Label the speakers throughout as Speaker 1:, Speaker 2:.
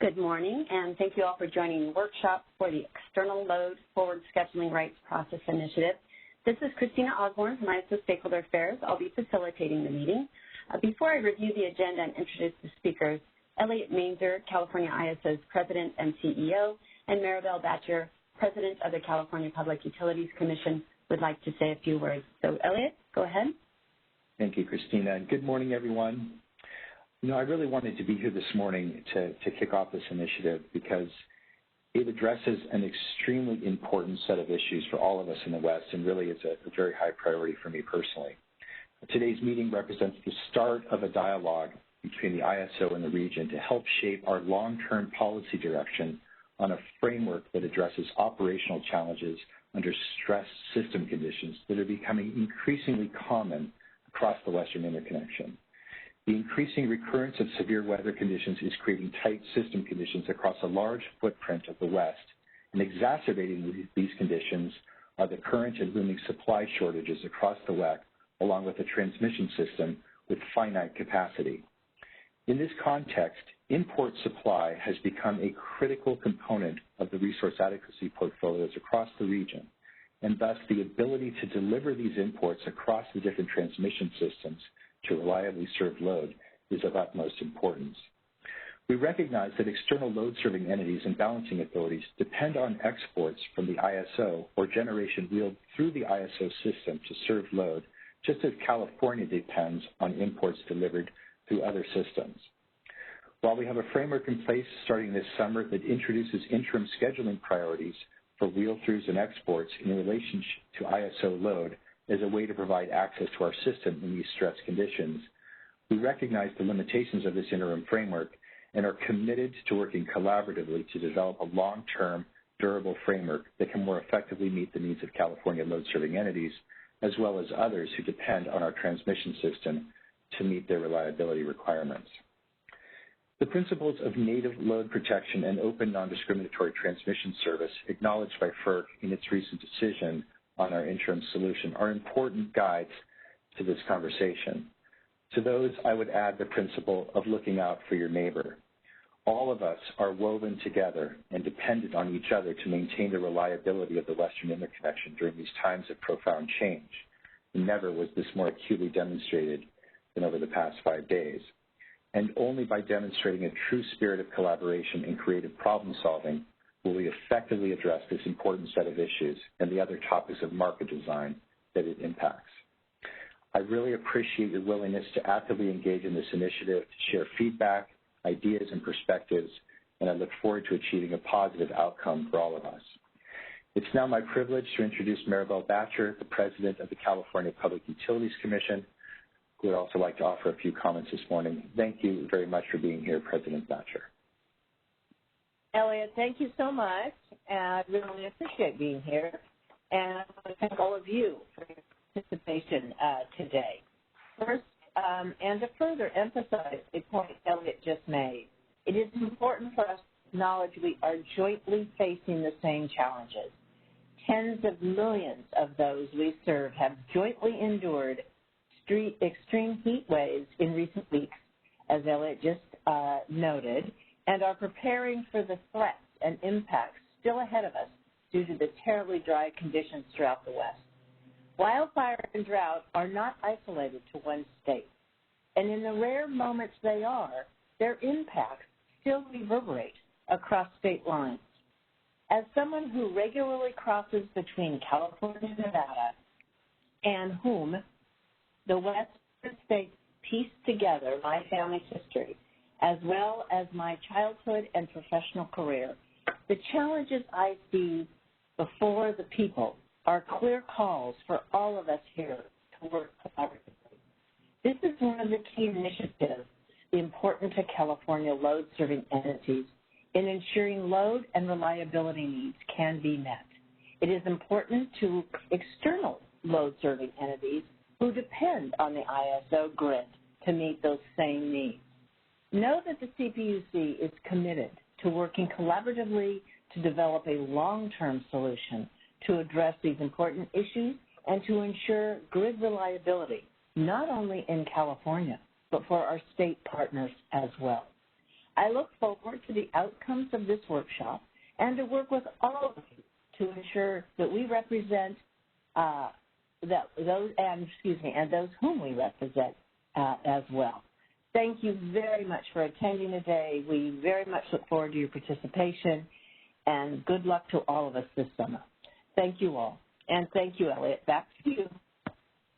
Speaker 1: Good morning, and thank you all for joining the workshop for the External Load Forward Scheduling Rights Process Initiative. This is Christina Osborne from ISO Stakeholder Affairs. I'll be facilitating the meeting. Before I review the agenda and introduce the speakers, Elliot Mainzer, California ISO's President and CEO, and Maribel Batcher, President of the California Public Utilities Commission, would like to say a few words. So, Elliot, go ahead.
Speaker 2: Thank you, Christina, and good morning, everyone. I really wanted to be here this morning to kick off this initiative because it addresses an extremely important set of issues for all of us in the West, and really it's a very high priority for me personally. Today's meeting represents the start of a dialogue between the ISO and the region to help shape our long-term policy direction on a framework that addresses operational challenges under stress system conditions that are becoming increasingly common across the Western Interconnection. The increasing recurrence of severe weather conditions is creating tight system conditions across a large footprint of the West, and exacerbating these conditions are the current and looming supply shortages across the WECC, along with a transmission system with finite capacity. In this context, import supply has become a critical component of the resource adequacy portfolios across the region, and thus the ability to deliver these imports across the different transmission systems to reliably serve load is of utmost importance. We recognize that external load-serving entities and balancing authorities depend on exports from the ISO or generation wheeled through the ISO system to serve load, just as California depends on imports delivered through other systems. While we have a framework in place starting this summer that introduces interim scheduling priorities for wheel-throughs and exports in relation to ISO load as a way to provide access to our system in these stress conditions, we recognize the limitations of this interim framework and are committed to working collaboratively to develop a long-term, durable framework that can more effectively meet the needs of California load-serving entities, as well as others who depend on our transmission system to meet their reliability requirements. The principles of native load protection and open non-discriminatory transmission service acknowledged by FERC in its recent decision on our interim solution are important guides to this conversation. To those, I would add the principle of looking out for your neighbor. All of us are woven together and dependent on each other to maintain the reliability of the Western Interconnection during these times of profound change. And never was this more acutely demonstrated than over the past 5 days. And only by demonstrating a true spirit of collaboration and creative problem solving will we effectively address this important set of issues and the other topics of market design that it impacts. I really appreciate your willingness to actively engage in this initiative, to share feedback, ideas, and perspectives, and I look forward to achieving a positive outcome for all of us. It's now my privilege to introduce Maribel Batcher, the President of the California Public Utilities Commission, who would also like to offer a few comments this morning. Thank you very much for being here, President Batcher.
Speaker 3: Elliot, thank you so much. I really appreciate being here. And I want to thank all of you for your participation today. First, and to further emphasize a point Elliot just made, it is important for us to acknowledge we are jointly facing the same challenges. Tens of millions of those we serve have jointly endured extreme heat waves in recent weeks, as Elliot just noted, and are preparing for the threats and impacts still ahead of us due to the terribly dry conditions throughout the West. Wildfire and drought are not isolated to one state, and in the rare moments they are, their impacts still reverberate across state lines. As someone who regularly crosses between California and Nevada, and whom the Western states piece together my family's history, as well as my childhood and professional career, the challenges I see before the people are clear calls for all of us here to work collaboratively. This is one of the key initiatives important to California load-serving entities in ensuring load and reliability needs can be met. It is important to external load-serving entities who depend on the ISO grid to meet those same needs. Know that the CPUC is committed to working collaboratively to develop a long-term solution to address these important issues and to ensure grid reliability, not only in California, but for our state partners as well. I look forward to the outcomes of this workshop and to work with all of you to ensure that we represent those whom we represent as well. Thank you very much for attending today. We very much look forward to your participation, and good luck to all of us this summer. Thank you all. And thank you, Elliot. Back to you.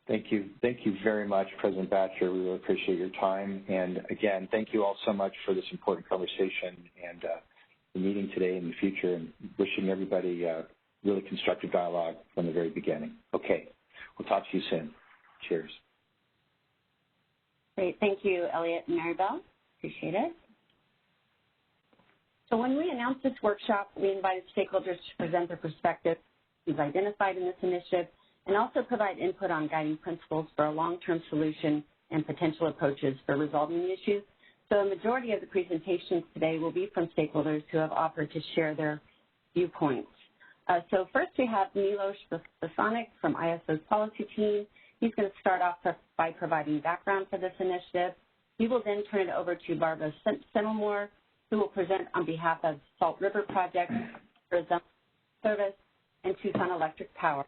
Speaker 2: Thank you. Thank you very much, President Batcher. We really appreciate your time. And again, thank you all so much for this important conversation and the meeting today and the future, and wishing everybody really constructive dialogue from the very beginning. Okay. We'll talk to you soon. Cheers.
Speaker 1: Great. Thank you, Elliot and Maribel. Appreciate it. So when we announced this workshop, we invited stakeholders to present their perspectives who've identified in this initiative and also provide input on guiding principles for a long-term solution and potential approaches for resolving the issues. So a majority of the presentations today will be from stakeholders who have offered to share their viewpoints. So first we have Milos Basanic from ISO's policy team. He's going to start off by providing background for this initiative. He will then turn it over to Barbara Senelmore, who will present on behalf of Salt River Project, Arizona Service, and Tucson Electric Power.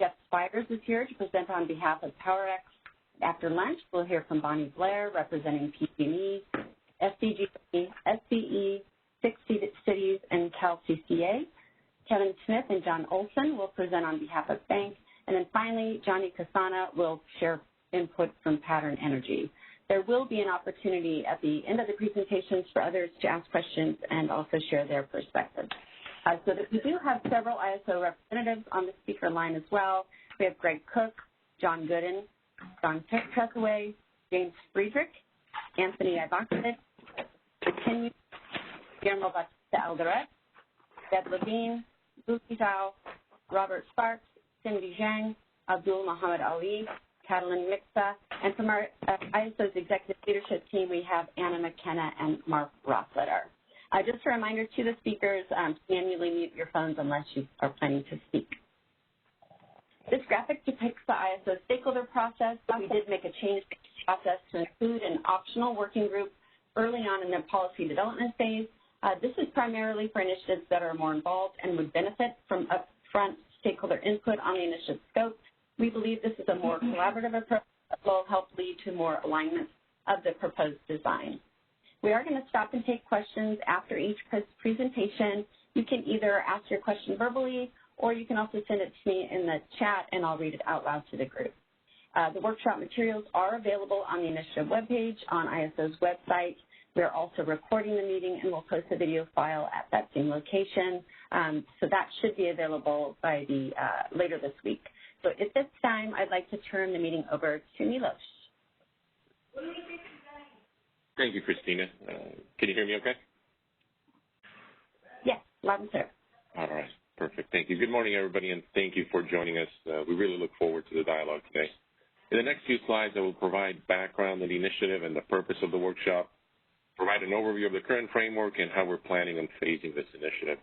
Speaker 1: Jeff Spiders is here to present on behalf of PowerX. After lunch, we'll hear from Bonnie Blair, representing PG&E, SDG, SCE, 6 Cities, and CalCCA. Kevin Smith and John Olson will present on behalf of Bank. And then finally, Johnny Casana will share input from Pattern Energy. There will be an opportunity at the end of the presentations for others to ask questions and also share their perspectives. So that we do have several ISO representatives on the speaker line as well. We have Greg Cook, John Gooden, Don Trethaway, James Friedrich, Anthony Ivakovic, Continue, Guillermo Batista Alderete, Deb Levine, Lucy Zhao, Robert Sparks, Cindy Zhang, Abdul Muhammad Ali, Catalin Mixa, and from our ISO's executive leadership team, we have Anna McKenna and Mark Rossletter. Just a reminder to the speakers, manually mute your phones unless you are planning to speak. This graphic depicts the ISO stakeholder process. We did make a change to the process to include an optional working group early on in the policy development phase. This is primarily for initiatives that are more involved and would benefit from upfront stakeholder input on the initiative scope. We believe this is a more collaborative approach that will help lead to more alignment of the proposed design. We are going to stop and take questions after each presentation. You can either ask your question verbally, or you can also send it to me in the chat, and I'll read it out loud to the group. The workshop materials are available on the initiative webpage on ISO's website. We're also recording the meeting, and we'll post a video file at that same location. So that should be available by later this week. So at this time, I'd like to turn the meeting over to Milos.
Speaker 4: Thank you, Christina. Can you hear me okay?
Speaker 1: Yes, loud and clear.
Speaker 4: All right, perfect. Thank you. Good morning, everybody, and thank you for joining us. We really look forward to the dialogue today. In the next few slides, I will provide background on the initiative and the purpose of the workshop, provide an overview of the current framework and how we're planning on phasing this initiative.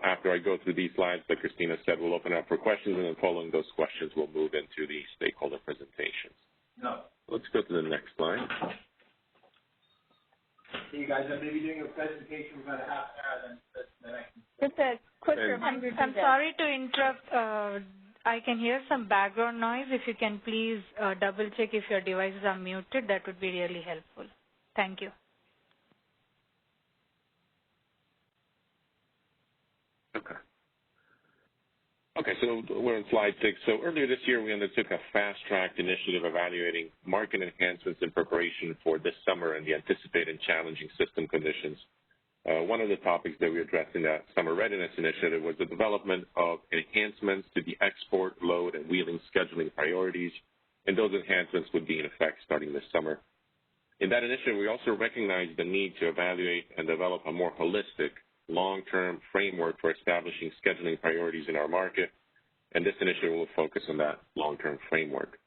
Speaker 4: After I go through these slides, like Christina said, we'll open up for questions, and then following those questions, we'll move into the stakeholder presentations. No. Let's go to the next slide.
Speaker 5: You guys are maybe doing a presentation for about a half an hour, then I can...
Speaker 1: Just a quick reminder.
Speaker 6: I'm sorry to interrupt. I can hear some background noise. If you can please double check if your devices are muted, that would be really helpful. Thank you.
Speaker 4: Okay, so we're on slide 6. So earlier this year, we undertook a fast-tracked initiative evaluating market enhancements in preparation for this summer and the anticipated challenging system conditions. One of the topics that we addressed in that summer readiness initiative was the development of enhancements to the export, load, and wheeling scheduling priorities, and those enhancements would be in effect starting this summer. In that initiative, we also recognized the need to evaluate and develop a more holistic, long-term framework for establishing scheduling priorities in our market, and this initiative will focus on that long-term framework.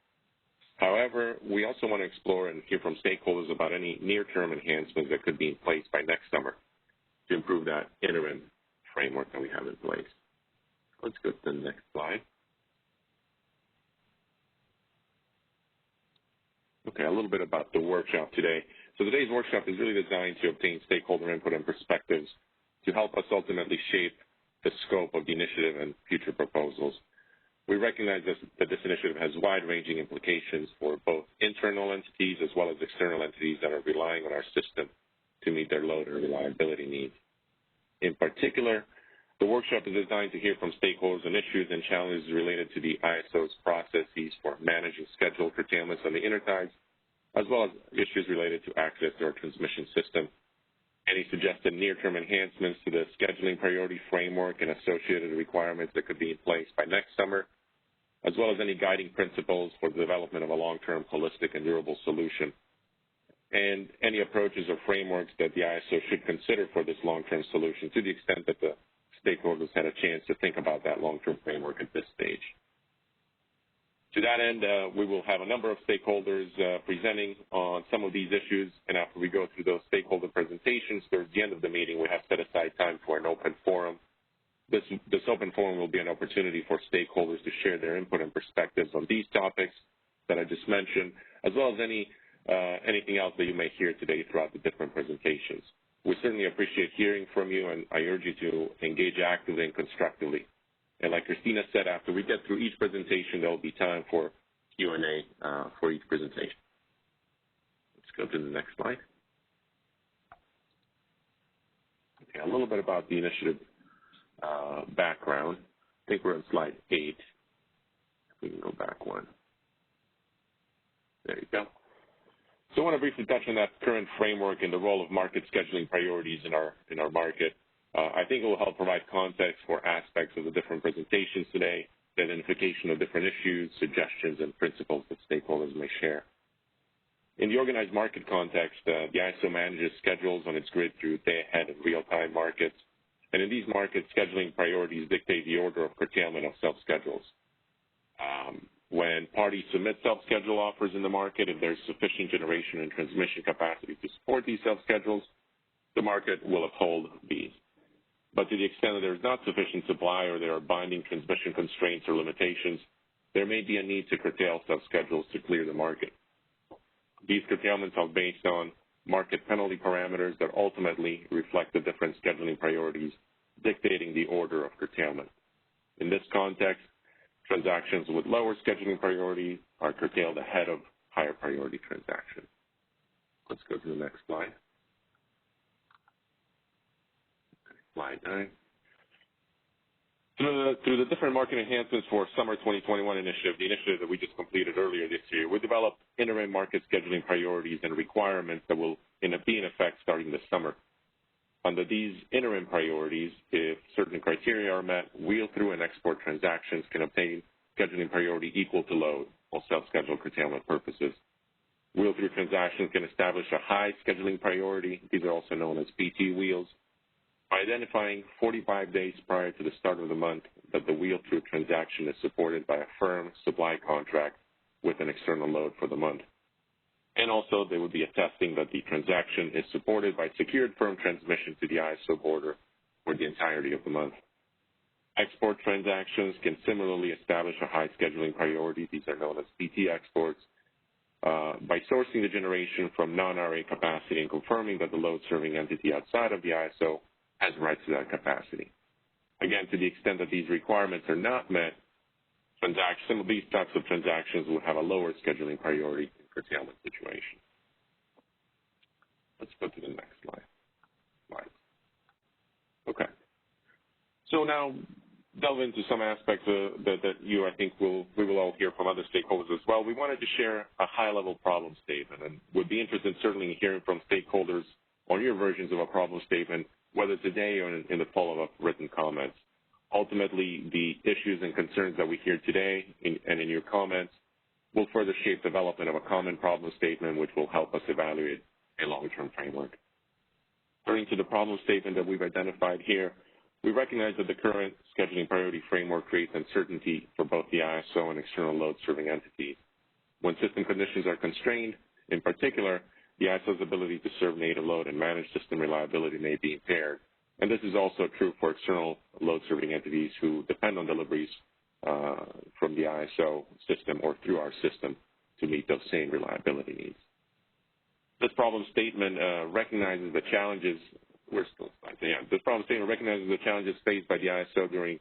Speaker 4: However, we also want to explore and hear from stakeholders about any near-term enhancements that could be in place by next summer to improve that interim framework that we have in place. Let's go to the next slide. Okay. Okay, a little bit about the workshop today. So today's workshop is really designed to obtain stakeholder input and perspectives to help us ultimately shape the scope of the initiative and future proposals. We recognize that this initiative has wide-ranging implications for both internal entities as well as external entities that are relying on our system to meet their load and reliability needs. In particular, the workshop is designed to hear from stakeholders on issues and challenges related to the ISO's processes for managing schedule curtailments on the interties, as well as issues related to access to our transmission system, any suggested near-term enhancements to the scheduling priority framework and associated requirements that could be in place by next summer, as well as any guiding principles for the development of a long-term holistic and durable solution, and any approaches or frameworks that the ISO should consider for this long-term solution to the extent that the stakeholders had a chance to think about that long-term framework at this stage. To that end, we will have a number of stakeholders presenting on some of these issues, and after we go through those stakeholder presentations, towards the end of the meeting, we have set aside time for an open forum. This open forum will be an opportunity for stakeholders to share their input and perspectives on these topics that I just mentioned, as well as anything else that you may hear today throughout the different presentations. We certainly appreciate hearing from you, and I urge you to engage actively and constructively. And like Christina said, after we get through each presentation, there will be time for Q&A for each presentation. Let's go to the next slide. Okay, a little bit about the initiative background. I think we're on slide 8. If we can go back one. There you go. So I want to briefly touch on that current framework and the role of market scheduling priorities in our market. I think it will help provide context for aspects of the different presentations today, the identification of different issues, suggestions, and principles that stakeholders may share. In the organized market context, the ISO manages schedules on its grid through day-ahead and real-time markets. And in these markets, scheduling priorities dictate the order of curtailment of self-schedules. When parties submit self-schedule offers in the market, if there's sufficient generation and transmission capacity to support these self-schedules, the market will uphold these. But to the extent that there is not sufficient supply or there are binding transmission constraints or limitations, there may be a need to curtail self-schedules to clear the market. These curtailments are based on market penalty parameters that ultimately reflect the different scheduling priorities, dictating the order of curtailment. In this context, transactions with lower scheduling priority are curtailed ahead of higher priority transactions. Let's go to the next slide. Slide 9. Through the different market enhancements for Summer 2021 initiative, the initiative that we just completed earlier this year, we developed interim market scheduling priorities and requirements that will be in effect starting this summer. Under these interim priorities, if certain criteria are met, wheel-through and export transactions can obtain scheduling priority equal to load for self-schedule curtailment purposes. Wheel-through transactions can establish a high scheduling priority. These are also known as PT wheels, by identifying 45 days prior to the start of the month that the wheel-through transaction is supported by a firm supply contract with an external load for the month. And also, they would be attesting that the transaction is supported by secured firm transmission to the ISO border for the entirety of the month. Export transactions can similarly establish a high scheduling priority. These are known as PT exports, by sourcing the generation from non-RA capacity and confirming that the load-serving entity outside of the ISO has rights to that capacity. Again, to the extent that these requirements are not met, some of these types of transactions will have a lower scheduling priority in curtailment situation. Let's go to the next slide. Okay. So now delve into some aspects that I think we will all hear from other stakeholders as well. We wanted to share a high-level problem statement, and would be interested certainly in hearing from stakeholders on your versions of a problem statement, whether today or in the follow-up written comments. Ultimately, the issues and concerns that we hear today and in your comments will further shape development of a common problem statement, which will help us evaluate a long-term framework. Turning to the problem statement that we've identified here, we recognize that the current scheduling priority framework creates uncertainty for both the ISO and external load-serving entities. When system conditions are constrained, in particular, the ISO's ability to serve native load and manage system reliability may be impaired. And this is also true for external load-serving entities who depend on deliveries from the ISO system or through our system to meet those same reliability needs. This problem statement recognizes the challenges. This problem statement recognizes the challenges faced by the ISO during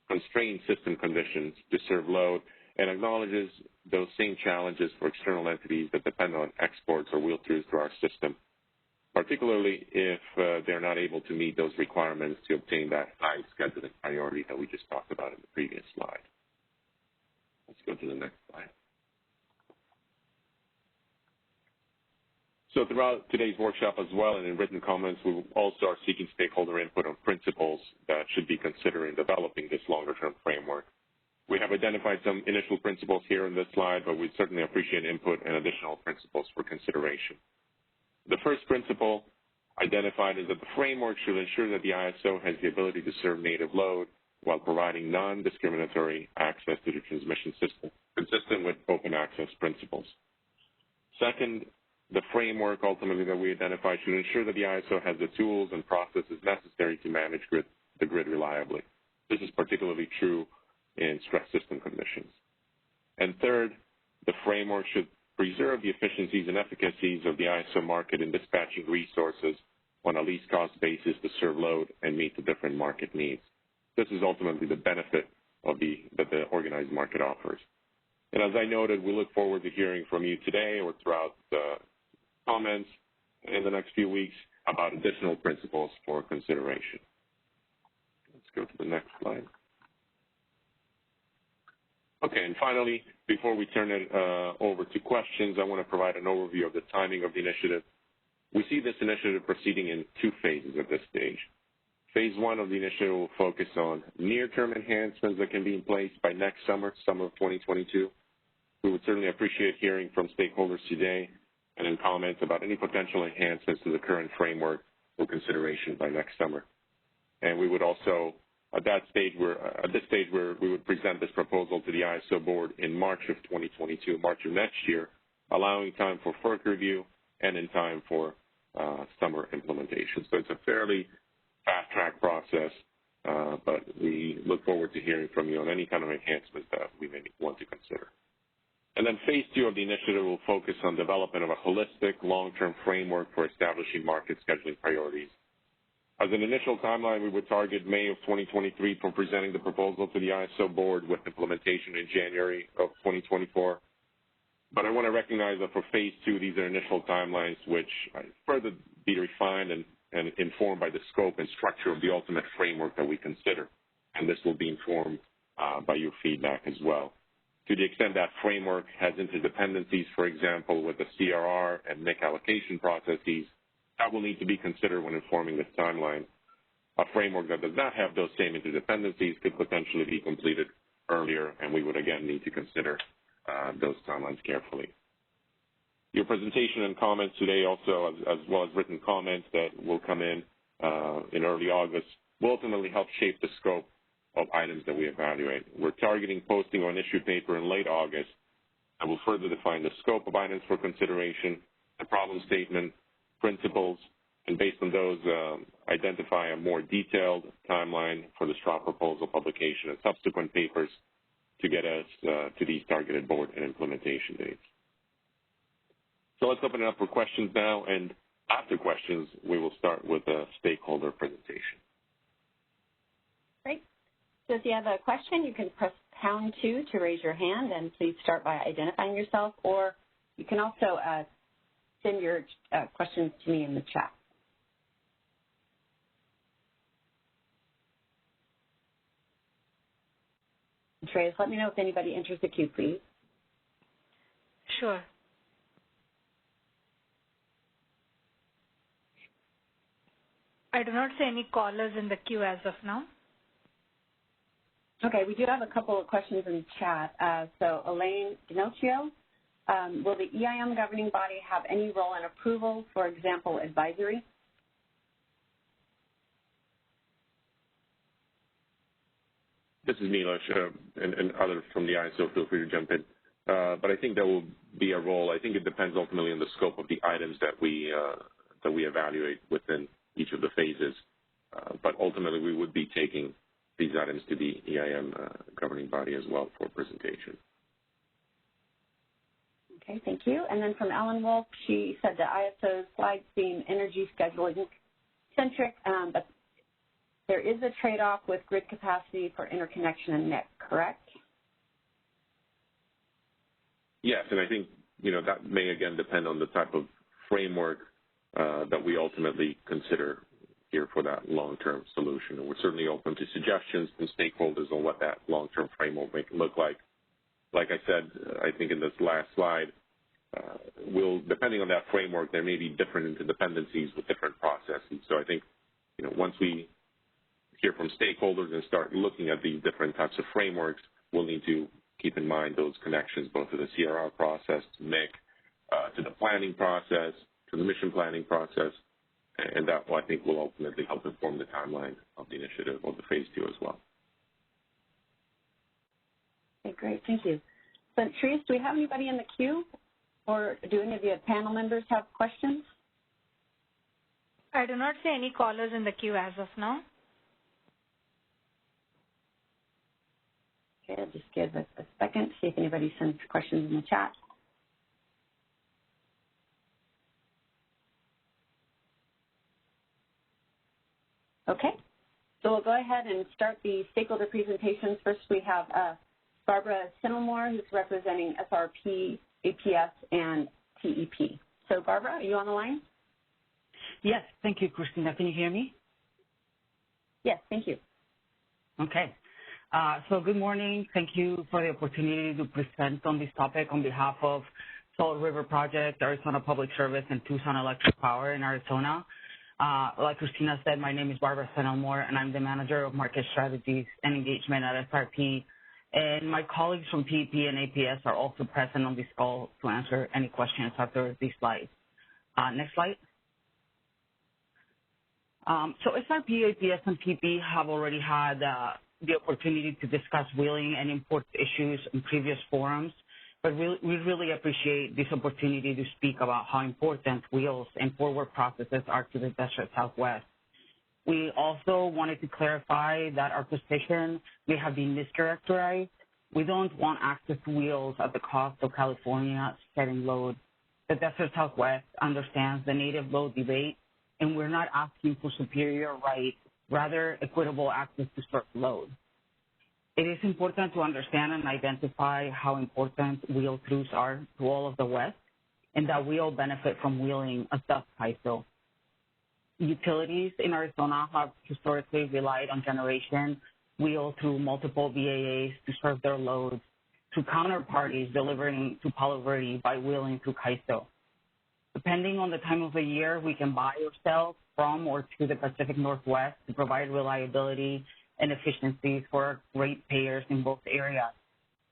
Speaker 4: constrained system conditions to serve load, and acknowledges those same challenges for external entities that depend on exports or wheel-throughs through our system, particularly if they're not able to meet those requirements to obtain that high scheduling priority that we just talked about in the previous slide. Let's go to the next slide. So throughout today's workshop as well and in written comments, we also are seeking stakeholder input on principles that should be considered in developing this longer-term framework. We have identified some initial principles here in this slide, but we'd certainly appreciate input and additional principles for consideration. The first principle identified is that the framework should ensure that the ISO has the ability to serve native load while providing non-discriminatory access to the transmission system, consistent with open access principles. Second, the framework ultimately that we identified should ensure that the ISO has the tools and processes necessary to manage the grid reliably. This is particularly true in stress system conditions. And third, the framework should preserve the efficiencies and efficacies of the ISO market in dispatching resources on a least cost basis to serve load and meet the different market needs. This is ultimately the benefit of that the organized market offers. And as I noted, we look forward to hearing from you today or throughout the comments in the next few weeks about additional principles for consideration. Let's go to the next slide. Okay, and finally, before we turn it over to questions, I want to provide an overview of the timing of the initiative. We see this initiative proceeding in two phases at this stage. Phase one of the initiative will focus on near-term enhancements that can be in place by next summer of 2022. We would certainly appreciate hearing from stakeholders today and in comments about any potential enhancements to the current framework for consideration by next summer. And we would also, at this stage, we would present this proposal to the ISO board in March of 2022, March of next year, allowing time for FERC review and in time for summer implementation. So it's a fairly fast-track process, but we look forward to hearing from you on any kind of enhancements that we may want to consider. And then phase two of the initiative will focus on development of a holistic, long-term framework for establishing market scheduling priorities. As an initial timeline, we would target May of 2023 for presenting the proposal to the ISO board with implementation in January of 2024. But I want to recognize that for phase two, these are initial timelines which further be refined and informed by the scope and structure of the ultimate framework that we consider. And this will be informed by your feedback as well. To the extent that framework has interdependencies, for example, with the CRR and NIC allocation processes, that will need to be considered when informing this timeline. A framework that does not have those same interdependencies could potentially be completed earlier, and we would again need to consider those timelines carefully. Your presentation and comments today also, as well as written comments that will come in early August, will ultimately help shape the scope of items that we evaluate. We're targeting posting on issue paper in late August and will further define the scope of items for consideration, the problem statement, principles, and based on those, identify a more detailed timeline for the straw proposal publication and subsequent papers to get us to these targeted board and implementation dates. So let's open it up for questions now, and after questions, we will start with a stakeholder presentation.
Speaker 1: Great. So if you have a question, you can press #2 to raise your hand, and please start by identifying yourself, or you can also send your questions to me in the chat. Andreas, let me know if anybody enters the queue, please.
Speaker 6: Sure. I do not see any callers in the queue as of now.
Speaker 1: Okay, we do have a couple of questions in the chat. So Elaine Dinocchio, will the EIM governing body have any role in approval, for example, advisory?
Speaker 4: This is Milos, and others from the ISO, feel free to jump in. But I think there will be a role. I think it depends ultimately on the scope of the items that we evaluate within each of the phases. But ultimately, we would be taking these items to the EIM governing body as well for presentation.
Speaker 1: Okay, thank you. And then from Ellen Wolf, she said the ISO slides seem energy scheduling centric, but there is a trade-off with grid capacity for interconnection and NIC, correct?
Speaker 4: Yes, and I think, that may again depend on the type of framework that we ultimately consider here for that long-term solution. And we're certainly open to suggestions from stakeholders on what that long-term framework may look like. Like I said, I think in this last slide, depending on that framework, there may be different interdependencies with different processes. So I think, once we hear from stakeholders and start looking at these different types of frameworks, we'll need to keep in mind those connections both to the CRR process, to NIC, to the planning process, to the mission planning process, and that, I think, will ultimately help inform the timeline of the initiative of the phase 2 as well.
Speaker 1: Okay, great. Thank you. So, Therese, do we have anybody in the queue, or do any of the panel members have questions?
Speaker 6: I do not see any callers in the queue as of now.
Speaker 1: Okay, I'll just give us a second to see if anybody sends questions in the chat. Okay, so we'll go ahead and start the stakeholder presentations. First, we have Barbara Sinelmore, who's representing SRP, APS, and TEP. So, Barbara, are you on the line?
Speaker 7: Yes, thank you, Christina. Can you hear me?
Speaker 1: Yes, thank you.
Speaker 7: Okay. So good morning. Thank you for the opportunity to present on this topic on behalf of Salt River Project, Arizona Public Service, and Tucson Electric Power in Arizona. Like Christina said, my name is Barbara Sinelmore, and I'm the Manager of Market Strategies and Engagement at SRP. And my colleagues from TEP and APS are also present on this call to answer any questions after these slides. Next slide. So SRP, APS, and TEP have already had the opportunity to discuss wheeling and import issues in previous forums, but we really appreciate this opportunity to speak about how important wheels and forward processes are to the Desert Southwest. We also wanted to clarify that our position may have been mischaracterized. We don't want access to wheels at the cost of California setting load. The Desert Southwest understands the native load debate, and we're not asking for superior rights, rather equitable access to serve load. It is important to understand and identify how important wheel throughs are to all of the West, and that we all benefit from wheeling as does CAISO. Utilities in Arizona have historically relied on generation wheel through multiple VAAs to serve their loads, to counterparties delivering to Palo Verde by wheeling through CAISO. Depending on the time of the year, we can buy or sell from or to the Pacific Northwest to provide reliability and efficiencies for our ratepayers in both areas.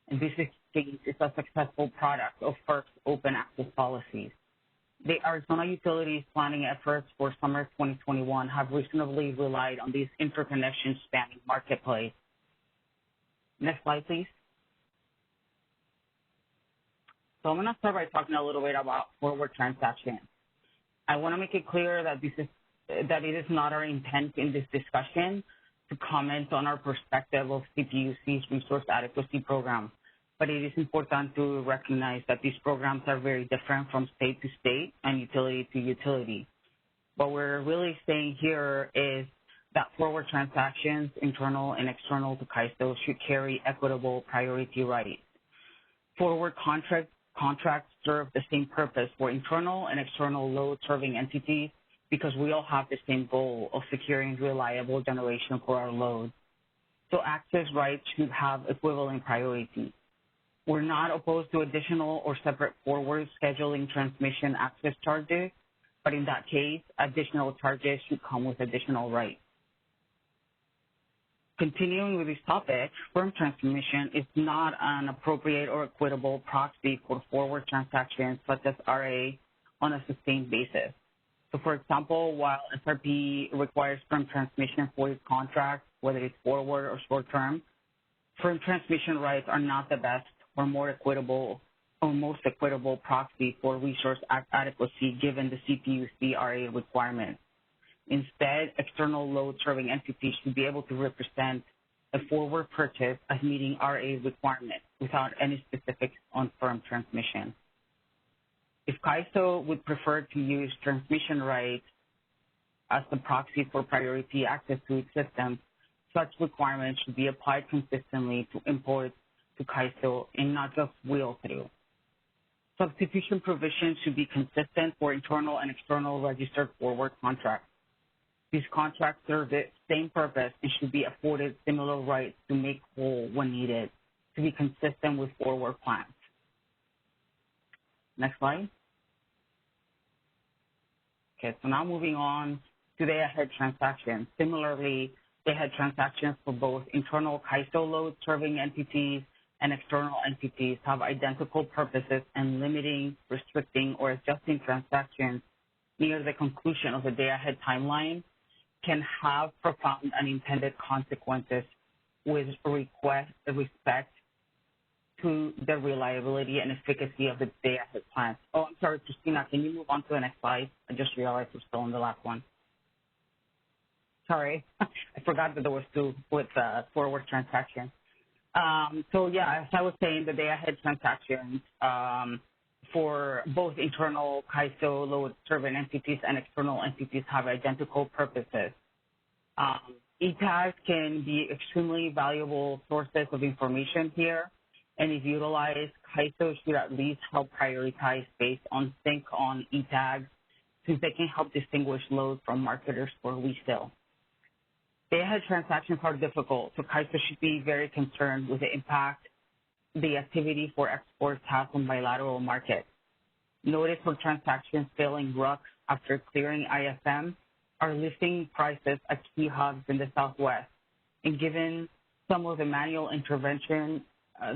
Speaker 7: And this exchange is a successful product of FERC's open access policies. The Arizona utilities planning efforts for summer 2021 have reasonably relied on these interconnection spanning marketplace. Next slide, please. So I'm going to start by talking a little bit about forward transactions. I want to make it clear that it is not our intent in this discussion to comment on our perspective of CPUC's resource adequacy program, but it is important to recognize that these programs are very different from state to state and utility to utility. What we're really saying here is that forward transactions, internal and external to CAISO, should carry equitable priority rights. Forward contracts serve the same purpose for internal and external load-serving entities because we all have the same goal of securing reliable generation for our load. So access rights should have equivalent priority. We're not opposed to additional or separate forward scheduling transmission access charges, but in that case, additional charges should come with additional rights. Continuing with this topic, firm transmission is not an appropriate or equitable proxy for forward transactions such as RA on a sustained basis. So, for example, while SRP requires firm transmission for its contracts, whether it's forward or short-term, firm transmission rights are not the best or more equitable or most equitable proxy for resource adequacy given the CPUC RA requirements. Instead, external load-serving entities should be able to represent a forward purchase as meeting RA requirements without any specifics on firm transmission. If CAISO would prefer to use transmission rights as the proxy for priority access to its system, such requirements should be applied consistently to imports to CAISO and not just wheel-through. Substitution provisions should be consistent for internal and external registered forward contracts. These contracts serve the same purpose and should be afforded similar rights to make whole when needed, to be consistent with forward plans. Next slide. Okay, so now moving on to day-ahead transactions. Similarly, day-ahead transactions for both internal CAISO load-serving entities and external entities have identical purposes, and limiting, restricting, or adjusting transactions near the conclusion of the day-ahead timeline can have profound unintended consequences with respect to the reliability and efficacy of the day-ahead plans. Oh, I'm sorry, Christina, can you move on to the next slide? I just realized we're still on the last one. Sorry, I forgot that there was two with forward transactions. So yeah, as I was saying, the day-ahead transactions for both internal CAISO load-serving entities and external entities have identical purposes. ETAGs can be extremely valuable sources of information here, and if utilized, CAISO should at least help prioritize based on sync-on ETAGs, since they can help distinguish load from marketers for resale. Day-ahead transactions are difficult, so CAISO should be very concerned with the impact the activity for exports has on bilateral markets. Notice for transactions failing RUCs after clearing IFM are lifting prices at key hubs in the Southwest, and given some of the manual intervention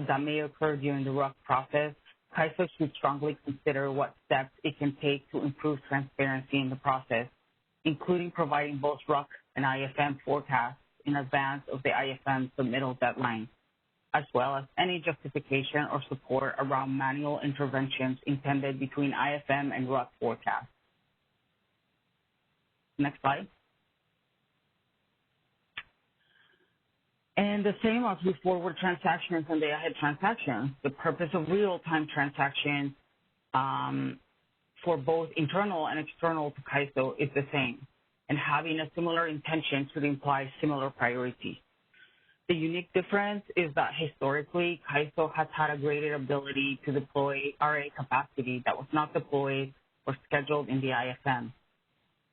Speaker 7: that may occur during the RUC process, CAISO should strongly consider what steps it can take to improve transparency in the process, including providing both RUC and IFM forecasts in advance of the IFM submittal deadline, as well as any justification or support around manual interventions intended between IFM and RUC forecasts. Next slide. And the same as with forward transactions and day-ahead transactions, the purpose of real-time transactions for both internal and external to CAISO is the same, and having a similar intention should imply similar priorities. The unique difference is that historically, CAISO has had a greater ability to deploy RA capacity that was not deployed or scheduled in the IFM.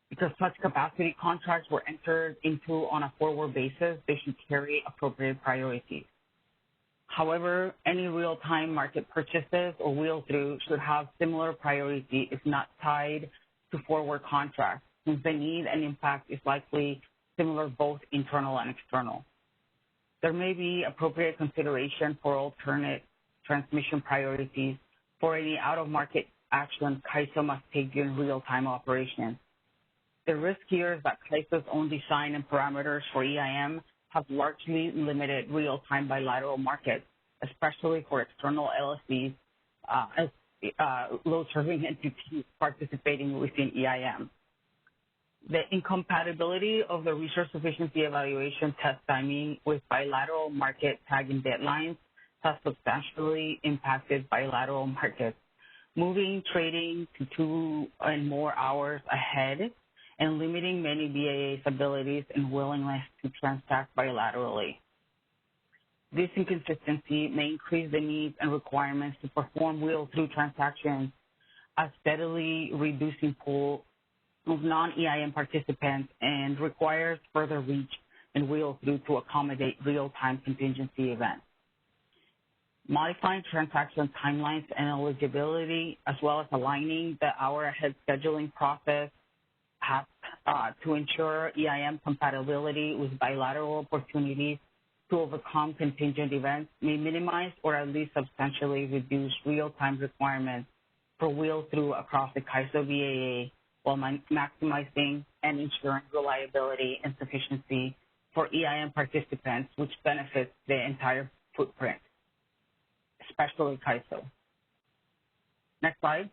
Speaker 7: Because such capacity contracts were entered into on a forward basis, they should carry appropriate priorities. However, any real-time market purchases or wheel-through should have similar priority if not tied to forward contracts, since the need and impact is likely similar both internal and external. There may be appropriate consideration for alternate transmission priorities for any out-of-market action CAISO must take during real-time operations. The risk here is that CAISO's own design and parameters for EIM have largely limited real-time bilateral markets, especially for external LSCs as load-serving entities participating within EIM. The incompatibility of the resource efficiency evaluation test timing with bilateral market tagging deadlines has substantially impacted bilateral markets, moving trading to 2 and more hours ahead and limiting many BAA's abilities and willingness to transact bilaterally. This inconsistency may increase the needs and requirements to perform wheel-through transactions, as steadily reducing pool of non-EIM participants, and requires further reach and wheel-through to accommodate real-time contingency events. Modifying transaction timelines and eligibility, as well as aligning the hour-ahead scheduling process to ensure EIM compatibility with bilateral opportunities to overcome contingent events, may minimize or at least substantially reduce real-time requirements for wheel-through across the CAISO BAA, while maximizing and ensuring reliability and sufficiency for EIM participants, which benefits the entire footprint, especially CAISO. Next slide.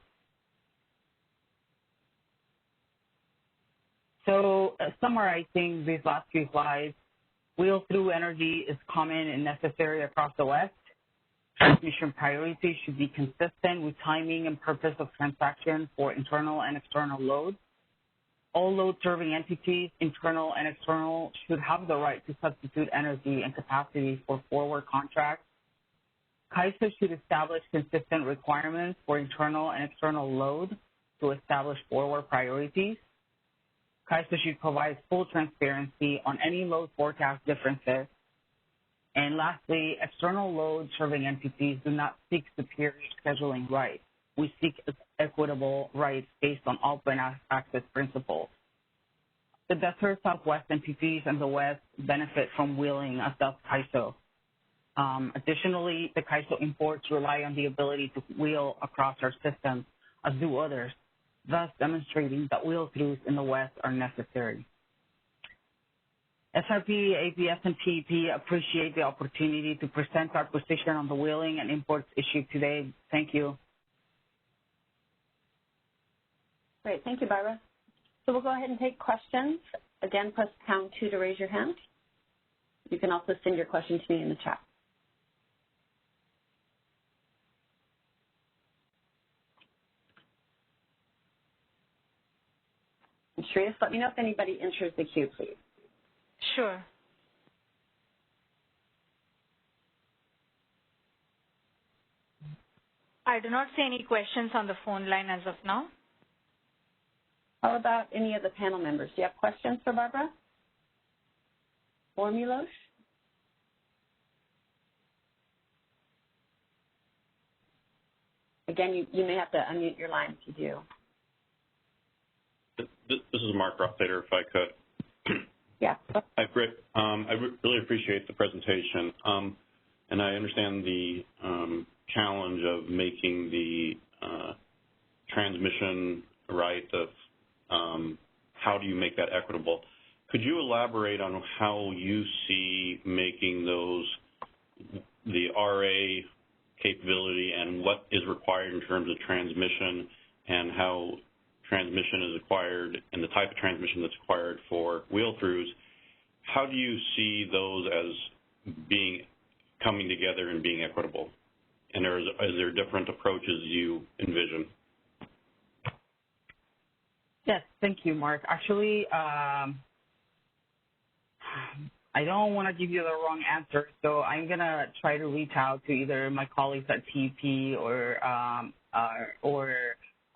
Speaker 7: So summarizing these last few slides, wheel-through energy is common and necessary across the West. Transmission priorities should be consistent with timing and purpose of transaction for internal and external loads. All load-serving entities, internal and external, should have the right to substitute energy and capacity for forward contracts. CAISO should establish consistent requirements for internal and external load to establish forward priorities. CAISO should provide full transparency on any load forecast differences. And lastly, external load-serving entities do not seek superior scheduling rights. We seek equitable rights based on open access principles. The Desert Southwest entities and the West benefit from wheeling, as does CAISO. Additionally, the CAISO imports rely on the ability to wheel across our systems, as do others, thus demonstrating that wheel-throughs in the West are necessary. SRP, APS, and TEP appreciate the opportunity to present our position on the wheeling and imports issue today. Thank you.
Speaker 1: Great. Thank you, Barbara. So we'll go ahead and take questions. Again, press pound 2 to raise your hand. You can also send your question to me in the chat. And Shreyas, let me know if anybody enters the queue, please.
Speaker 6: Sure. I do not see any questions on the phone line as of now.
Speaker 1: How about any of the panel members? Do you have questions for Barbara or Milos? Again, you may have to unmute your line if you do.
Speaker 8: This is Mark Rothsader, if I could.
Speaker 1: Yeah.
Speaker 8: I really appreciate the presentation, and I understand the challenge of making the transmission right of how do you make that equitable. Could you elaborate on how you see making the RA capability and what is required in terms of transmission and how transmission is acquired and the type of transmission that's acquired for wheel-throughs? How do you see those as coming together and being equitable? And is there different approaches you envision?
Speaker 7: Yes, thank you, Mark. Actually, I don't want to give you the wrong answer, so I'm going to try to reach out to either my colleagues at TEP or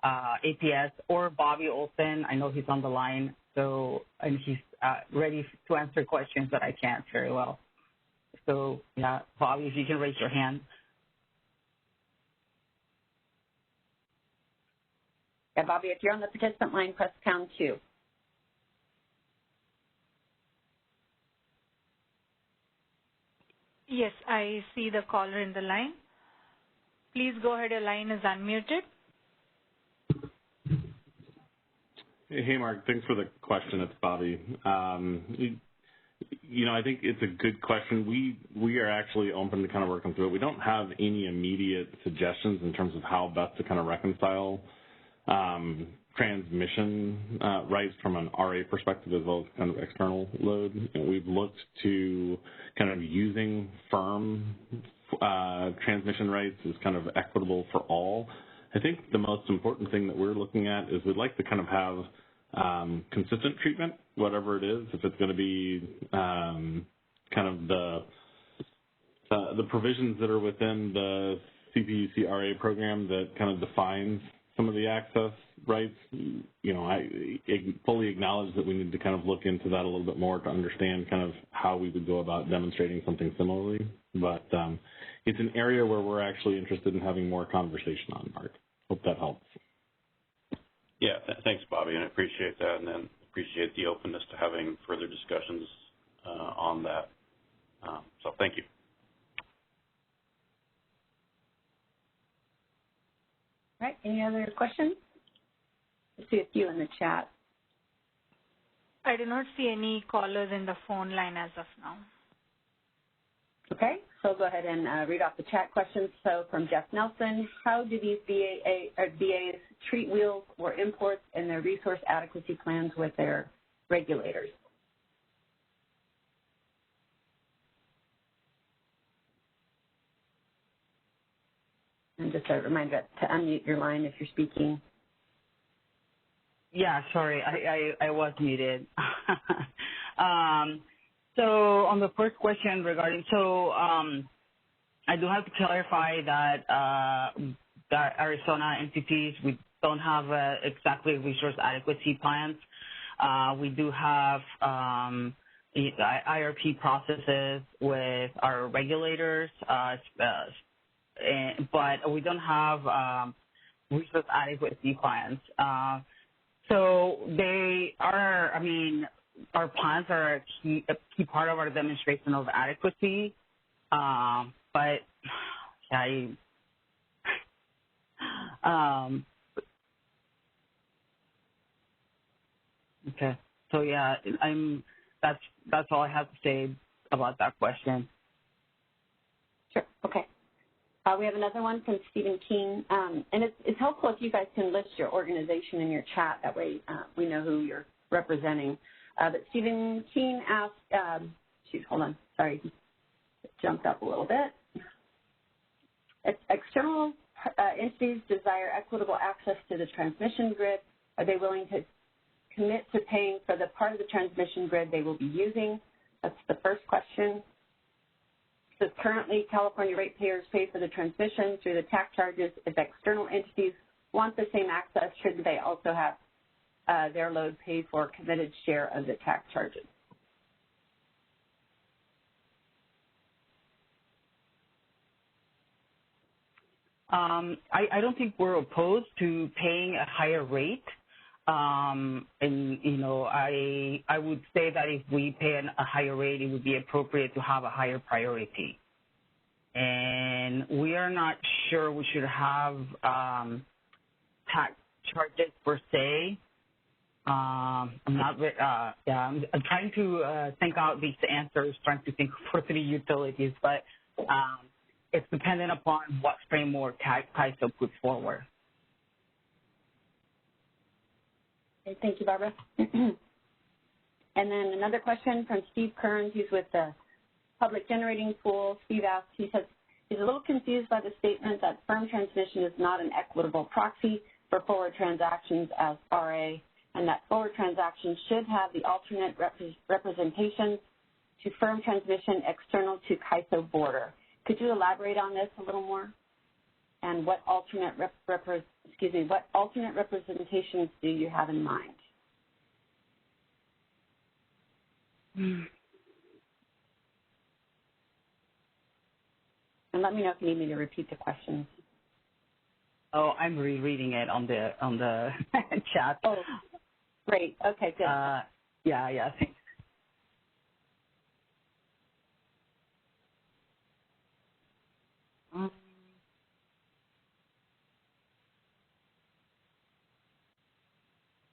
Speaker 7: APS or Bobby Olson. I know he's on the line, and he's ready to answer questions that I can't very well. So, yeah, Bobby, if you can raise your hand.
Speaker 1: Yeah, Bobby, if you're on the participant line, press pound 2.
Speaker 6: Yes, I see the caller in the line. Please go ahead. Your line is unmuted.
Speaker 8: Hey, Mark. Thanks for the question. It's Bobby. I think it's a good question. We are actually open to kind of working through it. We don't have any immediate suggestions in terms of how best to kind of reconcile transmission rights from an RA perspective as well as kind of external load. We've looked to kind of using firm transmission rights as kind of equitable for all. I think the most important thing that we're looking at is we'd like to kind of have consistent treatment, whatever it is, if it's going to be kind of the provisions that are within the CPUC-RA program that kind of defines some of the access rights. I fully acknowledge that we need to kind of look into that a little bit more to understand kind of how we would go about demonstrating something similarly. But it's an area where we're actually interested in having more conversation on, Mark. Hope that helps. Yeah, thanks, Bobby, and I appreciate that, and then appreciate the openness to having further discussions on that. So thank you.
Speaker 1: All right, any other questions? I see a few in the chat.
Speaker 6: I do not see any callers in the phone line as of now.
Speaker 1: Okay, so I'll go ahead and read off the chat questions. So from Jeff Nelson, how do these BAs treat wheels or imports in their resource adequacy plans with their regulators? And just a reminder to unmute your line if you're speaking.
Speaker 7: Yeah, sorry, I was muted. So on the first question regarding, I do have to clarify that that Arizona entities, we don't have exactly resource adequacy plans. We do have IRP processes with our regulators, but we don't have resource adequacy plans. So they are, our plans are a key part of our demonstration of adequacy, but okay. So yeah, that's all I have to say about that question.
Speaker 1: Sure. Okay. We have another one from Stephen King, and it's helpful if you guys can list your organization in your chat. That way we know who you're representing. But Stephen King asked, hold on, sorry, it jumped up a little bit. External entities desire equitable access to the transmission grid. Are they willing to commit to paying for the part of the transmission grid they will be using? That's the first question. Says currently California ratepayers pay for the transmission through the tax charges. If external entities want the same access, should they also have their load paid for a committed share of the tax charges?
Speaker 7: I don't think we're opposed to paying a higher rate. And, I would say that if we pay a higher rate, it would be appropriate to have a higher priority. And we are not sure we should have tax charges per se. I'm trying to think out these answers, trying to think for 3 utilities, but it's dependent upon what framework CAISO puts forward.
Speaker 1: Okay, thank you, Barbara. And then another question from Steve Kearns, who's with the Public Generating Pool. Steve asks, he says, he's a little confused by the statement that firm transmission is not an equitable proxy for forward transactions as RA, and that forward transactions should have the alternate representation to firm transmission external to CAISO border. Could you elaborate on this a little more? And what alternate representations do you have in mind? And let me know if you need me to repeat the questions.
Speaker 7: Oh, I'm rereading it on the chat.
Speaker 1: Oh, great. Okay, good.
Speaker 7: Yeah, thanks.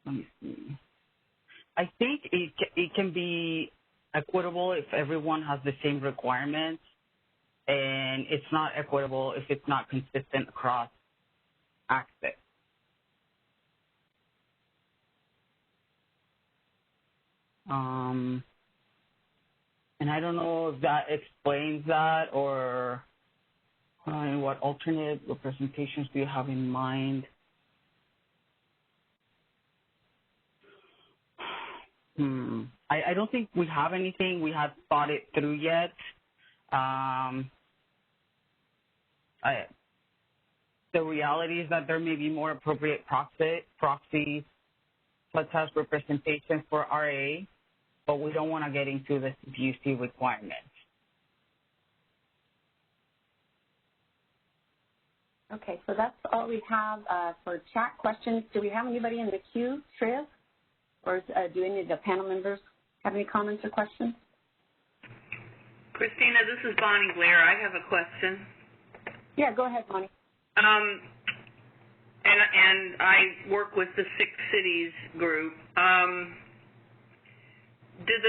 Speaker 7: Let me see. I think it can be equitable if everyone has the same requirements, and it's not equitable if it's not consistent across access. And I don't know if that explains that, or what alternate representations do you have in mind? I don't think we have anything. We have thought it through yet. The reality is that there may be more appropriate proxies, such as representation for RA, but we don't want to get into the CPUC requirements.
Speaker 1: Okay, so that's all we have for chat questions. Do we have anybody in the queue, Shreya? Or do any of the panel members have any comments or questions?
Speaker 9: Christina, this is Bonnie Blair. I have a question.
Speaker 1: Yeah, go ahead, Bonnie.
Speaker 9: And I work with the 6 Cities group. Do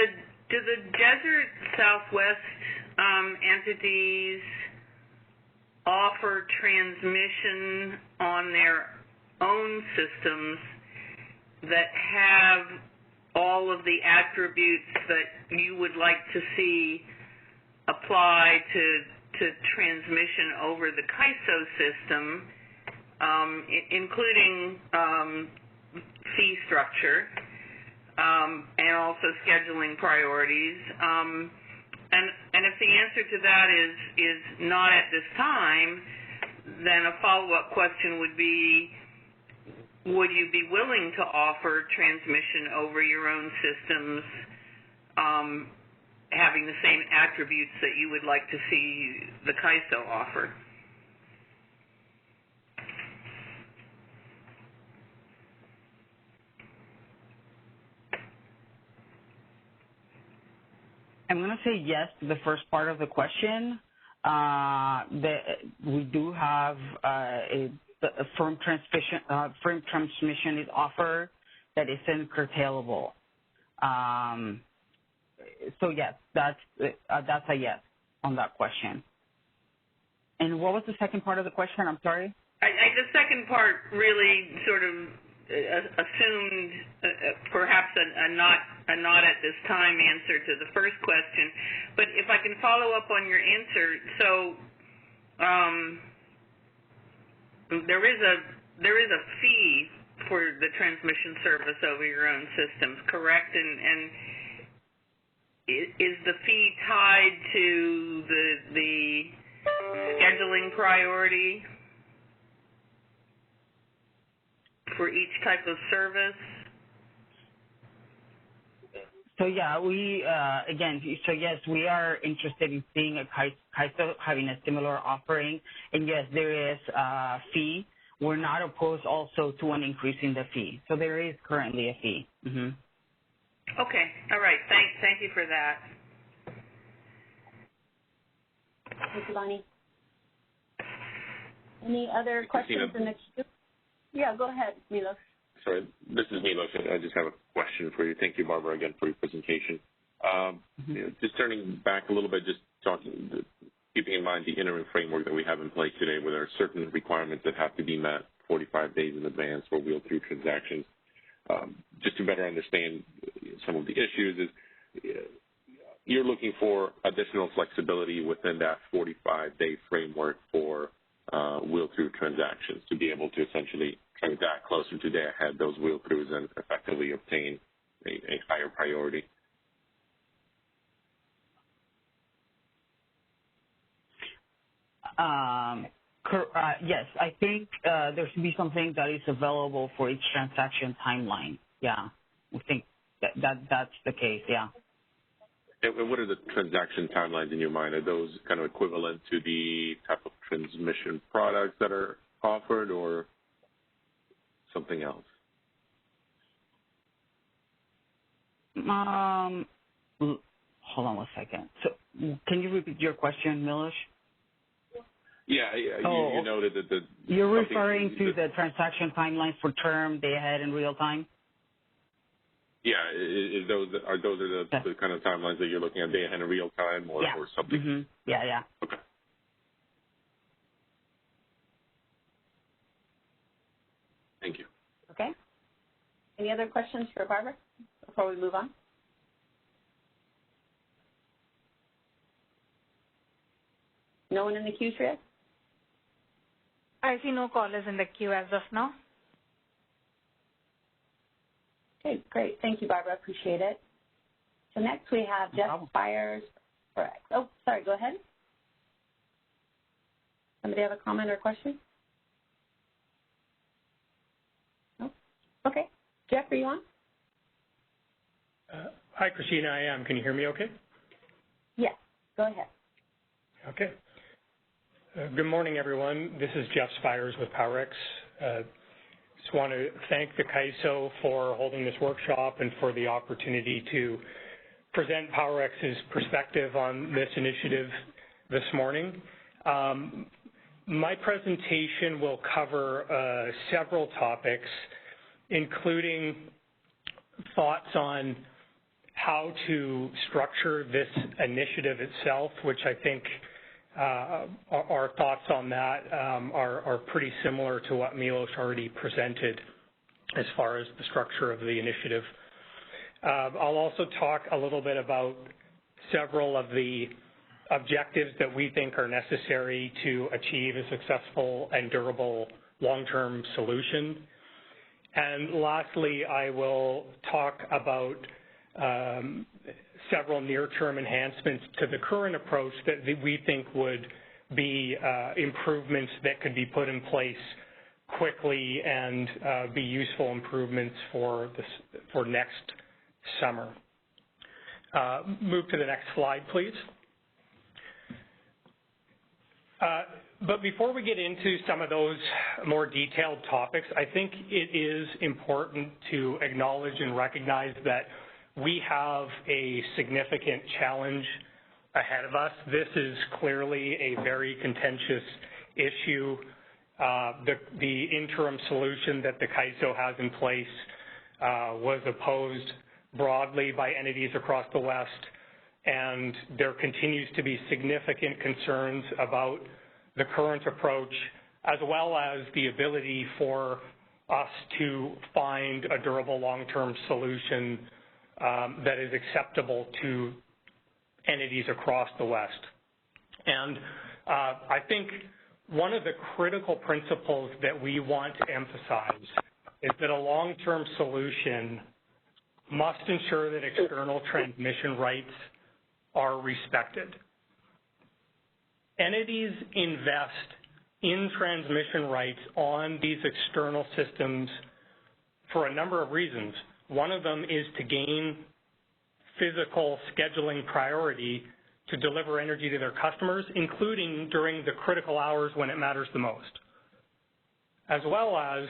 Speaker 9: the Desert Southwest entities offer transmission on their own systems that have all of the attributes that you would like to see apply to to transmission over the CAISO system, including fee structure and also scheduling priorities. And if the answer to that is not at this time, then a follow-up question would be, would you be willing to offer transmission over your own systems having the same attributes that you would like to see the CAISO offer?
Speaker 7: I'm going to say yes to the first part of the question. We do have a firm transmission is offered that isn't curtailable. So yes, that's a yes on that question. And what was the second part of the question? I'm sorry.
Speaker 9: The second part really sort of assumed perhaps a not at this time answer to the first question. But if I can follow up on your answer, so there is a fee for the transmission service over your own systems, correct? And is the fee tied to the scheduling priority for each type of service?
Speaker 7: So yeah, we yes, we are interested in seeing a CAISO having a similar offering, and yes, there is a fee. We're not opposed also to an increase in the fee. So there is currently a fee. Mm-hmm.
Speaker 9: Okay, all right. Thank you for that.
Speaker 1: Thank you, Bonnie. Any other questions in the queue? Yeah, go ahead, Milos.
Speaker 4: Sorry, this is Milos. I just have a question for you. Thank you, Barbara, again, for your presentation. Just turning back a little bit, keeping in mind the interim framework that we have in place today, where there are certain requirements that have to be met 45 days in advance for wheel-through transactions. Just to better understand some of the issues, you're looking for additional flexibility within that 45-day framework for wheel-through transactions to be able to essentially transact closer to day ahead those wheel-throughs and effectively obtain a higher priority.
Speaker 7: Yes, I think there should be something that is available for each transaction timeline. Yeah, we think that's the case. Yeah.
Speaker 4: And what are the transaction timelines in your mind? Are those kind of equivalent to the type of transmission products that are offered, or something else?
Speaker 7: Hold on 1 second. So, can you repeat your question, Milos?
Speaker 4: Yeah. You noted that
Speaker 7: you're referring to the transaction timelines for term, day ahead, and real time.
Speaker 4: Yeah, are those the kind of timelines that you're looking at, day ahead and real time, or something?
Speaker 7: Mm-hmm. Yeah.
Speaker 4: Okay. Thank you.
Speaker 1: Okay. Any other questions for Barbara before we move on? No one in the queue, Shreya?
Speaker 6: I see no callers in the queue as of now.
Speaker 1: Okay, great. Thank you, Barbara. Appreciate it. So next we have Jeff Spires. Correct. Oh, sorry. Go ahead. Somebody have a comment or question? No? Okay. Jeff, are you on?
Speaker 10: Hi, Christina. I am. Can you hear me okay?
Speaker 1: Yes. Go ahead.
Speaker 10: Okay. Good morning, everyone. This is Jeff Spires with PowerX. Just want to thank the CAISO for holding this workshop and for the opportunity to present PowerX's perspective on this initiative this morning. My presentation will cover several topics, including thoughts on how to structure this initiative itself, which I think our thoughts on that are pretty similar to what Milos already presented as far as the structure of the initiative. I'll also talk a little bit about several of the objectives that we think are necessary to achieve a successful and durable long-term solution. And lastly, I will talk about several near-term enhancements to the current approach that we think would be improvements that could be put in place quickly and be useful improvements for next summer. Move to the next slide, please. But before we get into some of those more detailed topics, I think it is important to acknowledge and recognize that we have a significant challenge ahead of us. This is clearly a very contentious issue. The interim solution that the CAISO has in place was opposed broadly by entities across the West, and there continues to be significant concerns about the current approach, as well as the ability for us to find a durable long-term solution that is acceptable to entities across the West. And I think one of the critical principles that we want to emphasize is that a long-term solution must ensure that external transmission rights are respected. Entities invest in transmission rights on these external systems for a number of reasons. One of them is to gain physical scheduling priority to deliver energy to their customers, including during the critical hours when it matters the most. As well as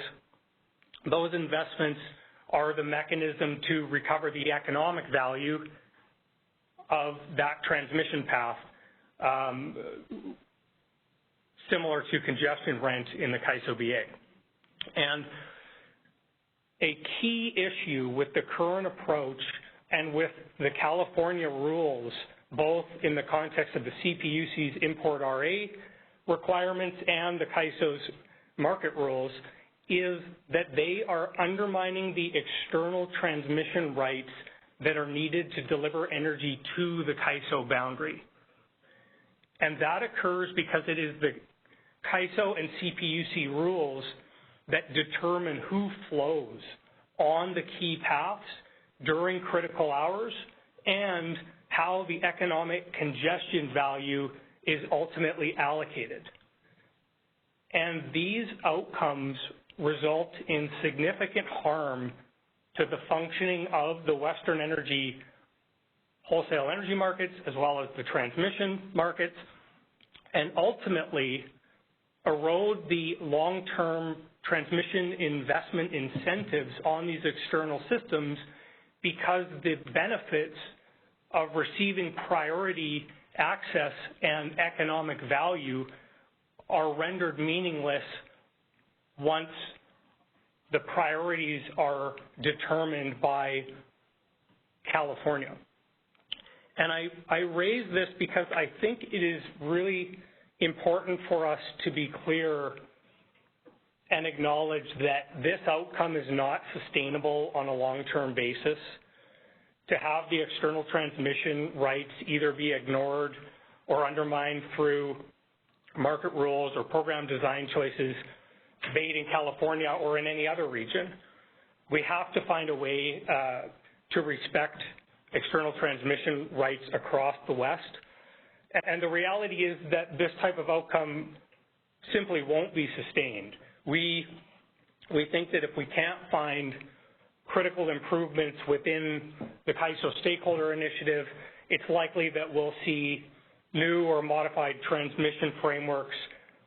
Speaker 10: those investments are the mechanism to recover the economic value of that transmission path, similar to congestion rent in the CAISO BA. And a key issue with the current approach and with the California rules, both in the context of the CPUC's import RA requirements and the CAISO's market rules, is that they are undermining the external transmission rights that are needed to deliver energy to the CAISO boundary. And that occurs because it is the CAISO and CPUC rules that determine who flows on the key paths during critical hours and how the economic congestion value is ultimately allocated. And these outcomes result in significant harm to the functioning of the Western energy wholesale energy markets as well as the transmission markets, and ultimately erode the long-term transmission investment incentives on these external systems, because the benefits of receiving priority access and economic value are rendered meaningless once the priorities are determined by California. And I raise this because I think it is really important for us to be clear and acknowledge that this outcome is not sustainable on a long-term basis. To have the external transmission rights either be ignored or undermined through market rules or program design choices made in California or in any other region. We have to find a way to respect external transmission rights across the West. And the reality is that this type of outcome simply won't be sustained. We think that if we can't find critical improvements within the CAISO stakeholder initiative, it's likely that we'll see new or modified transmission frameworks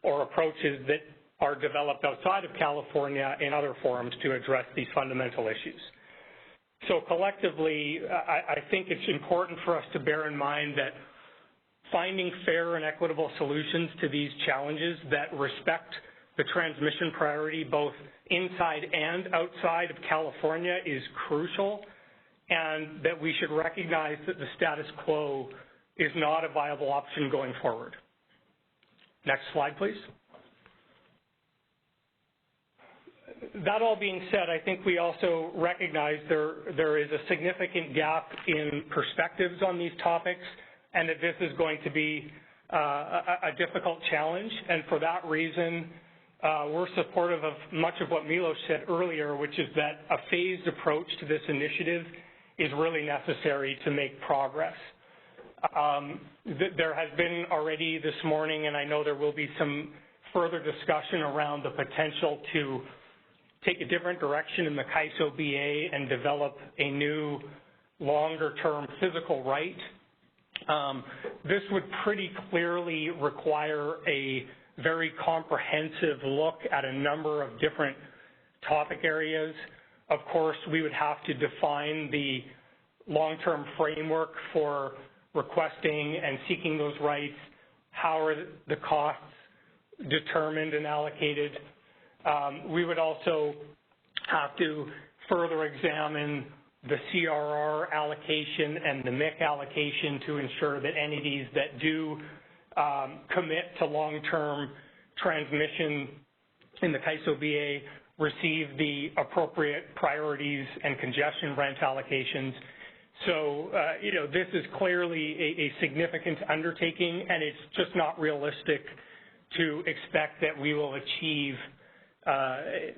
Speaker 10: or approaches that are developed outside of California in other forums to address these fundamental issues. So collectively, I think it's important for us to bear in mind that finding fair and equitable solutions to these challenges that respect the transmission priority both inside and outside of California is crucial, and that we should recognize that the status quo is not a viable option going forward. Next slide, please. That all being said, I think we also recognize there is a significant gap in perspectives on these topics and that this is going to be a difficult challenge. And for that reason, we're supportive of much of what Milos said earlier, which is that a phased approach to this initiative is really necessary to make progress. There has been already this morning, and I know there will be some further discussion around the potential to take a different direction in the CAISO BA and develop a new longer-term physical right. This would pretty clearly require a very comprehensive look at a number of different topic areas. Of course, we would have to define the long-term framework for requesting and seeking those rights. How are the costs determined and allocated? We would also have to further examine the CRR allocation and the MIC allocation to ensure that entities that do commit to long-term transmission in the CAISO BA receive the appropriate priorities and congestion rent allocations. So, this is clearly a significant undertaking, and it's just not realistic to expect that we will achieve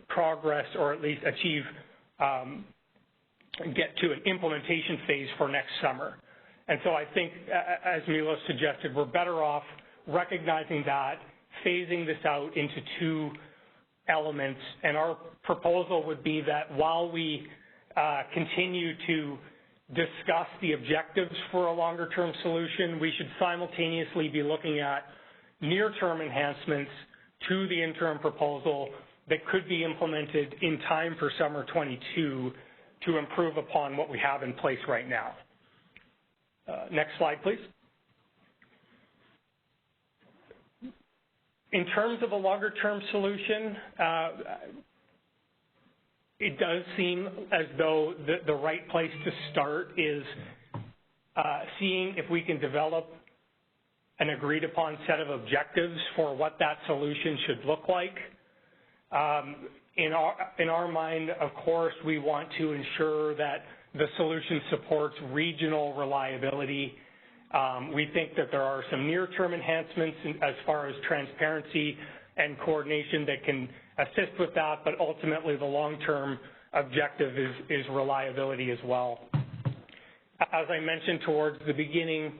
Speaker 10: progress, or at least get to an implementation phase for next summer. And so I think, as Milos suggested, we're better off recognizing that, phasing this out into two elements, and our proposal would be that while we continue to discuss the objectives for a longer-term solution, we should simultaneously be looking at near-term enhancements to the interim proposal that could be implemented in time for summer 22 to improve upon what we have in place right now. Next slide, please. In terms of a longer-term solution, it does seem as though the right place to start is seeing if we can develop an agreed-upon set of objectives for what that solution should look like. In our mind, of course, we want to ensure that the solution supports regional reliability. We think that there are some near-term enhancements as far as transparency and coordination that can assist with that, but ultimately the long-term objective is reliability as well. As I mentioned towards the beginning,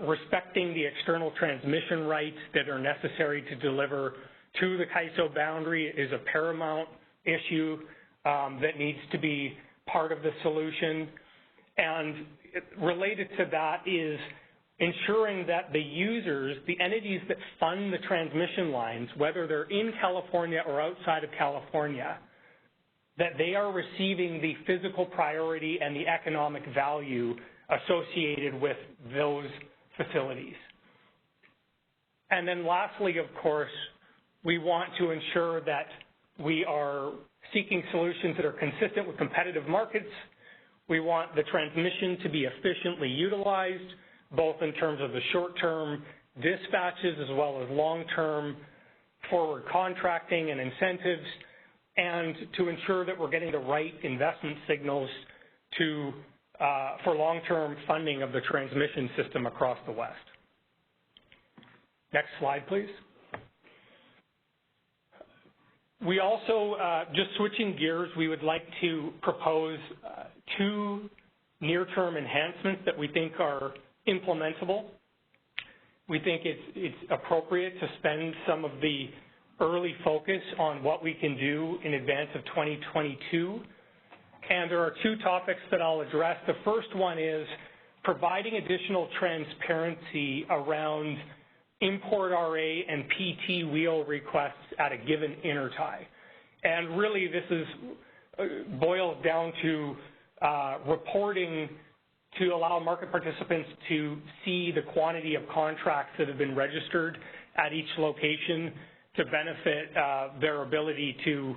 Speaker 10: respecting the external transmission rights that are necessary to deliver to the CAISO boundary is a paramount issue that needs to be part of the solution. And related to that is ensuring that the users, the entities that fund the transmission lines, whether they're in California or outside of California, that they are receiving the physical priority and the economic value associated with those facilities. And then lastly, of course, we want to ensure that we are seeking solutions that are consistent with competitive markets. We want the transmission to be efficiently utilized, both in terms of the short-term dispatches as well as long-term forward contracting and incentives, and to ensure that we're getting the right investment signals for long-term funding of the transmission system across the West. Next slide, please. We also, just switching gears, we would like to propose two near-term enhancements that we think are implementable. We think it's appropriate to spend some of the early focus on what we can do in advance of 2022. And there are two topics that I'll address. The first one is providing additional transparency around import RA and PT wheel requests at a given intertie. And really this boils down to reporting to allow market participants to see the quantity of contracts that have been registered at each location to benefit their ability to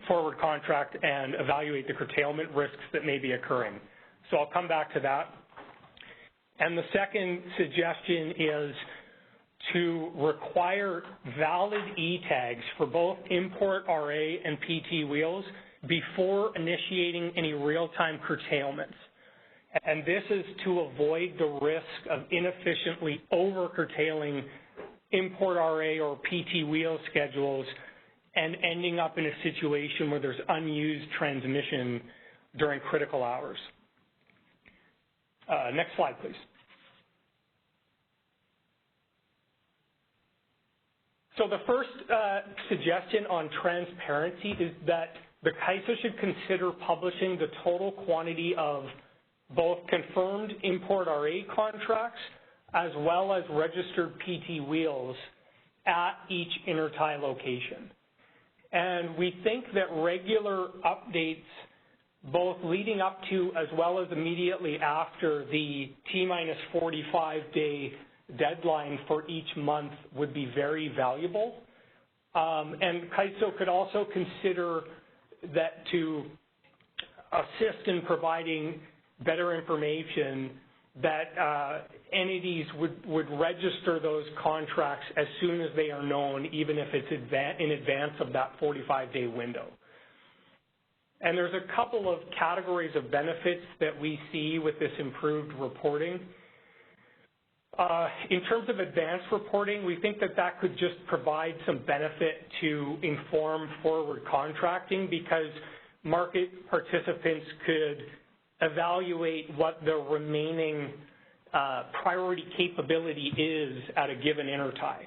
Speaker 10: forward contract and evaluate the curtailment risks that may be occurring. So I'll come back to that. And the second suggestion is to require valid E-tags for both import RA and PT wheels before initiating any real-time curtailments. And this is to avoid the risk of inefficiently over-curtailing import RA or PT wheel schedules and ending up in a situation where there's unused transmission during critical hours. Next slide, please. So the first suggestion on transparency is that the CAISO should consider publishing the total quantity of both confirmed import RA contracts as well as registered PT wheels at each intertie location. And we think that regular updates, both leading up to as well as immediately after the T-minus 45-day deadline for each month, would be very valuable. And CAISO could also consider that to assist in providing better information, that entities would register those contracts as soon as they are known, even if it's in advance of that 45-day window. And there's a couple of categories of benefits that we see with this improved reporting. In terms of advanced reporting, we think that that could just provide some benefit to inform forward contracting, because market participants could evaluate what the remaining priority capability is at a given intertie.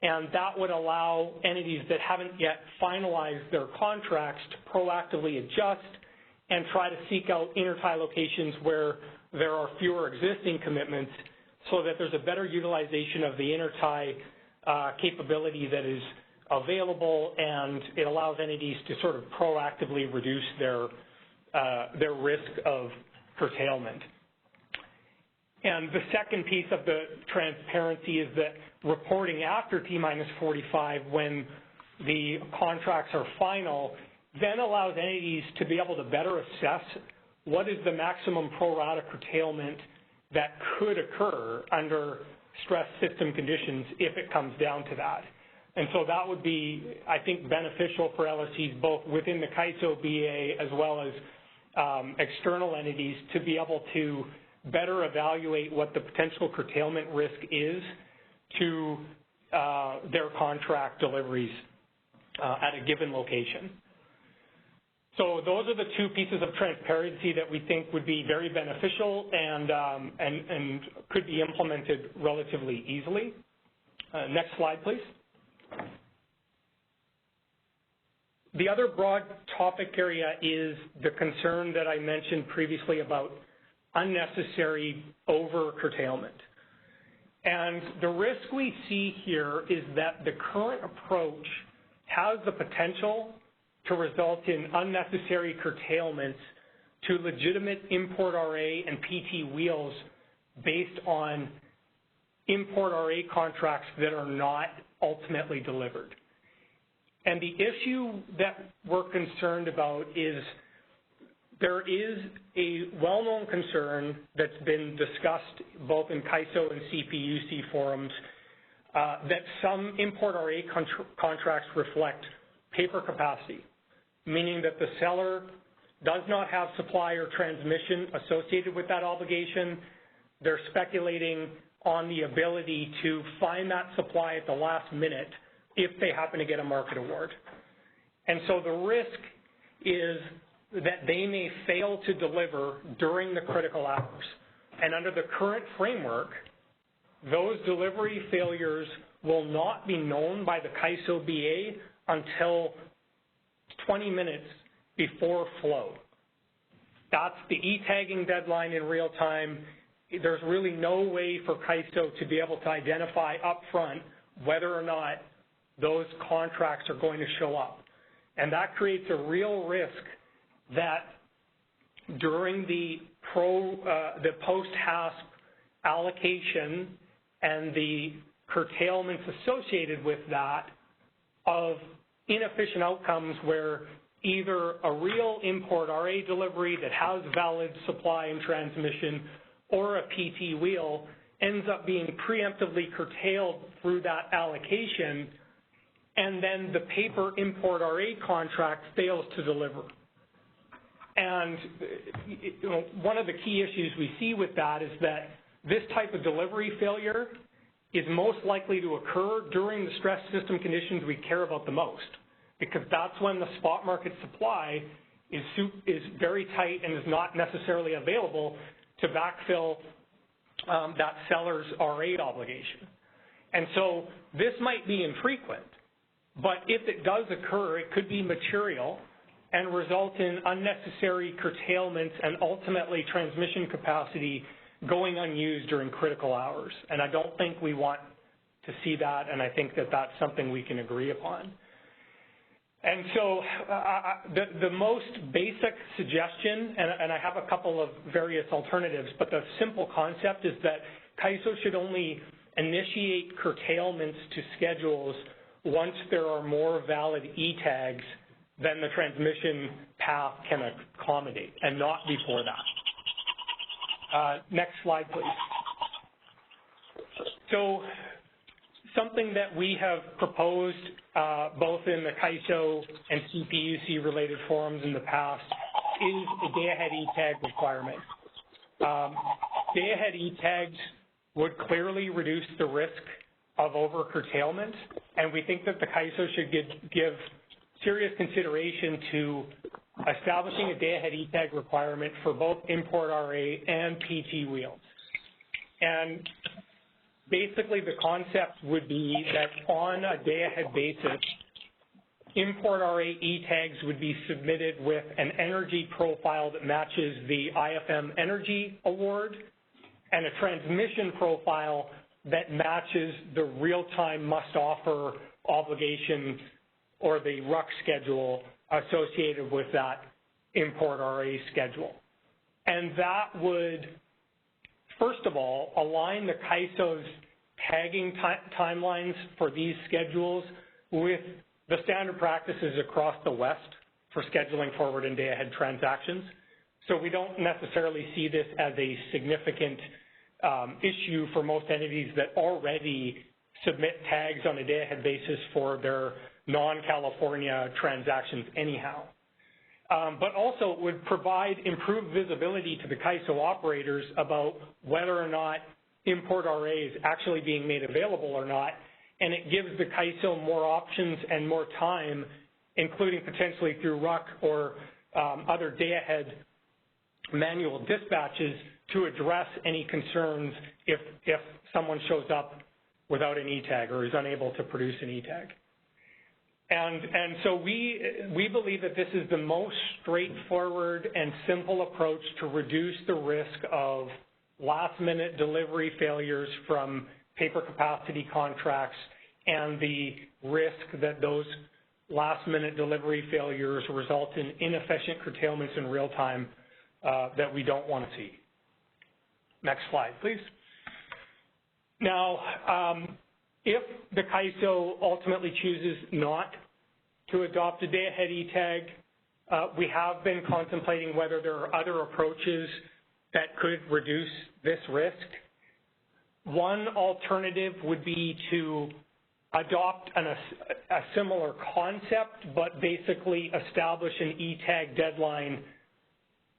Speaker 10: And that would allow entities that haven't yet finalized their contracts to proactively adjust and try to seek out intertie locations where there are fewer existing commitments, so that there's a better utilization of the intertie capability that is available, and it allows entities to sort of proactively reduce their risk of curtailment. And the second piece of the transparency is that reporting after T-minus 45, when the contracts are final, then allows entities to be able to better assess what is the maximum pro rata curtailment that could occur under stress system conditions if it comes down to that. And so that would be, I think, beneficial for LSCs both within the CAISO BA as well as external entities to be able to better evaluate what the potential curtailment risk is to their contract deliveries at a given location. So those are the two pieces of transparency that we think would be very beneficial and could be implemented relatively easily. Next slide, please. The other broad topic area is the concern that I mentioned previously about unnecessary over-curtailment. And the risk we see here is that the current approach has the potential to result in unnecessary curtailments to legitimate import RA and PT wheels based on import RA contracts that are not ultimately delivered. And the issue that we're concerned about is there is a well-known concern that's been discussed both in CAISO and CPUC forums that some import RA contracts reflect paper capacity, meaning that the seller does not have supply or transmission associated with that obligation. They're speculating on the ability to find that supply at the last minute if they happen to get a market award. And so the risk is that they may fail to deliver during the critical hours. And under the current framework, those delivery failures will not be known by the CAISO BA until 20 minutes before flow. That's the e-tagging deadline in real time. There's really no way for CAISO to be able to identify upfront whether or not those contracts are going to show up. And that creates a real risk that during the post-HASP allocation and the curtailments associated with that of inefficient outcomes where either a real import RA delivery that has valid supply and transmission or a PT wheel ends up being preemptively curtailed through that allocation, and then the paper import RA contract fails to deliver. And one of the key issues we see with that is that this type of delivery failure is most likely to occur during the stress system conditions we care about the most, because that's when the spot market supply is very tight and is not necessarily available to backfill that seller's RA obligation. And so this might be infrequent, but if it does occur, it could be material and result in unnecessary curtailments and ultimately transmission capacity going unused during critical hours. And I don't think we want to see that, and I think that that's something we can agree upon. And so the most basic suggestion, and I have a couple of various alternatives, but the simple concept is that CAISO should only initiate curtailments to schedules once there are more valid E-tags than the transmission path can accommodate, and not before that. Next slide, please. So something that we have proposed both in the CAISO and CPUC-related forums in the past is a day-ahead E-tag requirement. Day-ahead E-tags would clearly reduce the risk of over-curtailment, and we think that the CAISO should give serious consideration to establishing a day-ahead E-tag requirement for both import RA and PT wheels. And basically the concept would be that on a day-ahead basis, import RA E-tags would be submitted with an energy profile that matches the IFM Energy Award and a transmission profile that matches the real-time must-offer obligation or the RUC schedule associated with that import RA schedule. And that would, first of all, align the CAISO's tagging timelines for these schedules with the standard practices across the West for scheduling forward and day-ahead transactions. So we don't necessarily see this as a significant issue for most entities that already submit tags on a day-ahead basis for their non-California transactions anyhow. But also it would provide improved visibility to the CAISO operators about whether or not import RA is actually being made available or not, and it gives the CAISO more options and more time, including potentially through RUC or other day-ahead manual dispatches, to address any concerns if someone shows up without an E-tag or is unable to produce an E-tag. And so we believe that this is the most straightforward and simple approach to reduce the risk of last-minute delivery failures from paper capacity contracts and the risk that those last-minute delivery failures result in inefficient curtailments in real time that we don't want to see. Next slide, please. Now, if the CAISO ultimately chooses not to adopt a day-ahead E-tag, we have been contemplating whether there are other approaches that could reduce this risk. One alternative would be to adopt a similar concept, but basically establish an E-tag deadline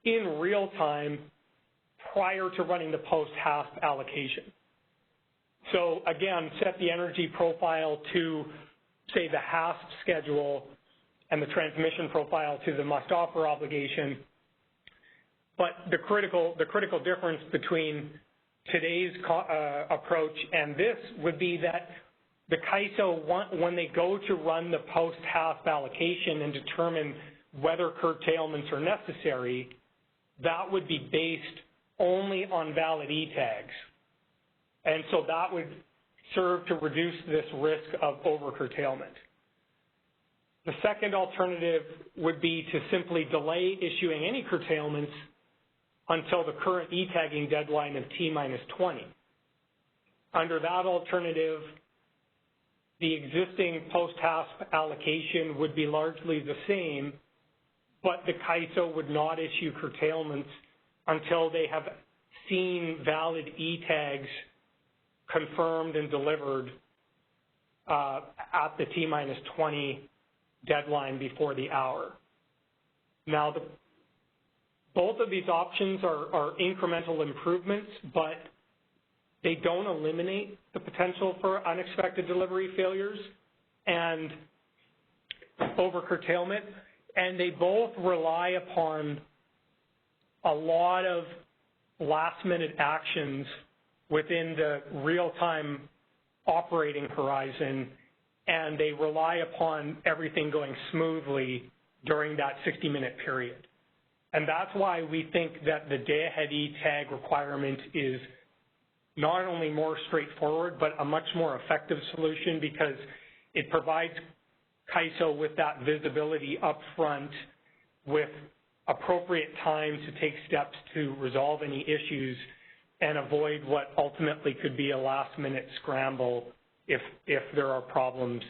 Speaker 10: in real time prior to running the post-HASP allocation. So again, set the energy profile to, say, the HASP schedule and the transmission profile to the must-offer obligation. But the critical difference between today's approach and this would be that the CAISO, when they go to run the post-HASP allocation and determine whether curtailments are necessary, that would be based only on valid E-tags. And so that would serve to reduce this risk of over-curtailment. The second alternative would be to simply delay issuing any curtailments until the current E-tagging deadline of T-20. Under that alternative, the existing post-HASP allocation would be largely the same, but the CAISO would not issue curtailments until they have seen valid E-tags confirmed and delivered at the T-20 deadline before the hour. Now, Both of these options are incremental improvements, but they don't eliminate the potential for unexpected delivery failures and over-curtailment, and they both rely upon a lot of last-minute actions within the real-time operating horizon, and they rely upon everything going smoothly during that 60-minute period. And that's why we think that the day-ahead E-tag requirement is not only more straightforward, but a much more effective solution, because it provides CAISO with that visibility up front with appropriate time to take steps to resolve any issues and avoid what ultimately could be a last-minute scramble if there are problems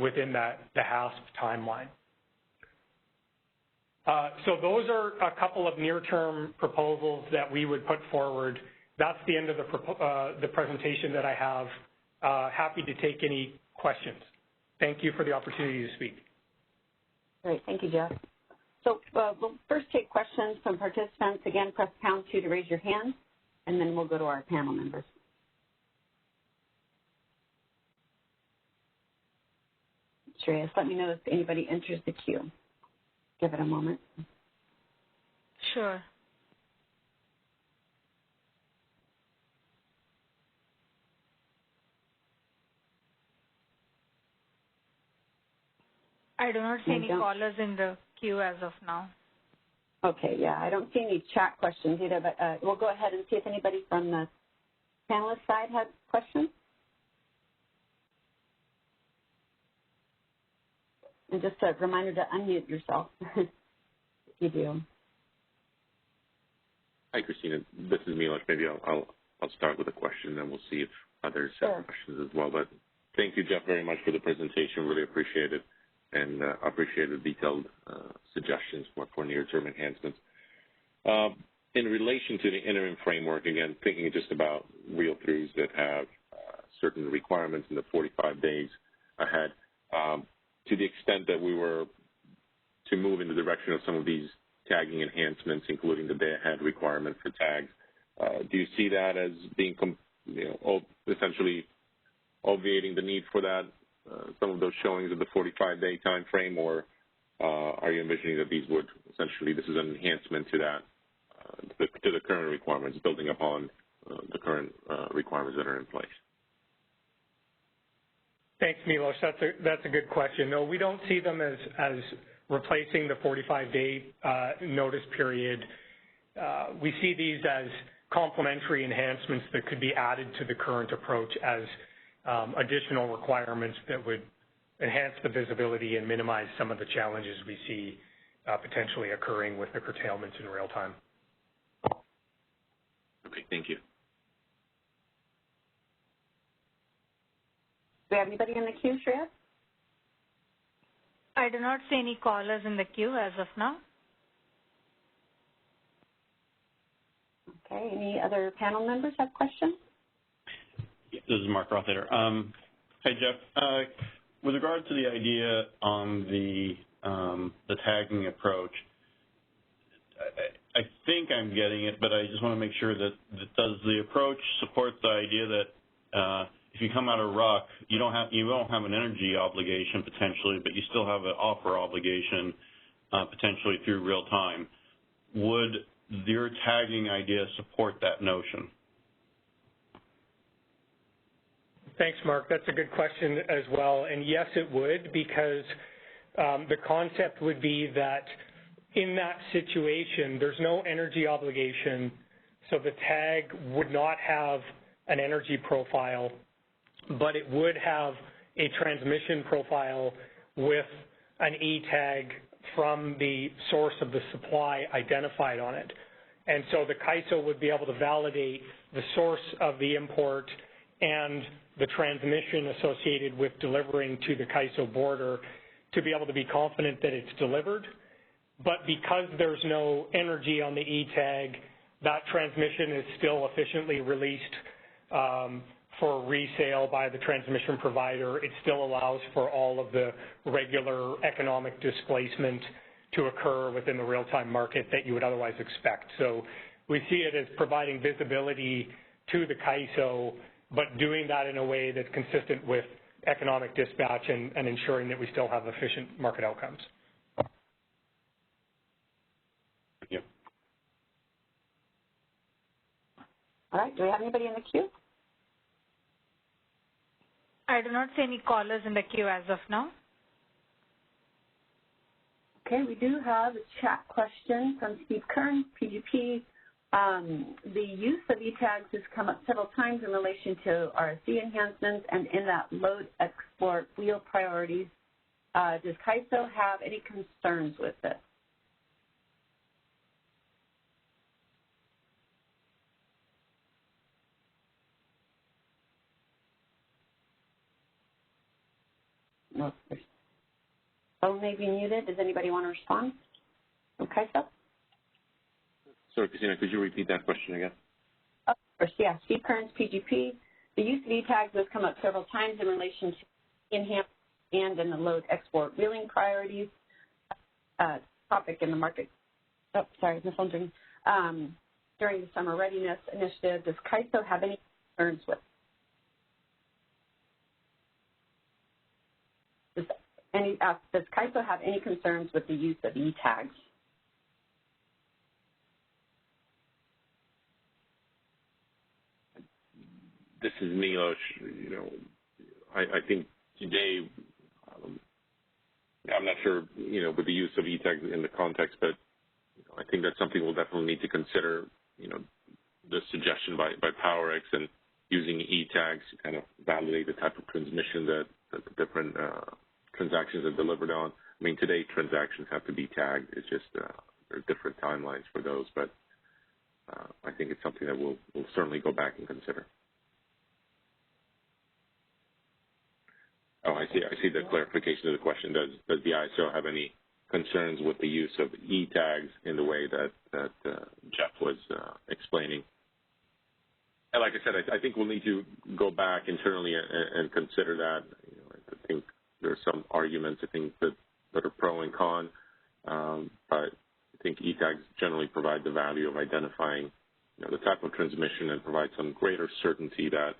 Speaker 10: within the HASP timeline. So those are a couple of near-term proposals that we would put forward. That's the end of the presentation that I have. Happy to take any questions. Thank you for the opportunity to speak.
Speaker 1: Great. Thank you, Jeff. So we'll first take questions from participants. Again, press pound 2 to raise your hand, and then we'll go to our panel members. Shreyas, let me know if anybody enters the queue. Give it a moment.
Speaker 6: Sure. I do not see any callers in the queue as of now.
Speaker 1: Okay, yeah, I don't see any chat questions either, but we'll go ahead and see if anybody from the panelist side has questions. And just a reminder to unmute yourself if you do.
Speaker 4: Hi, Christina. This is Milos. Maybe I'll start with a question, and then we'll see if others have questions as well. But thank you, Jeff, very much for the presentation. Really appreciate it, and appreciate the detailed suggestions for near-term enhancements. In relation to the interim framework, again, thinking just about wheel-throughs that have certain requirements in the 45 days ahead, to the extent that we were to move in the direction of some of these tagging enhancements, including the day-ahead requirement for tags, do you see that as being, essentially obviating the need for that, some of those showings of the 45-day time frame, or are you envisioning that these would essentially, this is an enhancement to that, to the current requirements, building upon the current requirements that are in place?
Speaker 10: Thanks, Milos. That's a good question. No, we don't see them as replacing the 45-day notice period. We see these as complementary enhancements that could be added to the current approach as additional requirements that would enhance the visibility and minimize some of the challenges we see potentially occurring with the curtailments in real time.
Speaker 4: Okay, thank you.
Speaker 1: Do we have anybody in the queue, Shreya?
Speaker 6: I do not see any callers in the queue as of now.
Speaker 1: Okay, any other panel members have questions?
Speaker 11: This is Mark Rothater. Hey, Jeff. With regard to the idea on the tagging approach, I think I'm getting it, but I just want to make sure that does the approach support the idea that if you come out of ruck, you won't have an energy obligation potentially, but you still have an offer obligation potentially through real time. Would your tagging idea support that notion?
Speaker 10: Thanks, Mark. That's a good question as well. And yes, it would, because the concept would be that in that situation, there's no energy obligation, so the tag would not have an energy profile, but it would have a transmission profile with an E-tag from the source of the supply identified on it. And so the CAISO would be able to validate the source of the import and the transmission associated with delivering to the CAISO border to be able to be confident that it's delivered. But because there's no energy on the E-tag, that transmission is still efficiently released for resale by the transmission provider. It still allows for all of the regular economic displacement to occur within the real-time market that you would otherwise expect. So we see it as providing visibility to the CAISO, but doing that in a way that's consistent with economic dispatch and ensuring that we still have efficient market outcomes.
Speaker 4: Yep.
Speaker 1: All right, do we have anybody in the queue?
Speaker 6: I do not see any callers in the queue as of now.
Speaker 1: Okay, we do have a chat question from Steve Kern, PGP. The use of e-tags has come up several times in relation to RSC enhancements, and in that load export wheel priorities. Does CAISO have any concerns with this? No, phone may be muted. Does anybody want to respond? Okay, so.
Speaker 4: Sorry, Christina, could you repeat that question again?
Speaker 1: Of course, yeah. Steve Kearns, PGP. The use of e-tags has come up several times in relation to enhancement and in the load export wheeling priorities. Topic in the market. Oh, sorry, the phone's ringing. During the Summer Readiness Initiative, does CAISO have any concerns with? Does CAISO have any concerns with the use of e-tags?
Speaker 4: This is Milos. You know, I think today, I'm not sure, you know, with the use of e-tags in the context, but you know, I think that's something we'll definitely need to consider. You know, the suggestion by PowerX and using e-tags to kind of validate the type of transmission that the different transactions are delivered on. I mean, today transactions have to be tagged. It's just there are different timelines for those, but I think it's something that we'll certainly go back and consider. Oh, I see the clarification of the question. Does the ISO have any concerns with the use of e-tags in the way that Jeff was explaining? And like I said, I think we'll need to go back internally and consider that. You know, I think there are some arguments, I think, that are pro and con, but I think e-tags generally provide the value of identifying, you know, the type of transmission and provide some greater certainty that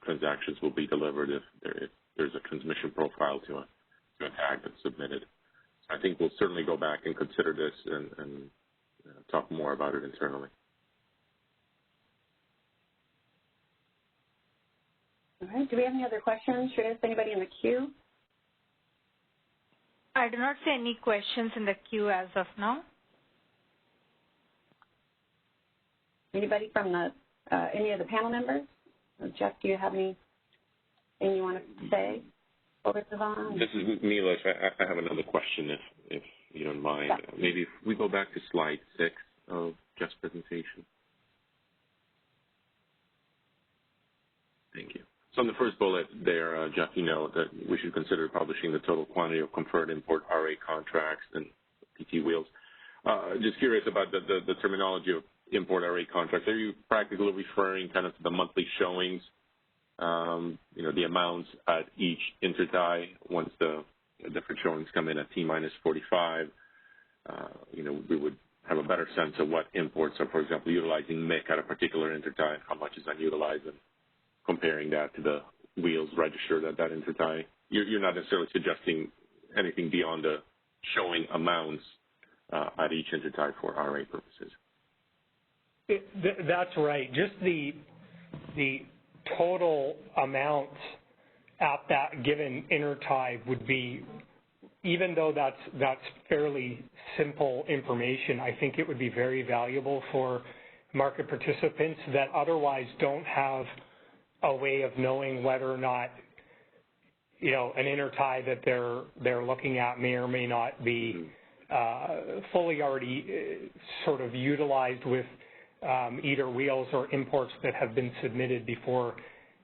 Speaker 4: transactions will be delivered if there's a transmission profile to a tag that's submitted. So I think we'll certainly go back and consider this and talk more about it internally.
Speaker 1: All right. Do we have any other questions? Should I ask anybody in the queue?
Speaker 6: I do not see any questions in the queue as of now.
Speaker 1: Anybody from the any of the panel members? Jeff, do you have anything you want to say over the phone?
Speaker 4: This is Milos. I have another question, if you don't mind.
Speaker 1: Yeah.
Speaker 4: Maybe if we go back to slide 6 of Jeff's presentation. Thank you. So in the first bullet there, Jeff, you know that we should consider publishing the total quantity of conferred import RA contracts and PT wheels. Just curious about the terminology of import RA contracts. Are you practically referring kind of to the monthly showings, you know, the amounts at each intertie once the different showings come in at T-minus 45? You know, we would have a better sense of what imports are, for example, utilizing MIC at a particular intertie and how much is unutilized, and comparing that to the wheels registered at that intertie. You're not necessarily suggesting anything beyond the showing amounts at each intertie for RA purposes.
Speaker 10: That's right. Just the total amount at that given intertie would be, even though that's fairly simple information, I think it would be very valuable for market participants that otherwise don't have a way of knowing whether or not, you know, an intertie that they're looking at may or may not be fully already sort of utilized with either wheels or imports that have been submitted before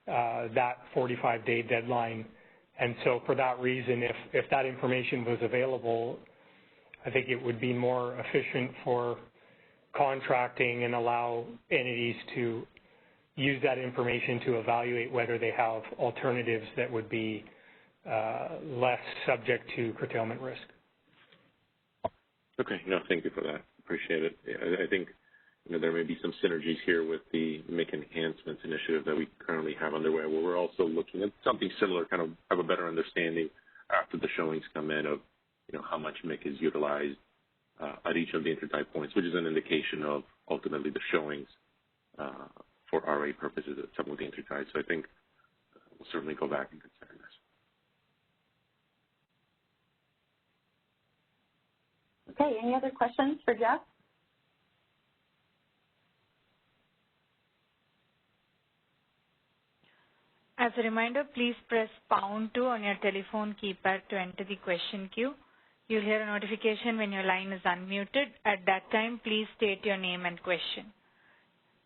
Speaker 10: that 45-day deadline. And so for that reason, if that information was available, I think it would be more efficient for contracting and allow entities to use that information to evaluate whether they have alternatives that would be less subject to curtailment risk.
Speaker 4: Okay. No, thank you for that. Appreciate it. I think there may be some synergies here with the Make Enhancements initiative that we currently have underway, where we're also looking at something similar, kind of have a better understanding after the showings come in of how much MIC is utilized at each of the intertype points, which is an indication of ultimately the showings for RA purposes at some of the intertypes. So I think we'll certainly go back and consider this.
Speaker 1: Okay, any other questions for Jeff?
Speaker 6: As a reminder, please press #2 on your telephone keypad to enter the question queue. You'll hear a notification when your line is unmuted. At that time, please state your name and question.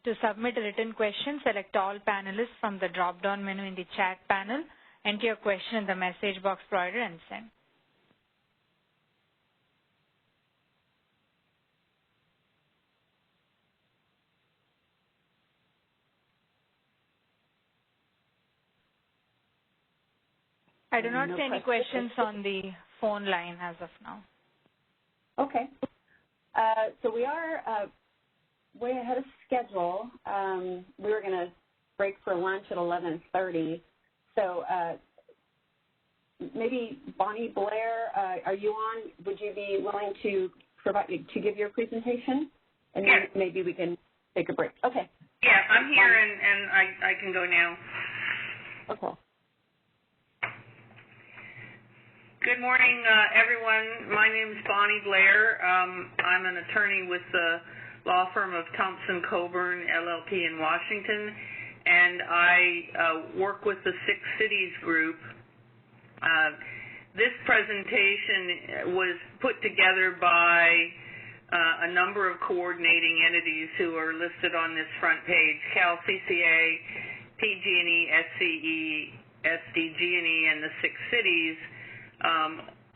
Speaker 6: To submit a written question, select all panelists from the drop-down menu in the chat panel, enter your question in the message box provided, and send. I do not see any questions on the phone line as of now.
Speaker 1: Okay. So we are way ahead of schedule. We were going to break for lunch at 11:30. So maybe Bonnie Blair, are you on? Would you be willing to give your presentation? And then maybe we can take a break. Okay.
Speaker 9: Yeah, I'm here and I can go now.
Speaker 1: Okay.
Speaker 9: Good morning, everyone. My name is Bonnie Blair. I'm an attorney with the law firm of Thompson Coburn, LLP in Washington, and I work with the Six Cities Group. This presentation was put together by a number of coordinating entities who are listed on this front page: Cal CCA, PG&E, SCE, SDG&E, and the Six Cities.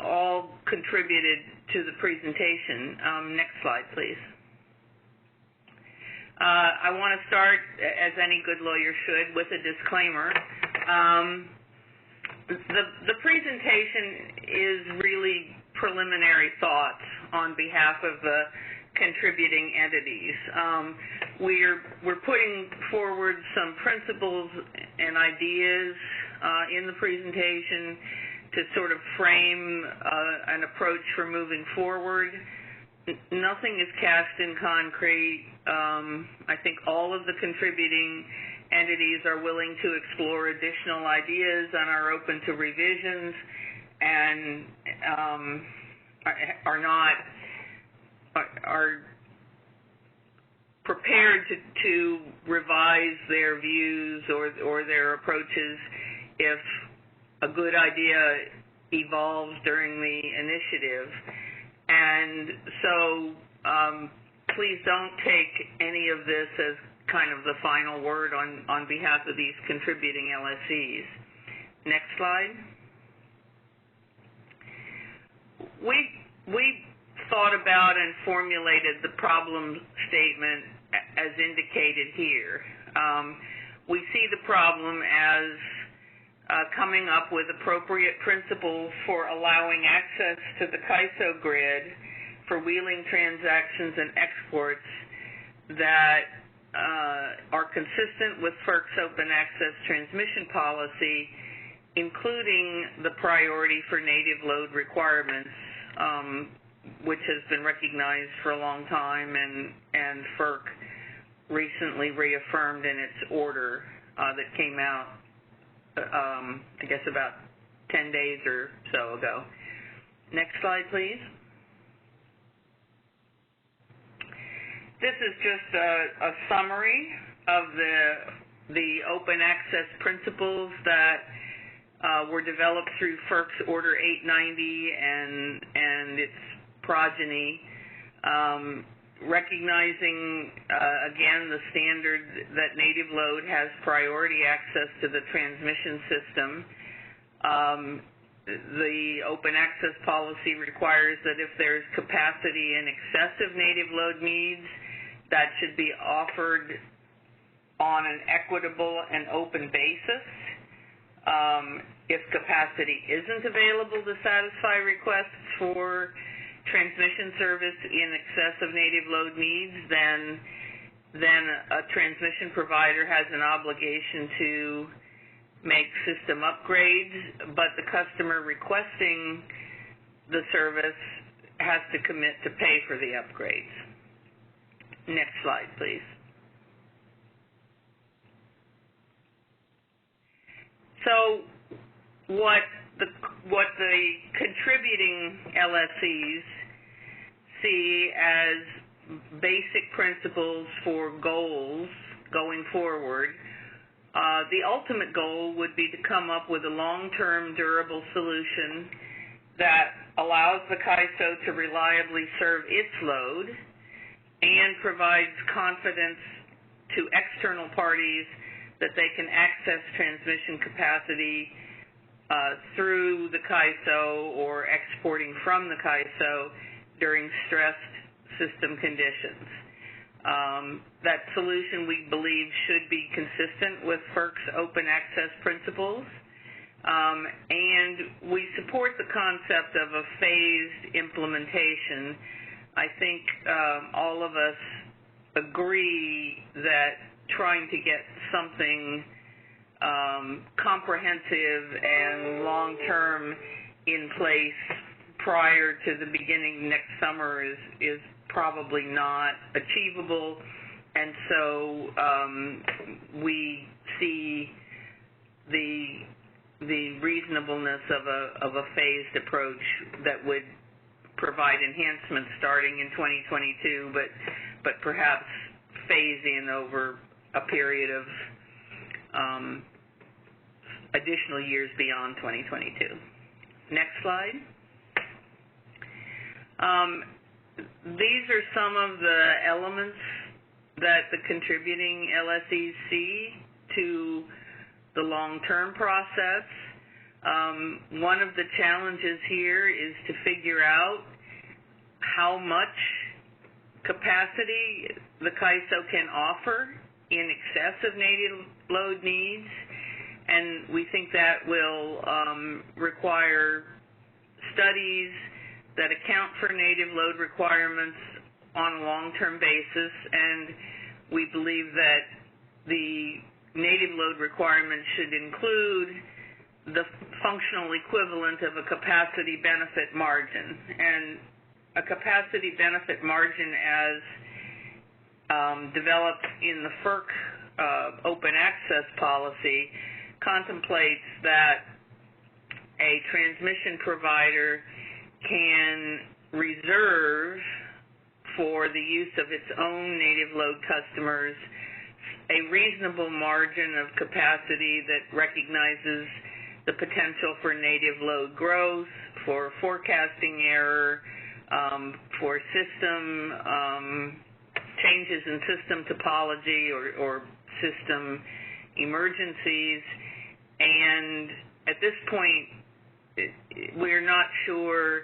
Speaker 9: All contributed to the presentation. Next slide, please. I want to start, as any good lawyer should, with a disclaimer. The presentation is really preliminary thoughts on behalf of the contributing entities. We're putting forward some principles and ideas in the presentation to sort of frame an approach for moving forward. Nothing is cast in concrete. I think all of the contributing entities are willing to explore additional ideas and are open to revisions and are prepared to revise their views or their approaches if a good idea evolves during the initiative. And so please don't take any of this as kind of the final word on behalf of these contributing LSEs. Next slide. We thought about and formulated the problem statement as indicated here. We see the problem as coming up with appropriate principles for allowing access to the CAISO grid for wheeling transactions and exports that are consistent with FERC's open access transmission policy, including the priority for native load requirements, which has been recognized for a long time, and FERC recently reaffirmed in its order that came out I guess about 10 days or so ago. Next slide, please. This is just a summary of the open access principles that were developed through FERC's Order 890 and its progeny, recognizing, again, the standard that native load has priority access to the transmission system. The open access policy requires that if there's capacity in excess of native load needs, that should be offered on an equitable and open basis. If capacity isn't available to satisfy requests for transmission service in excess of native load needs, then a transmission provider has an obligation to make system upgrades, but the customer requesting the service has to commit to pay for the upgrades. Next slide, please. So what the contributing LSEs see as basic principles for goals going forward, the ultimate goal would be to come up with a long-term durable solution that allows the CAISO to reliably serve its load and provides confidence to external parties that they can access transmission capacity through the CAISO or exporting from the CAISO during stressed system conditions. That solution, we believe, should be consistent with FERC's open access principles, and we support the concept of a phased implementation. I think all of us agree that trying to get something comprehensive and long-term in place prior to the beginning next summer is probably not achievable, and so we see the reasonableness of a phased approach that would provide enhancements starting in 2022, but perhaps phase in over a period of additional years beyond 2022. Next slide. These are some of the elements that the contributing LSEs see to the long-term process. One of the challenges here is to figure out how much capacity the CAISO can offer in excess of native load needs, and we think that will require studies that account for native load requirements on a long-term basis, and we believe that the native load requirements should include the functional equivalent of a capacity benefit margin. And a capacity benefit margin, as developed in the FERC open access policy, contemplates that a transmission provider can reserve for the use of its own native load customers a reasonable margin of capacity that recognizes the potential for native load growth, for forecasting error, for system changes in system topology or system emergencies. And at this point, we're not sure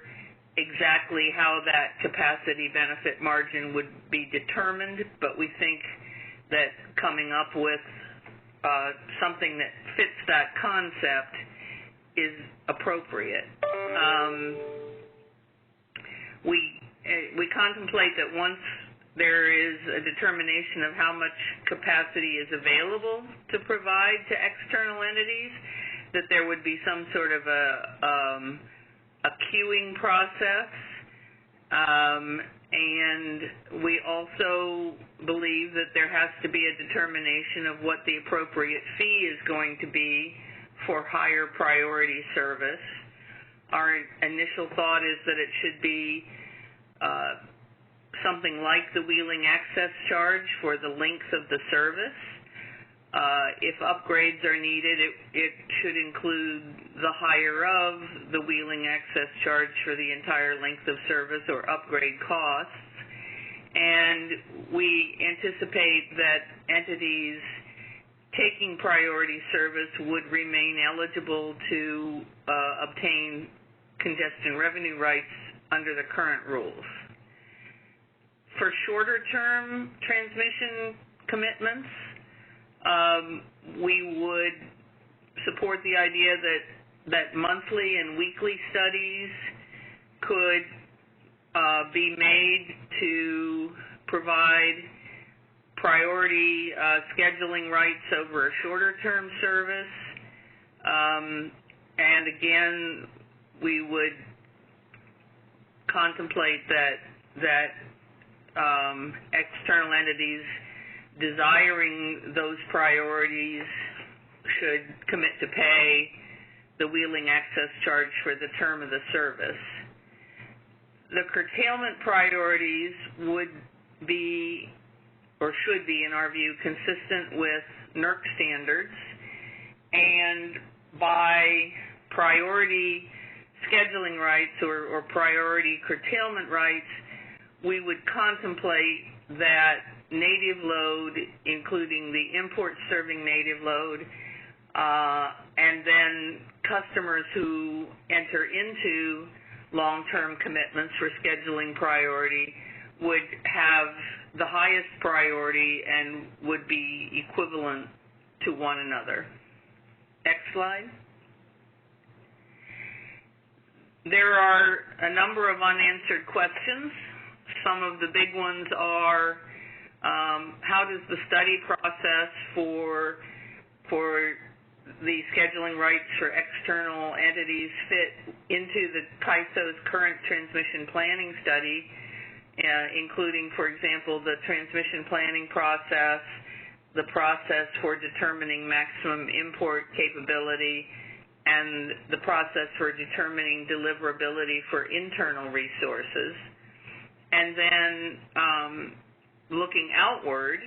Speaker 9: exactly how that capacity benefit margin would be determined, but we think that coming up with something that fits that concept is appropriate. We contemplate that once there is a determination of how much capacity is available to provide to external entities, that there would be some sort of a queuing process, and we also believe that there has to be a determination of what the appropriate fee is going to be for higher priority service. Our initial thought is that it should be something like the wheeling access charge for the length of the service. If upgrades are needed, it should include the higher of the wheeling access charge for the entire length of service or upgrade costs. And we anticipate that entities taking priority service would remain eligible to obtain congestion revenue rights under the current rules. For shorter-term transmission commitments, we would support the idea that monthly and weekly studies could be made to provide priority scheduling rights over a shorter-term service. And again, we would contemplate that external entities desiring those priorities should commit to pay the wheeling access charge for the term of the service. The curtailment priorities would be, or should be, in our view, consistent with NERC standards, and by priority scheduling rights or priority curtailment rights, we would contemplate that native load, including the import serving native load, and then customers who enter into long-term commitments for scheduling priority would have the highest priority and would be equivalent to one another. Next slide. There are a number of unanswered questions. Some of the big ones are, how does the study process for the scheduling rights for external entities fit into the CAISO's current transmission planning study, including, for example, the transmission planning process, the process for determining maximum import capability, and the process for determining deliverability for internal resources. And then looking outward,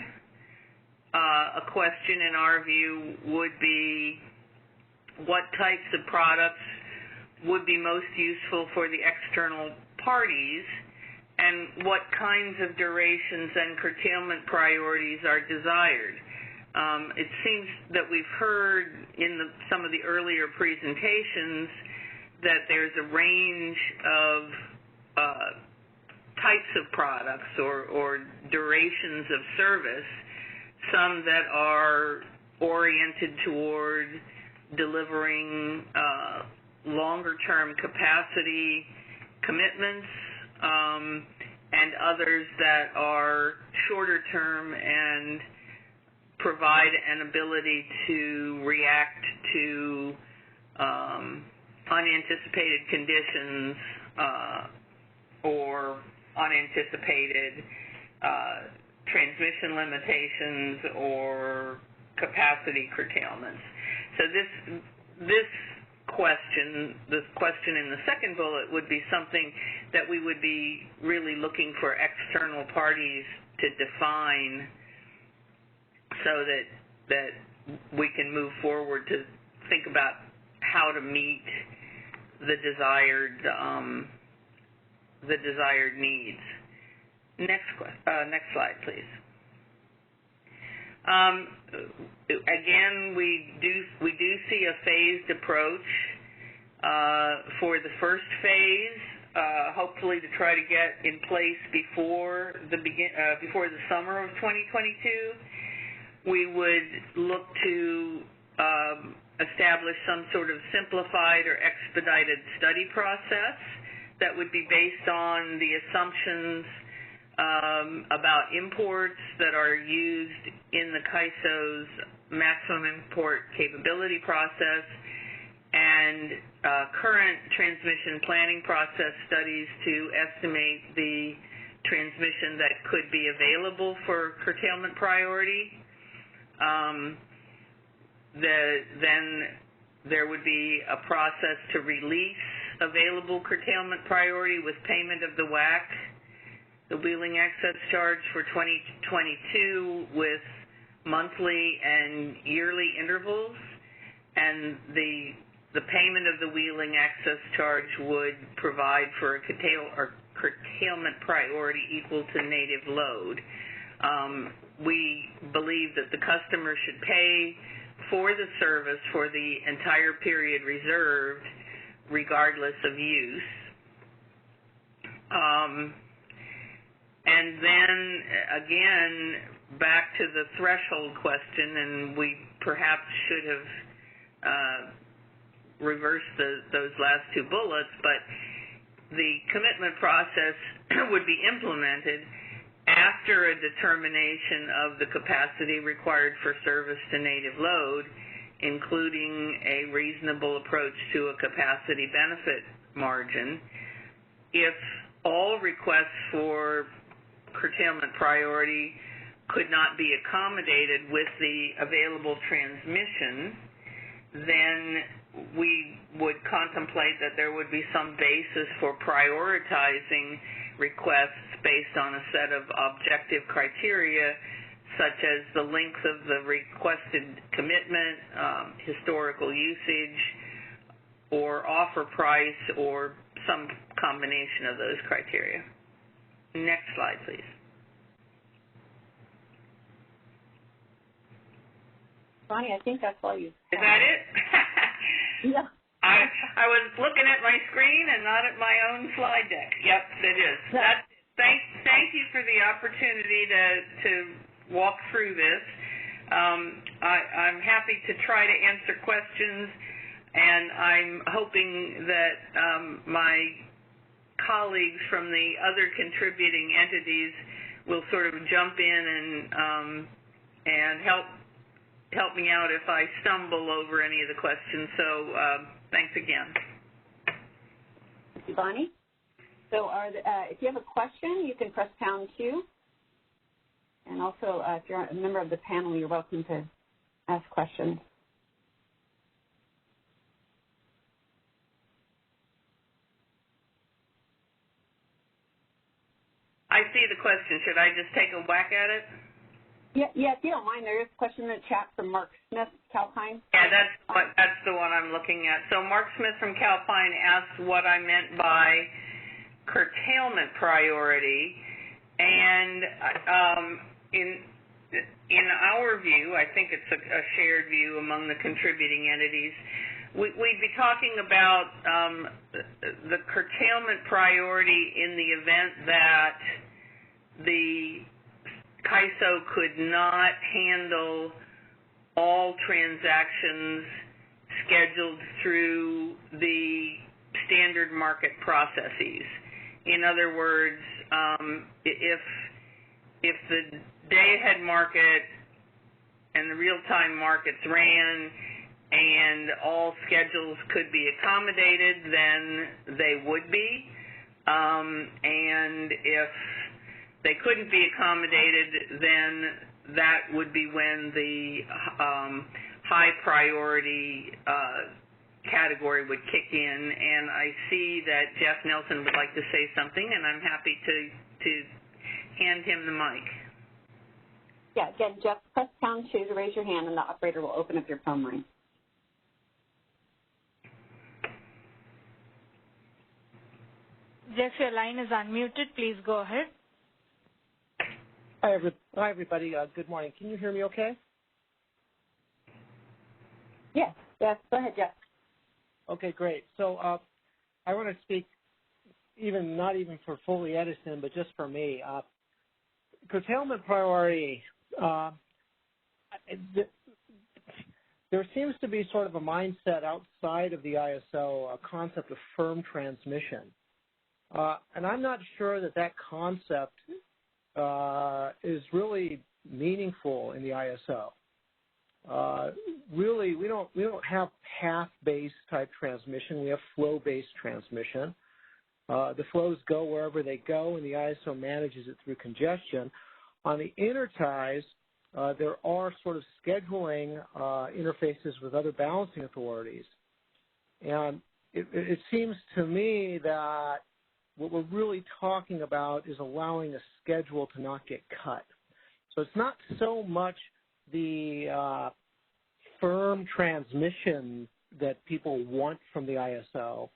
Speaker 9: a question in our view would be what types of products would be most useful for the external parties, and what kinds of durations and curtailment priorities are desired. It seems that we've heard in some of the earlier presentations that there's a range of types of products or durations of service, some that are oriented toward delivering longer-term capacity commitments, and others that are shorter-term and provide an ability to react to unanticipated conditions or unanticipated transmission limitations or capacity curtailments. So this question in the second bullet would be something that we would be really looking for external parties to define so that we can move forward to think about how to meet the desired needs. Next slide, please. Again, we do see a phased approach for the first phase, hopefully to try to get in place before the summer of 2022. We would look to establish some sort of simplified or expedited study process that would be based on the assumptions about imports that are used in the CAISO's maximum import capability process and current transmission planning process studies to estimate the transmission that could be available for curtailment priority. Then there would be a process to release available curtailment priority with payment of the WAC, the wheeling access charge for 2022 with monthly and yearly intervals, and the payment of the wheeling access charge would provide for a curtailment priority equal to native load. We believe that the customer should pay for the service for the entire period reserved, regardless of use. And then, again, back to the threshold question, and we perhaps should have reversed those last two bullets, but the commitment process would be implemented after a determination of the capacity required for service to native load, including a reasonable approach to a capacity benefit margin. If all requests for curtailment priority could not be accommodated with the available transmission, then we would contemplate that there would be some basis for prioritizing requests based on a set of objective criteria, such as the length of the requested commitment, historical usage, or offer price, or some combination of those criteria. Next slide, please.
Speaker 1: Bonnie, I think that's all you have.
Speaker 9: Is that it?
Speaker 1: Yeah.
Speaker 9: I was looking at my screen and not at my own slide deck. Yep, it is. That's it. Thank you for the opportunity to walk through this. I'm happy to try to answer questions, and I'm hoping that my colleagues from the other contributing entities will sort of jump in and help me out if I stumble over any of the questions. So thanks again.
Speaker 1: Thank you, Bonnie. So if you have a question, you can press pound 2. And also, if you're a member of the panel, you're welcome to ask questions.
Speaker 9: I see the question. Should I just take a whack at it?
Speaker 1: Yeah, if you don't mind, there is a question in the chat from Mark Smith, Calpine.
Speaker 9: Yeah, that's the one I'm looking at. So Mark Smith from Calpine asked what I meant by curtailment priority, and in our view, I think it's a shared view among the contributing entities, we'd be talking about the curtailment priority in the event that the CAISO could not handle all transactions scheduled through the standard market processes. In other words, if the day-ahead market and the real-time markets ran and all schedules could be accommodated, then they would be. And if they couldn't be accommodated, then that would be when the high priority category would kick in. And I see that Jeff Nelson would like to say something, and I'm happy to hand him the mic.
Speaker 1: Yeah, again, Jeff, press pound 2 to raise your hand, and the operator will open up your phone line.
Speaker 6: Jeff, your line is unmuted. Please go ahead.
Speaker 12: Hi, everybody. Good morning. Can you hear me okay?
Speaker 1: Yes, go ahead, Jeff.
Speaker 12: Okay, great. So I want to speak not even for Foley Edison, but just for me. Curtailment priority, there seems to be sort of a mindset outside of the ISO, a concept of firm transmission. And I'm not sure that concept is really meaningful in the ISO. Really, we don't have path-based type transmission. We have flow-based transmission. The flows go wherever they go, and the ISO manages it through congestion. On the interties, there are sort of scheduling interfaces with other balancing authorities. And it seems to me that what we're really talking about is allowing a schedule to not get cut. So it's not so much the firm transmission that people want from the ISO.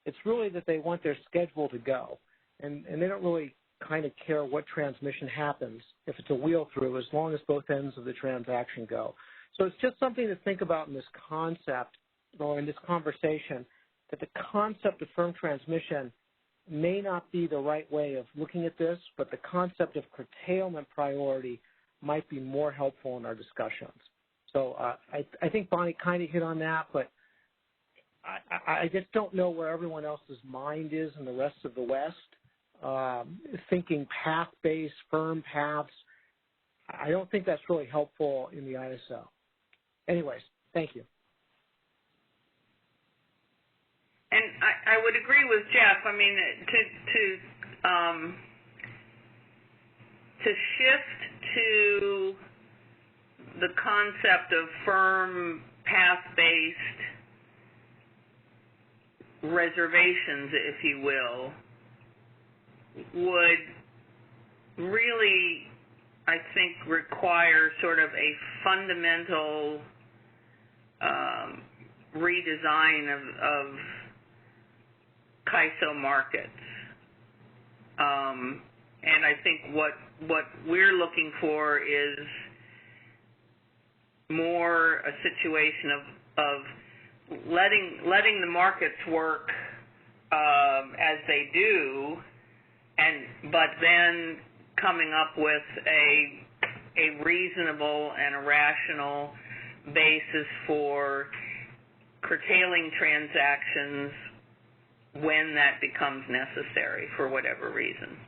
Speaker 12: It's really that they want their schedule to go. And they don't really kind of care what transmission happens if it's a wheel through, as long as both ends of the transaction go. So it's just something to think about in this concept, or in this conversation, that the concept of firm transmission may not be the right way of looking at this, but the concept of curtailment priority might be more helpful in our discussions. So I think Bonnie kind of hit on that, but I just don't know where everyone else's mind is in the rest of the West. Thinking path-based, firm paths, I don't think that's really helpful in the ISO. Anyways, thank you.
Speaker 9: And I would agree with Jeff. I mean, to shift to the concept of firm path-based reservations, if you will, would really, I think, require sort of a fundamental redesign of CAISO markets. And I think what we're looking for is more a situation of letting the markets work as they do, but then coming up with a reasonable and a rational basis for curtailing transactions when that becomes necessary for whatever reason.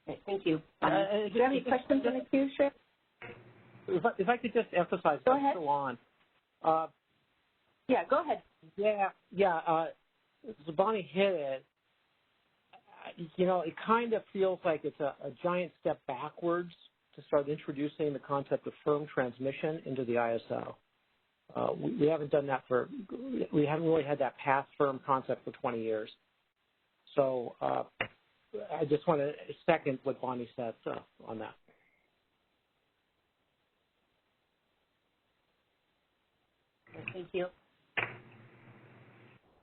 Speaker 1: Okay, thank you. Do you have any questions in the queue, Shreya?
Speaker 12: If I could just emphasize,
Speaker 1: go ahead.
Speaker 12: Go on.
Speaker 1: Yeah, go ahead.
Speaker 12: Zabani hit it. You know, it kind of feels like it's a giant step backwards to start introducing the concept of firm transmission into the ISO. We haven't done that we haven't really had that path firm concept for 20 years. So I just want to second what Bonnie said on that.
Speaker 1: Okay, thank you.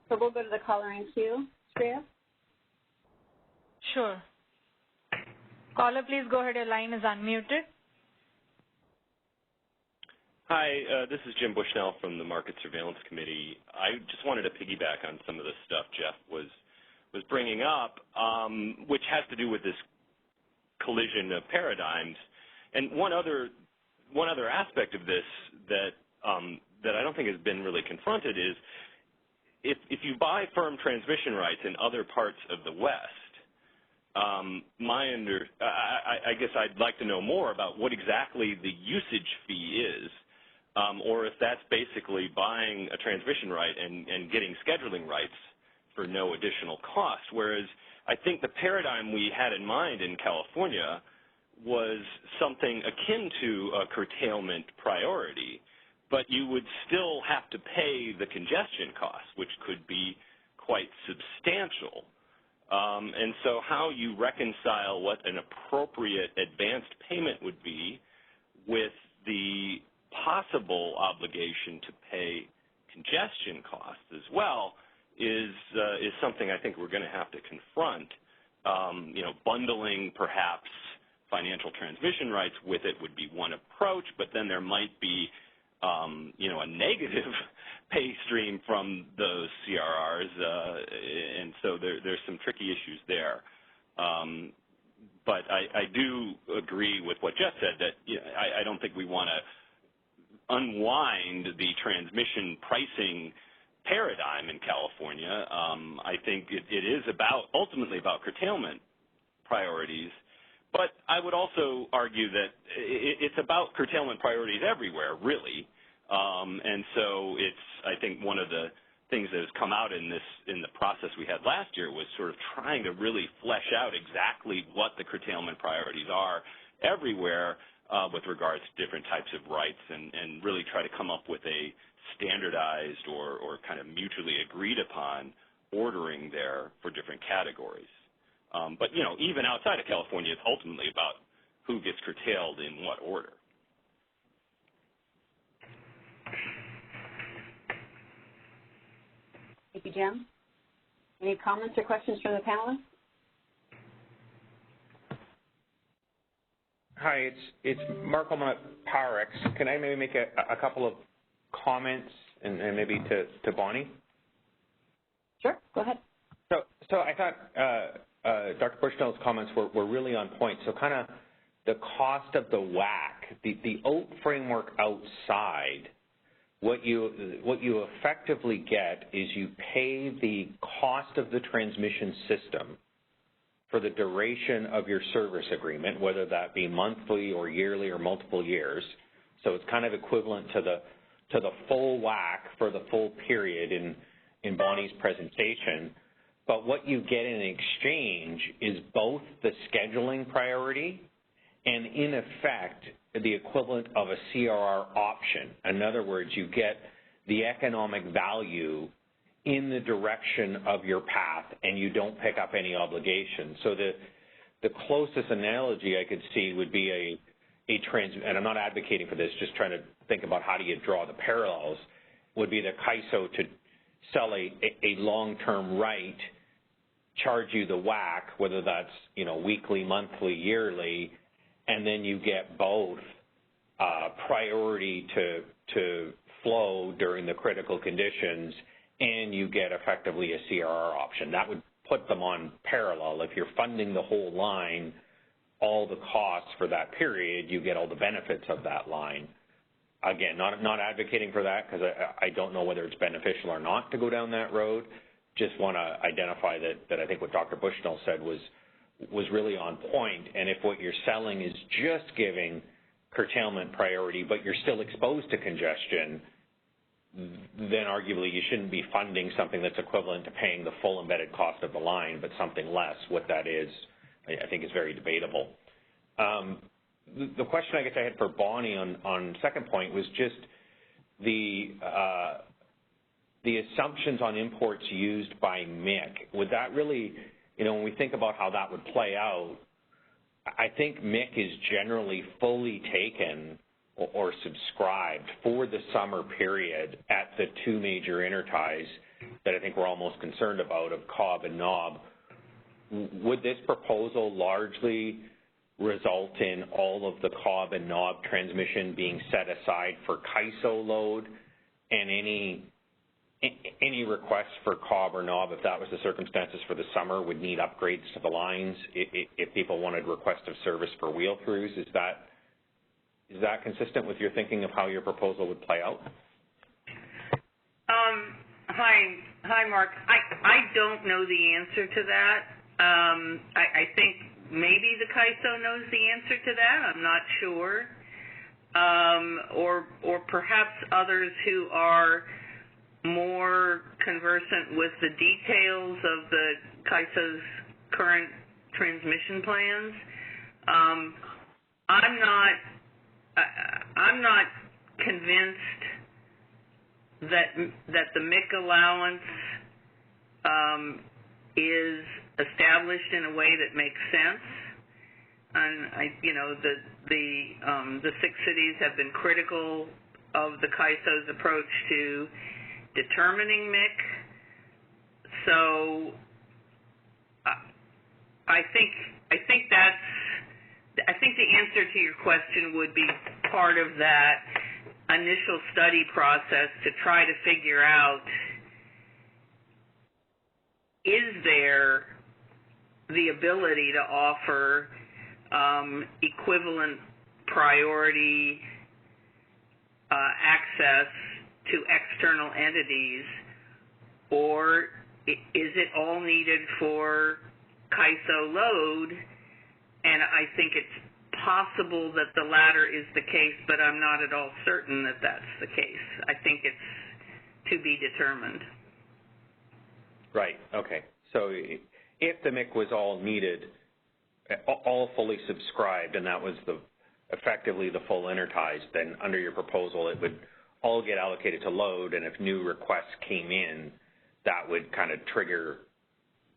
Speaker 1: So we'll go to the caller in queue. Shreya?
Speaker 6: Sure. Caller, please go ahead. Your line is unmuted.
Speaker 13: Hi, this is Jim Bushnell from the Market Surveillance Committee. I just wanted to piggyback on some of the stuff Jeff was bringing up, which has to do with this collision of paradigms. And one other aspect of this that I don't think has been really confronted is if you buy firm transmission rights in other parts of the West, I guess I'd like to know more about what exactly the usage fee is, or if that's basically buying a transmission right and getting scheduling rights for no additional cost. Whereas I think the paradigm we had in mind in California was something akin to a curtailment priority, but you would still have to pay the congestion costs, which could be quite substantial. And so how you reconcile what an appropriate advanced payment would be with the possible obligation to pay congestion costs as well is something I think we're going to have to confront. Bundling perhaps financial transmission rights with it would be one approach, but then there might be a negative pay stream from those CRRs, and so there's some tricky issues there. But I do agree with what Jeff said that I don't think we want to unwind the transmission pricing paradigm in California. I think it is ultimately about curtailment priorities. But I would also argue that it's about curtailment priorities everywhere, really. And so I think one of the things that has come out in the process we had last year was sort of trying to really flesh out exactly what the curtailment priorities are everywhere with regards to different types of rights and really try to come up with a standardized or kind of mutually agreed upon ordering there for different categories. But, even outside of California, it's ultimately about who gets curtailed in what order.
Speaker 1: Thank you, Jim. Any comments or questions from the panelists?
Speaker 14: Hi, it's Mark Holman at PowerX. Can I maybe make a couple of comments and maybe to Bonnie?
Speaker 1: Sure, go ahead.
Speaker 14: So I thought Dr. Bushnell's comments were really on point. So kind of the cost of the WAC, the OAT framework outside, what you effectively get is you pay the cost of the transmission system for the duration of your service agreement, whether that be monthly or yearly or multiple years. So it's kind of equivalent to the full WAC for the full period in Bonnie's presentation. But what you get in exchange is both the scheduling priority and, in effect, the equivalent of a CRR option. In other words, you get the economic value in the direction of your path, and you don't pick up any obligation. So the closest analogy I could see would be and I'm not advocating for this, just trying to think about how do you draw the parallels, would be the CAISO to sell a long-term right, charge you the WAC, whether that's weekly, monthly, yearly, and then you get both priority to flow during the critical conditions, and you get effectively a CRR option. That would put them on parallel. If you're funding the whole line, all the costs for that period, you get all the benefits of that line. Again, not advocating for that because I don't know whether it's beneficial or not to go down that road. Just want to identify that I think what Dr. Bushnell said was really on point. And if what you're selling is just giving curtailment priority, but you're still exposed to congestion, then arguably you shouldn't be funding something that's equivalent to paying the full embedded cost of the line, but something less. What that is, I think, is very debatable. The question I guess I had for Bonnie on second point was just the assumptions on imports used by MIC. Would that really, when we think about how that would play out, I think MIC is generally fully taken or subscribed for the summer period at the two major interties that I think we're almost concerned about of Cobb and Knob. Would this proposal largely result in all of the Cobb and Knob transmission being set aside for CAISO load, and any requests for Cobb or Knob, if that was the circumstances for the summer, would need upgrades to the lines if people wanted request of service for wheel-throughs? Is that consistent with your thinking of how your proposal would play out?
Speaker 9: Hi, Mark. I don't know the answer to that. I think maybe the CAISO knows the answer to that. I'm not sure. Or perhaps others who are more conversant with the details of the CAISO's current transmission plans. I'm not convinced that the MIC allowance is established in a way that makes sense. And the 6 cities have been critical of the CAISO's approach to determining MIC. So I think the answer to your question would be part of that initial study process to try to figure out, is there the ability to offer equivalent priority access to external entities, or is it all needed for CAISO load? And I think it's possible that the latter is the case, but I'm not at all certain that that's the case. I think it's to be determined.
Speaker 14: Right. Okay. So if the MIC was all needed, all fully subscribed, and that was effectively the full interties, then under your proposal it would all get allocated to load, and if new requests came in, that would kind of trigger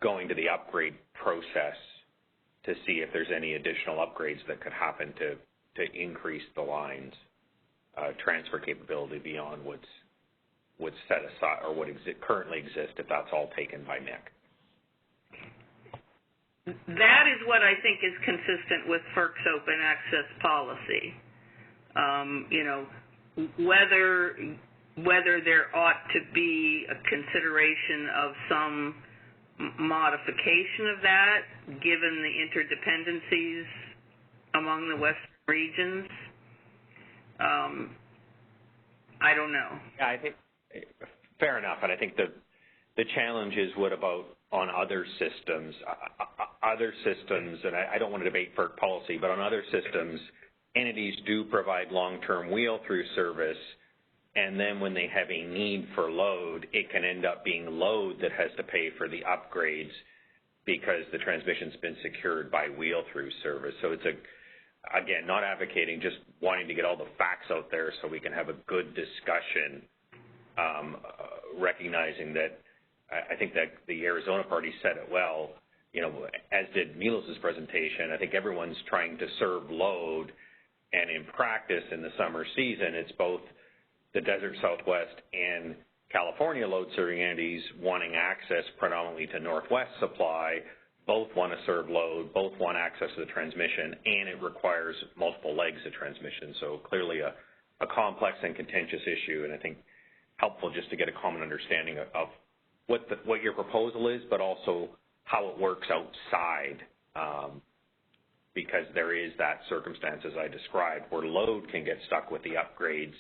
Speaker 14: going to the upgrade process to see if there's any additional upgrades that could happen to increase the line's transfer capability beyond what's set aside or what currently exists, if that's all taken by MIC.
Speaker 9: That is what I think is consistent with FERC's open access policy. Whether there ought to be a consideration of some modification of that, given the interdependencies among the western regions. I don't know.
Speaker 14: Yeah, I think fair enough, and I think the challenge is what about on other systems? Other systems, and I don't want to debate FERC policy, but on other systems, entities do provide long-term wheel-through service, and then when they have a need for load, it can end up being load that has to pay for the upgrades because the transmission's been secured by wheel-through service. So it's again, not advocating, just wanting to get all the facts out there so we can have a good discussion, recognizing that I think that the Arizona party said it well, as did Milos' presentation. I think everyone's trying to serve load, and in practice in the summer season, it's both the Desert Southwest and California load-serving entities wanting access predominantly to Northwest supply. Both want to serve load, both want access to the transmission, and it requires multiple legs of transmission. So clearly a complex and contentious issue, and I think helpful just to get a common understanding of what your proposal is, but also how it works outside, because there is that circumstance, as I described, where load can get stuck with the upgrades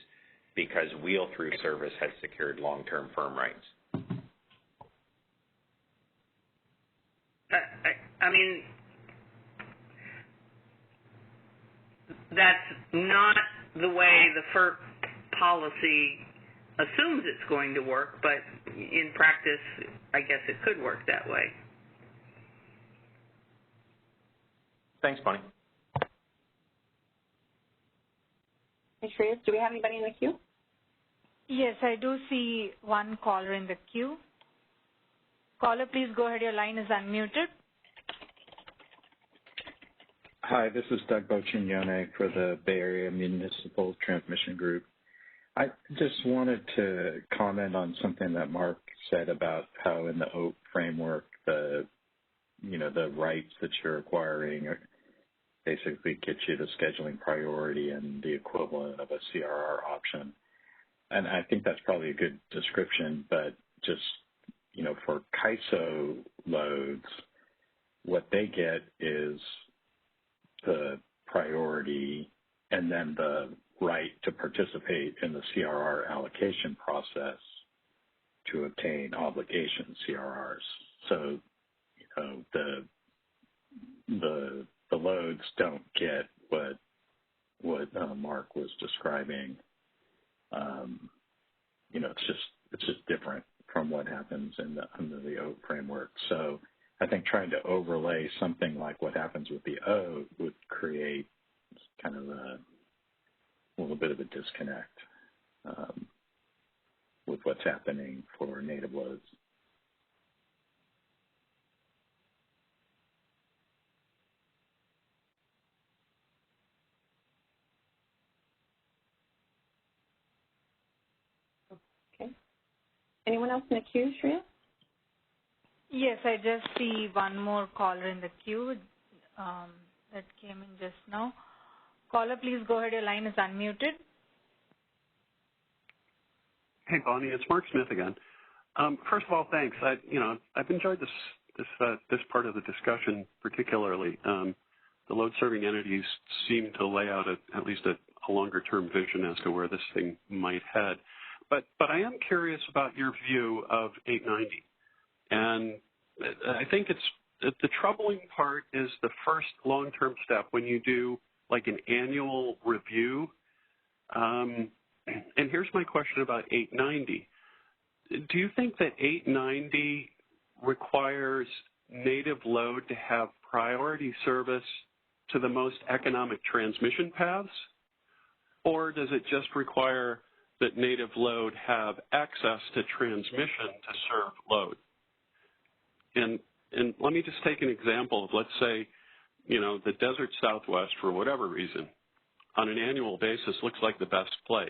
Speaker 14: because wheel-through service has secured long-term firm rights.
Speaker 9: I mean, that's not the way the FERC policy assumes it's going to work, but in practice, I guess it could work that way.
Speaker 14: Thanks, Bonnie.
Speaker 1: Hey, Shreyas, do we have anybody in the queue?
Speaker 6: Yes, I do see one caller in the queue. Caller, please go ahead. Your line is unmuted.
Speaker 15: Hi, this is Doug Boccignone for the Bay Area Municipal Transmission Group. I just wanted to comment on something that Mark said about how in the OAT framework, the rights that you're acquiring basically get you the scheduling priority and the equivalent of a CRR option. And I think that's probably a good description, but just, for CAISO loads, what they get is the priority and then the right to participate in the CRR allocation process to obtain obligation CRRs. So, the loads don't get what Mark was describing. It's just different from what happens under the OAT framework. So I think trying to overlay something like what happens with the OAT would create kind of a little bit of a disconnect with what's happening for native loads.
Speaker 1: Okay. Anyone else in the queue, Shreya?
Speaker 6: Yes, I just see one more caller in the queue that came in just now. Caller, please go ahead. Your line is unmuted.
Speaker 16: Hey, Bonnie, it's Mark Smith again. First of all, thanks. I've enjoyed this part of the discussion particularly. The load-serving entities seem to lay out at least a longer-term vision as to where this thing might head. But I am curious about your view of 890. And I think the troubling part is the first long-term step when you do like an annual review. And here's my question about 890. Do you think that 890 requires native load to have priority service to the most economic transmission paths? Or does it just require that native load have access to transmission to serve load? And let me just take an example of, let's say, the Desert Southwest, for whatever reason, on an annual basis looks like the best place.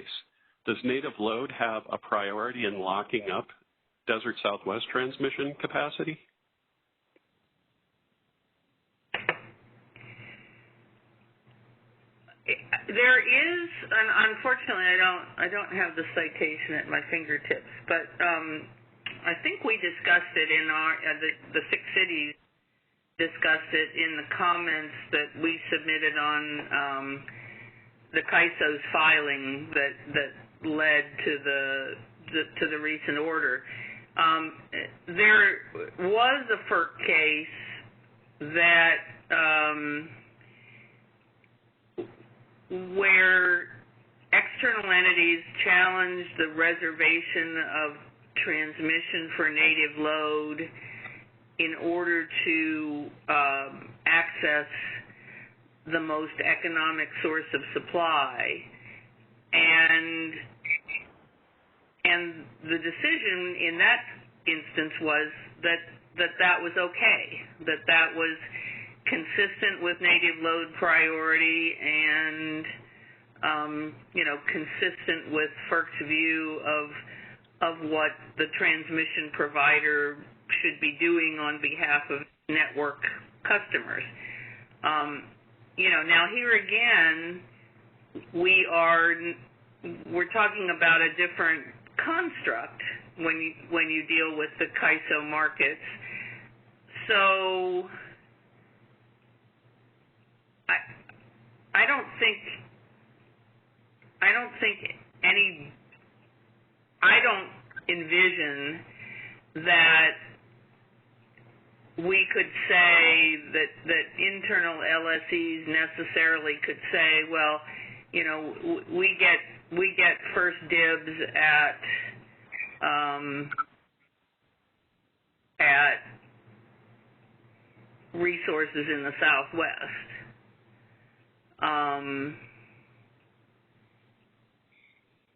Speaker 16: Does native load have a priority in locking up Desert Southwest transmission capacity?
Speaker 9: There is, and unfortunately, I don't have the citation at my fingertips, but I think we discussed it in the 6 cities discussed it in the comments that we submitted on the CAISO's filing that led to the recent order. There was a FERC case that where external entities challenged the reservation of transmission for native load in order to access the most economic source of supply, and the decision in that instance was that was okay, that was consistent with native load priority and consistent with FERC's view of what the transmission provider should be doing on behalf of network customers. Now here again, we're talking about a different construct when you deal with the CAISO markets. So I don't envision that we could say that internal LSEs necessarily could say, well, we get first dibs at resources in the Southwest.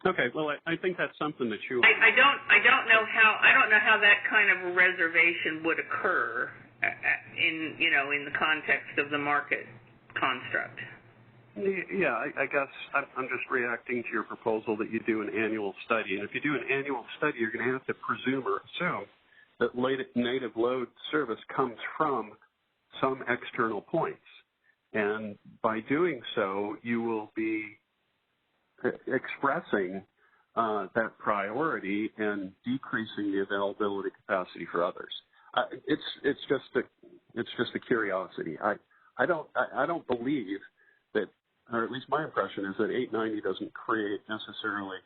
Speaker 16: Okay, well, I think that's something that you.
Speaker 9: I don't know how that kind of a reservation would occur in the context of the market construct.
Speaker 16: Yeah, I guess I'm just reacting to your proposal that you do an annual study, and if you do an annual study, you're going to have to presume or assume that native load service comes from some external points, and by doing so, you will be expressing that priority and decreasing the availability capacity for others. It's just a curiosity. I don't believe that, or at least my impression is that 890 doesn't create necessarily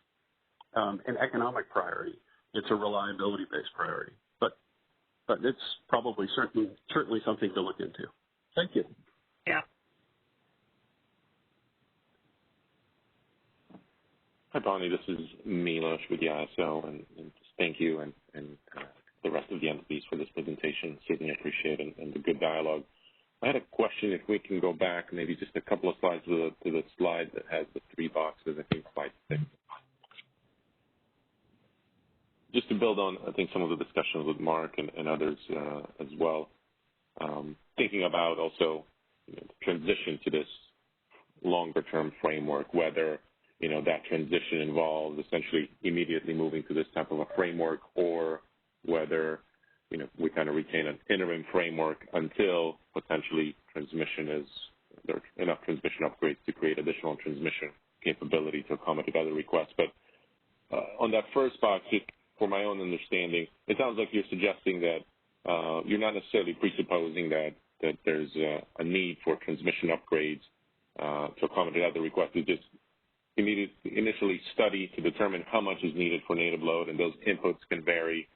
Speaker 16: an economic priority. It's a reliability-based priority, but it's probably certainly something to look into. Thank you.
Speaker 9: Yeah.
Speaker 4: Hi, Bonnie. This is Milos with the ISO, and thank you and the rest of the entities for this presentation. Certainly appreciate it and the good dialogue. I had a question, if we can go back maybe just a couple of slides to the slide that has the 3 boxes, I think slide 6. Just to build on, I think, some of the discussions with Mark and others as well, thinking about also the transition to this longer-term framework, whether that transition involves essentially immediately moving to this type of a framework, or whether we kind of retain an interim framework until potentially there are enough transmission upgrades to create additional transmission capability to accommodate other requests. But on that first box, just for my own understanding, it sounds like you're suggesting that you're not necessarily presupposing that there's a need for transmission upgrades to accommodate other requests. You just initially study to determine how much is needed for native load, and those inputs can vary.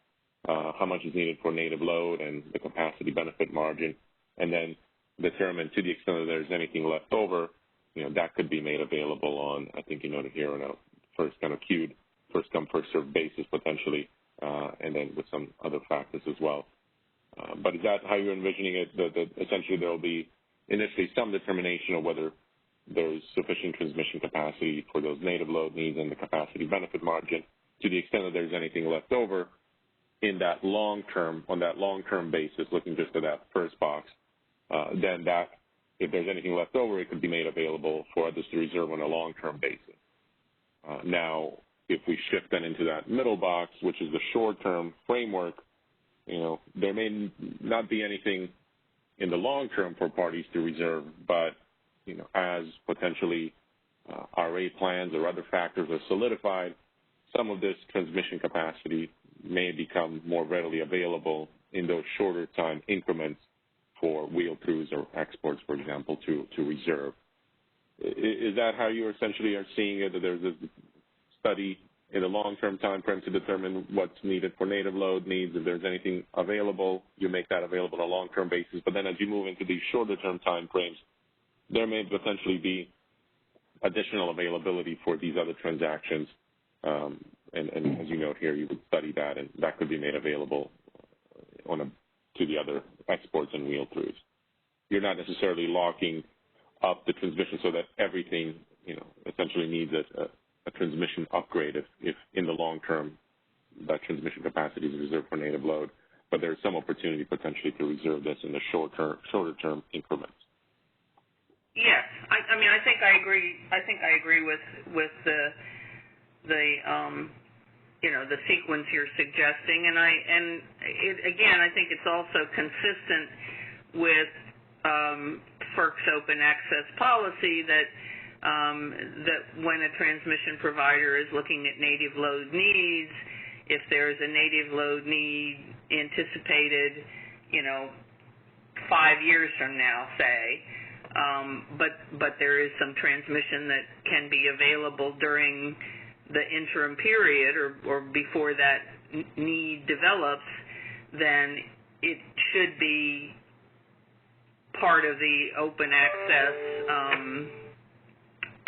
Speaker 4: How much is needed for native load and the capacity benefit margin, and then determine to the extent that there's anything left over, that could be made available on, I think you noted here, on a first kind of queued, first come, first served basis potentially, and then with some other factors as well. But is that how you're envisioning it, that essentially there will be initially some determination of whether there's sufficient transmission capacity for those native load needs and the capacity benefit margin, to the extent that there's anything left over in that on that long-term basis, looking just at that first box, then that, if there's anything left over, it could be made available for others to reserve on a long-term basis. Now, if we shift then into that middle box, which is the short-term framework, there may not be anything in the long term for parties to reserve, but as potentially RA plans or other factors are solidified, some of this transmission capacity may become more readily available in those shorter time increments for wheel-throughs or exports, for example, to reserve. Is that how you essentially are seeing it, that there's a study in the long-term time frame to determine what's needed for native load needs? If there's anything available, you make that available on a long-term basis. But then as you move into these shorter-term time frames, there may potentially be additional availability for these other transactions. And as you note here, you would study that, and that could be made available to the other exports and wheel-throughs. You're not necessarily locking up the transmission so that everything, essentially needs a transmission upgrade if in the long term that transmission capacity is reserved for native load. But there's some opportunity potentially to reserve this in the shorter term increments.
Speaker 9: Yes, I mean, I think I agree. I think I agree with the the sequence you're suggesting, and again, I think it's also consistent with FERC's open access policy that when a transmission provider is looking at native load needs, if there's a native load need anticipated, 5 years from now, say. But there is some transmission that can be available during the interim period or before that need develops, then it should be part of the open access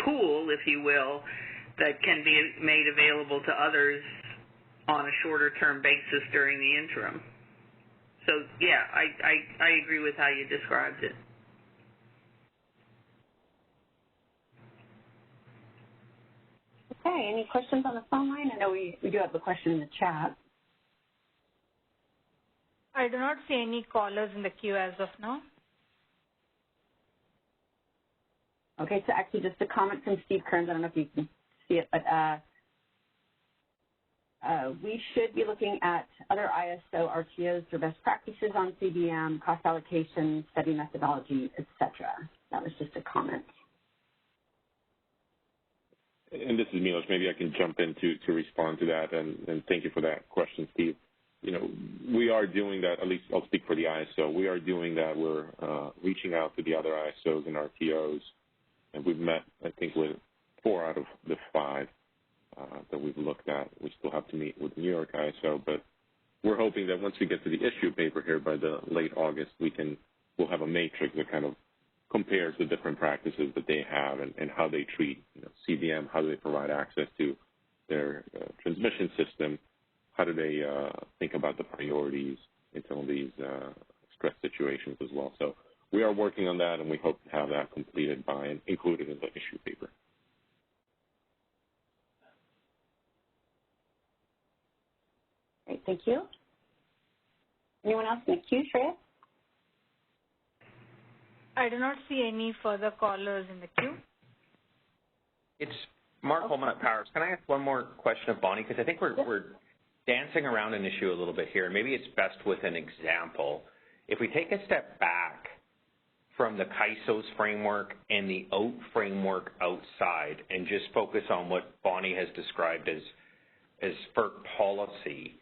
Speaker 9: pool, if you will, that can be made available to others on a shorter term basis during the interim. So yeah, I agree with how you described it.
Speaker 1: Okay, any questions on the phone line? I know we do have a question in the chat.
Speaker 6: I do not see any callers in the queue as of now.
Speaker 1: Okay, so actually just a comment from Steve Kearns. I don't know if you can see it, but we should be looking at other ISO RTOs for best practices on CBM, cost allocation, study methodology, et cetera. That was just a comment.
Speaker 4: And this is Milos. Maybe I can jump in to respond to that, and thank you for that question, Steve. We are doing that, at least I'll speak for the ISO. We are doing that. We're reaching out to the other ISOs and RTOs, and we've met, I think, with 4 out of the 5 that we've looked at. We still have to meet with the New York ISO, but we're hoping that once we get to the issue paper here by the late August, we'll have a matrix that kind of compares the different practices that they have and how they treat CBM, how do they provide access to their transmission system, how do they think about the priorities in some of these stress situations as well. So we are working on that, and we hope to have that completed by and included in the issue paper.
Speaker 1: Great, thank you. Anyone else in the queue, Shreya?
Speaker 6: I do not see any further callers in the queue.
Speaker 14: It's Mark Holman at Powers. Can I ask one more question of Bonnie? Because I think we're dancing around an issue a little bit here. Maybe it's best with an example. If we take a step back from the CAISO's framework and the OAT framework outside and just focus on what Bonnie has described as FERC policy,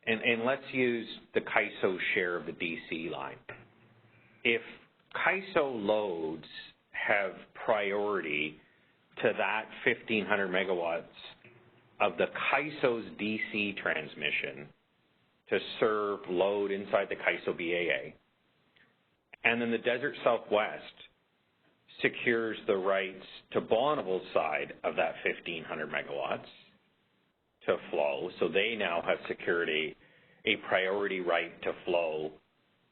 Speaker 14: and let's use the CAISO share of the DC line. If CAISO loads have priority to that 1,500 megawatts of the CAISO's DC transmission to serve load inside the CAISO BAA, and then the Desert Southwest secures the rights to Bonneville's side of that 1,500 megawatts to flow, so they now have secured a priority right to flow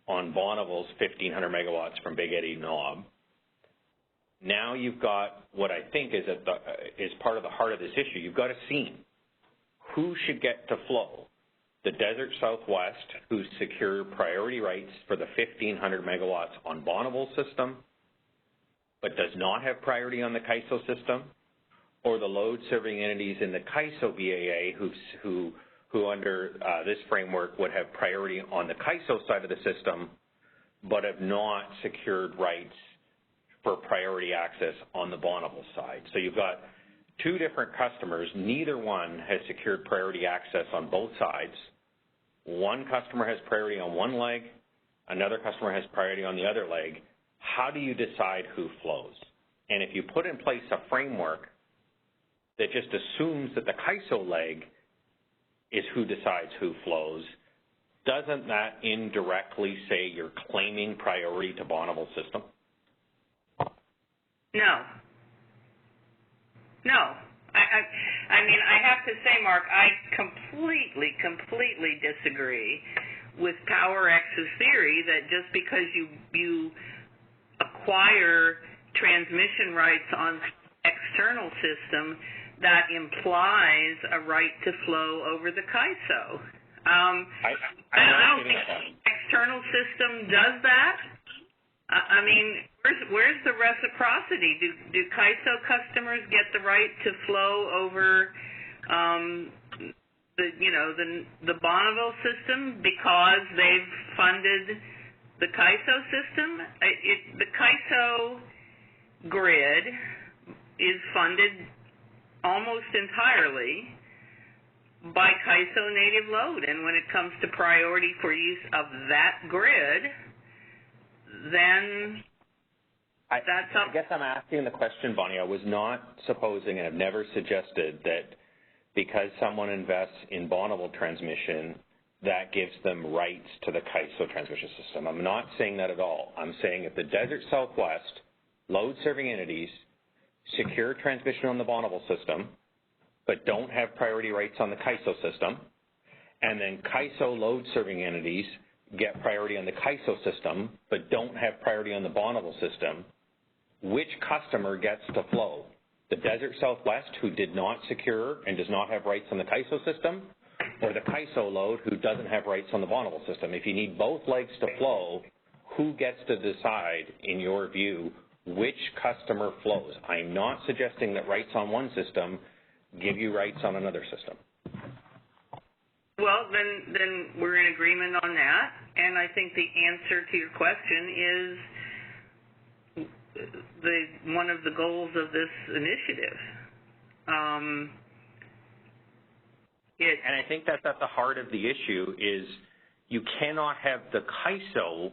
Speaker 14: on Bonneville's 1,500 megawatts from Big Eddy Knob. Now you've got what I think is part of the heart of this issue. You've got a scene. Who should get to flow? The Desert Southwest, who secure priority rights for the 1,500 megawatts on Bonneville's system, but does not have priority on the CAISO system, or the load-serving entities in the CAISO BAA who under this framework would have priority on the CAISO side of the system, but have not secured rights for priority access on the Bonneville side. So you've got 2 different customers. Neither one has secured priority access on both sides. One customer has priority on one leg, another customer has priority on the other leg, how do you decide who flows? And if you put in place a framework that just assumes that the CAISO leg is who decides who flows, doesn't that indirectly say you're claiming priority to Bonneville system?
Speaker 9: No. I mean, I have to say, Mark, I completely disagree with PowerX's theory that just because you acquire transmission rights on external system, that implies a right to flow over the CAISO. I don't think the external system does that. I mean, where's the reciprocity? Do CAISO customers get the right to flow over the Bonneville system because they've funded the CAISO system? The CAISO grid is funded almost entirely by CAISO native load, and when it comes to priority for use of that grid, then that's up.
Speaker 14: I guess I'm asking the question, Bonnie. I was not supposing and have never suggested that because someone invests in Bonneville transmission, that gives them rights to the CAISO transmission system. I'm not saying that at all. I'm saying if the Desert Southwest load-serving entities secure transmission on the Bonneville system, but don't have priority rights on the CAISO system, and then CAISO load-serving entities get priority on the CAISO system, but don't have priority on the Bonneville system, which customer gets to flow? The Desert Southwest, who did not secure and does not have rights on the CAISO system, or the CAISO load, who doesn't have rights on the Bonneville system? If you need both legs to flow, who gets to decide, in your view, which customer flows? I'm not suggesting that rights on one system give you rights on another system.
Speaker 9: Well, then we're in agreement on that, and I think the answer to your question is one of the goals of this initiative.
Speaker 14: And I think that's at the heart of the issue is you cannot have the CAISO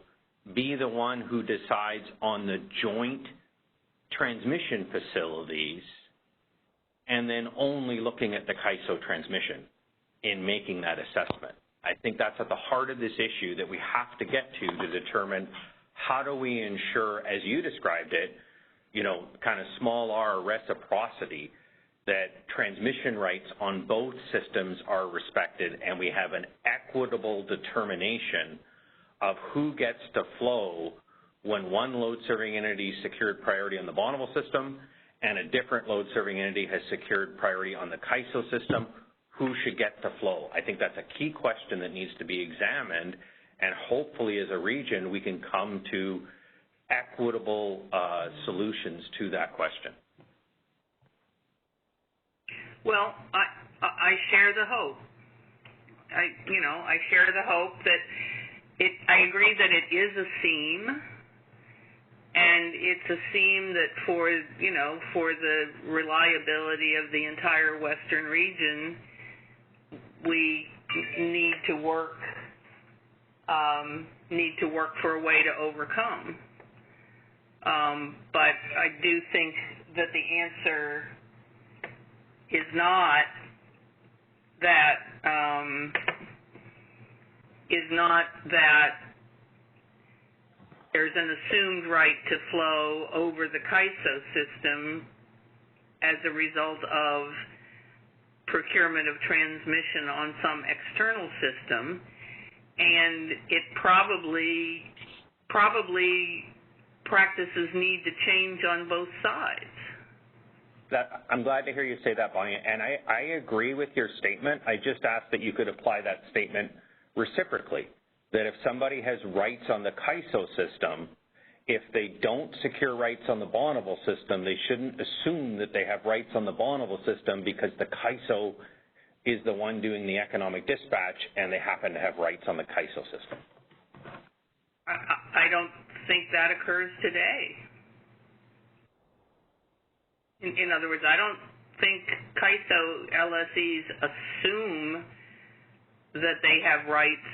Speaker 14: be the one who decides on the joint transmission facilities and then only looking at the CAISO transmission in making that assessment. I think that's at the heart of this issue that we have to get to determine how do we ensure, as you described it, kind of small r reciprocity, that transmission rights on both systems are respected and we have an equitable determination of who gets to flow when one load-serving entity secured priority on the Bonneville system and a different load-serving entity has secured priority on the CAISO system, who should get to flow? I think that's a key question that needs to be examined, and hopefully as a region we can come to equitable solutions to that question.
Speaker 9: Well, I share the hope. I share the hope that I agree that it is a seam, and it's a seam that for the reliability of the entire Western region, we need to work for a way to overcome. But I do think that the answer is not that there's an assumed right to flow over the CAISO system as a result of procurement of transmission on some external system, and it probably practices need to change on both sides.
Speaker 14: I'm glad to hear you say that, Bonnie, and I agree with your statement. I just ask that you could apply that statement reciprocally, that if somebody has rights on the CAISO system, if they don't secure rights on the Bonneville system, they shouldn't assume that they have rights on the Bonneville system because the CAISO is the one doing the economic dispatch and they happen to have rights on the CAISO system.
Speaker 9: I don't think that occurs today. In other words, I don't think CAISO LSEs assume that they have rights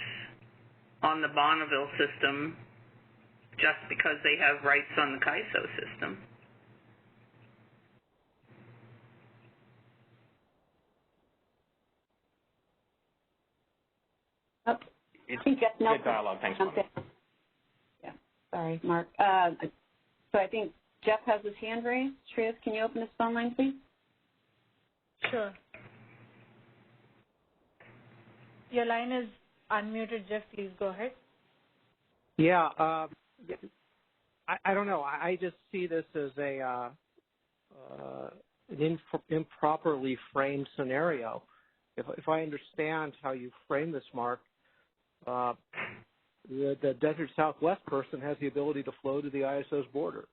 Speaker 9: on the Bonneville system just because they have rights on the CAISO system.
Speaker 14: Good dialogue. Thanks, Mark.
Speaker 1: Yeah, sorry, Mark. So I think Jeff has his hand raised. Shreyas, can you open his phone line, please?
Speaker 6: Sure. Your line is unmuted, Jeff. Please go ahead.
Speaker 12: Yeah, I don't know. I just see this as an improperly framed scenario. If I understand how you frame this, Mark, the Desert Southwest person has the ability to flow to the ISO's border,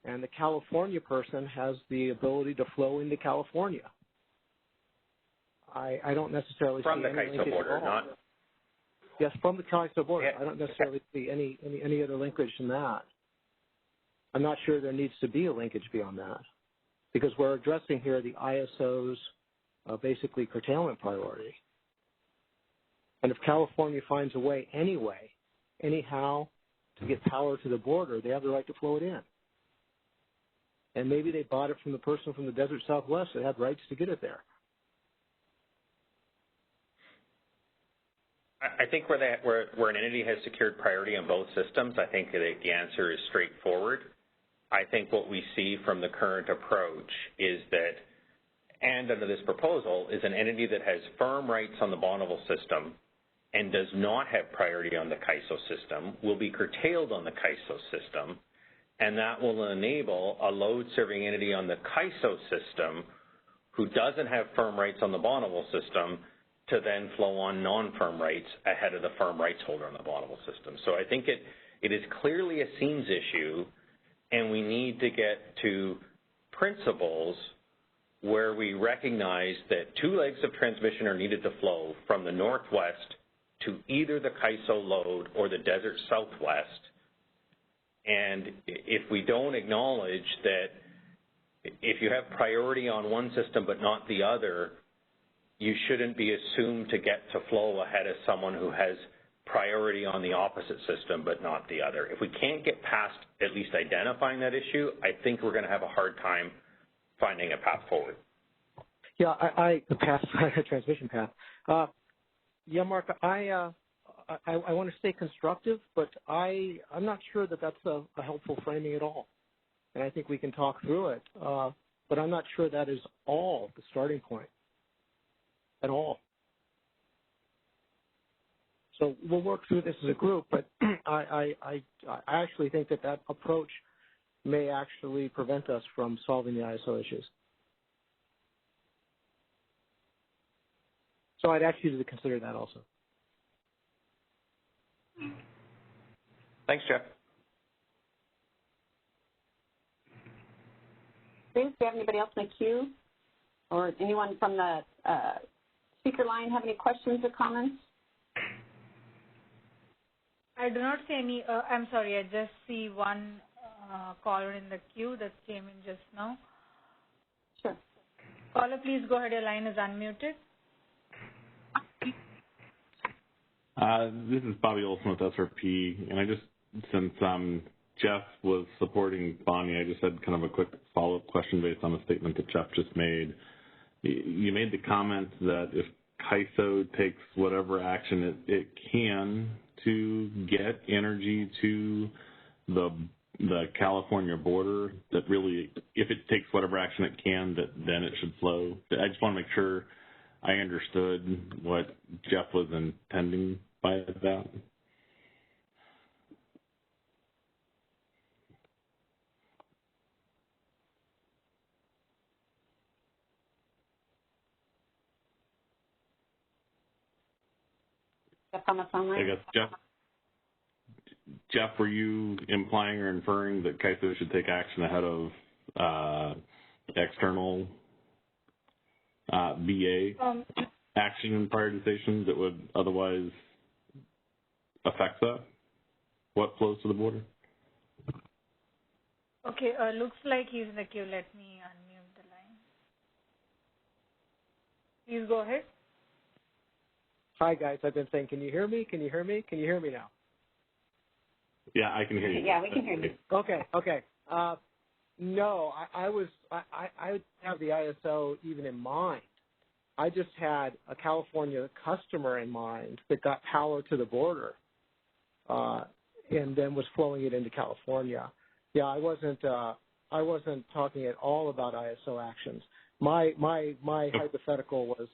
Speaker 12: and the California person has the ability to flow into California. I don't necessarily
Speaker 14: from
Speaker 12: see
Speaker 14: the
Speaker 12: any
Speaker 14: CAISO border, not.
Speaker 12: Yes, from the CAISO border.
Speaker 14: Yeah.
Speaker 12: I don't necessarily see any other linkage than that. I'm not sure there needs to be a linkage beyond that, because we're addressing here the ISO's basically curtailment priority. And if California finds a way anyhow, to get power to the border, they have the right to flow it in. And maybe they bought it from the person from the Desert Southwest that had rights to get it there.
Speaker 14: I think where an entity has secured priority on both systems, I think the answer is straightforward. I think what we see from the current approach is that, and under this proposal, is an entity that has firm rights on the Bonneville system and does not have priority on the CAISO system will be curtailed on the CAISO system, and that will enable a load-serving entity on the CAISO system who doesn't have firm rights on the Bonneville system to then flow on non-firm rights ahead of the firm rights holder on the Bonneville system. So I think it is clearly a seams issue, and we need to get to principles where we recognize that two legs of transmission are needed to flow from the Northwest to either the CAISO load or the Desert Southwest. And if we don't acknowledge that if you have priority on one system but not the other, you shouldn't be assumed to get to flow ahead of someone who has priority on the opposite system but not the other. If we can't get past at least identifying that issue, I think we're going to have a hard time finding a path forward.
Speaker 12: Yeah, the path, transmission path. Yeah, Mark, I want to stay constructive, but I'm not sure that that's a helpful framing at all. And I think we can talk through it, but I'm not sure that is all the starting point at all. So we'll work through this as a group, but I actually think that approach may actually prevent us from solving the ISO issues. So I'd ask you to consider that also.
Speaker 14: Thanks, Jeff.
Speaker 1: Thanks. Do you have anybody else in the queue? Or anyone from the speaker line have any questions or comments?
Speaker 6: I do not see any. I'm sorry, I just see one caller in the queue that came in just now.
Speaker 1: Sure.
Speaker 6: Caller, please go ahead. Your line is unmuted.
Speaker 8: This is Bobby Olson with SRP, and I just, since Jeff was supporting Bonnie, I just had kind of a quick follow-up question based on a statement that Jeff just made. You made the comment that if CAISO takes whatever action it can to get energy to the California border, that really, if it takes whatever action it can, that then it should flow. I just want to make sure I understood what Jeff was intending by that. I guess, Jeff, were you implying or inferring that CAISO should take action ahead of external BA action and prioritization that would otherwise affect that? What flows to the border?
Speaker 6: Okay, looks like he's in the queue. Let me unmute the line. Please go ahead.
Speaker 12: Hi, guys. I've been saying, can you hear me? Can you hear me? Can you hear me now?
Speaker 8: Yeah, I can hear you.
Speaker 1: Yeah, we can hear you.
Speaker 12: Okay. No, I didn't have the ISO even in mind. I just had a California customer in mind that got power to the border, and then was flowing it into California. Yeah, I wasn't talking at all about ISO actions. My hypothetical was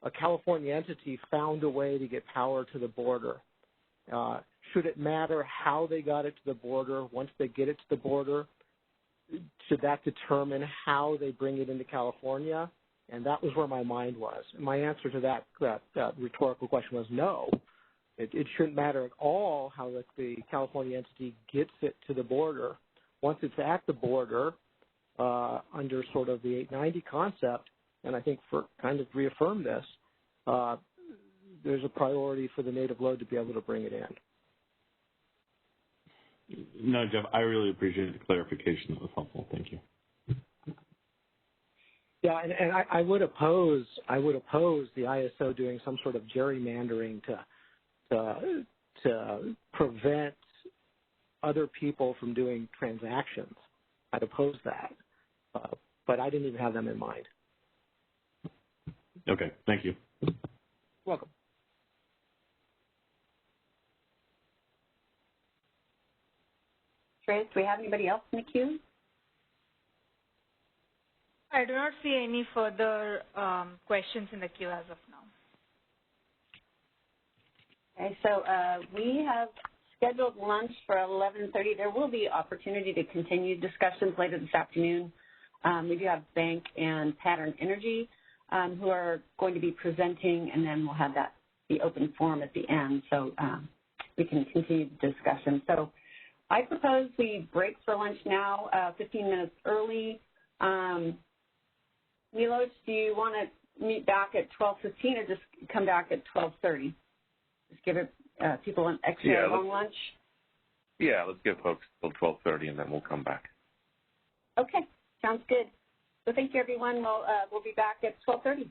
Speaker 12: a California entity found a way to get power to the border. Should it matter how they got it to the border? Once they get it to the border, should that determine how they bring it into California? And that was where my mind was. And my answer to that rhetorical question was no. It shouldn't matter at all how the California entity gets it to the border. Once it's at the border, under sort of the 890 concept, and I think for kind of reaffirm this, there's a priority for the native load to be able to bring it in.
Speaker 8: No, Jeff, I really appreciate the clarification. That was helpful. Thank you.
Speaker 12: Yeah, and I would oppose the ISO doing some sort of gerrymandering to prevent other people from doing transactions. I'd oppose that, but I didn't even have them in mind.
Speaker 8: Okay, thank you.
Speaker 12: Welcome.
Speaker 1: Trace, do we have anybody else in the queue?
Speaker 6: I do not see any further questions in the queue as of now.
Speaker 1: Okay, so we have scheduled lunch for 11:30. There will be opportunity to continue discussions later this afternoon. We do have Bank and Pattern Energy who are going to be presenting, and then we'll have the open forum at the end, so we can continue the discussion. So I propose we break for lunch now, 15 minutes early. Milos, do you want to meet back at 12:15 or just come back at 12:30? Just give people an extra long lunch?
Speaker 4: Yeah, let's give folks till 12:30 and then we'll come back.
Speaker 1: Okay, sounds good. So thank you, everyone. We'll be back at 12:30.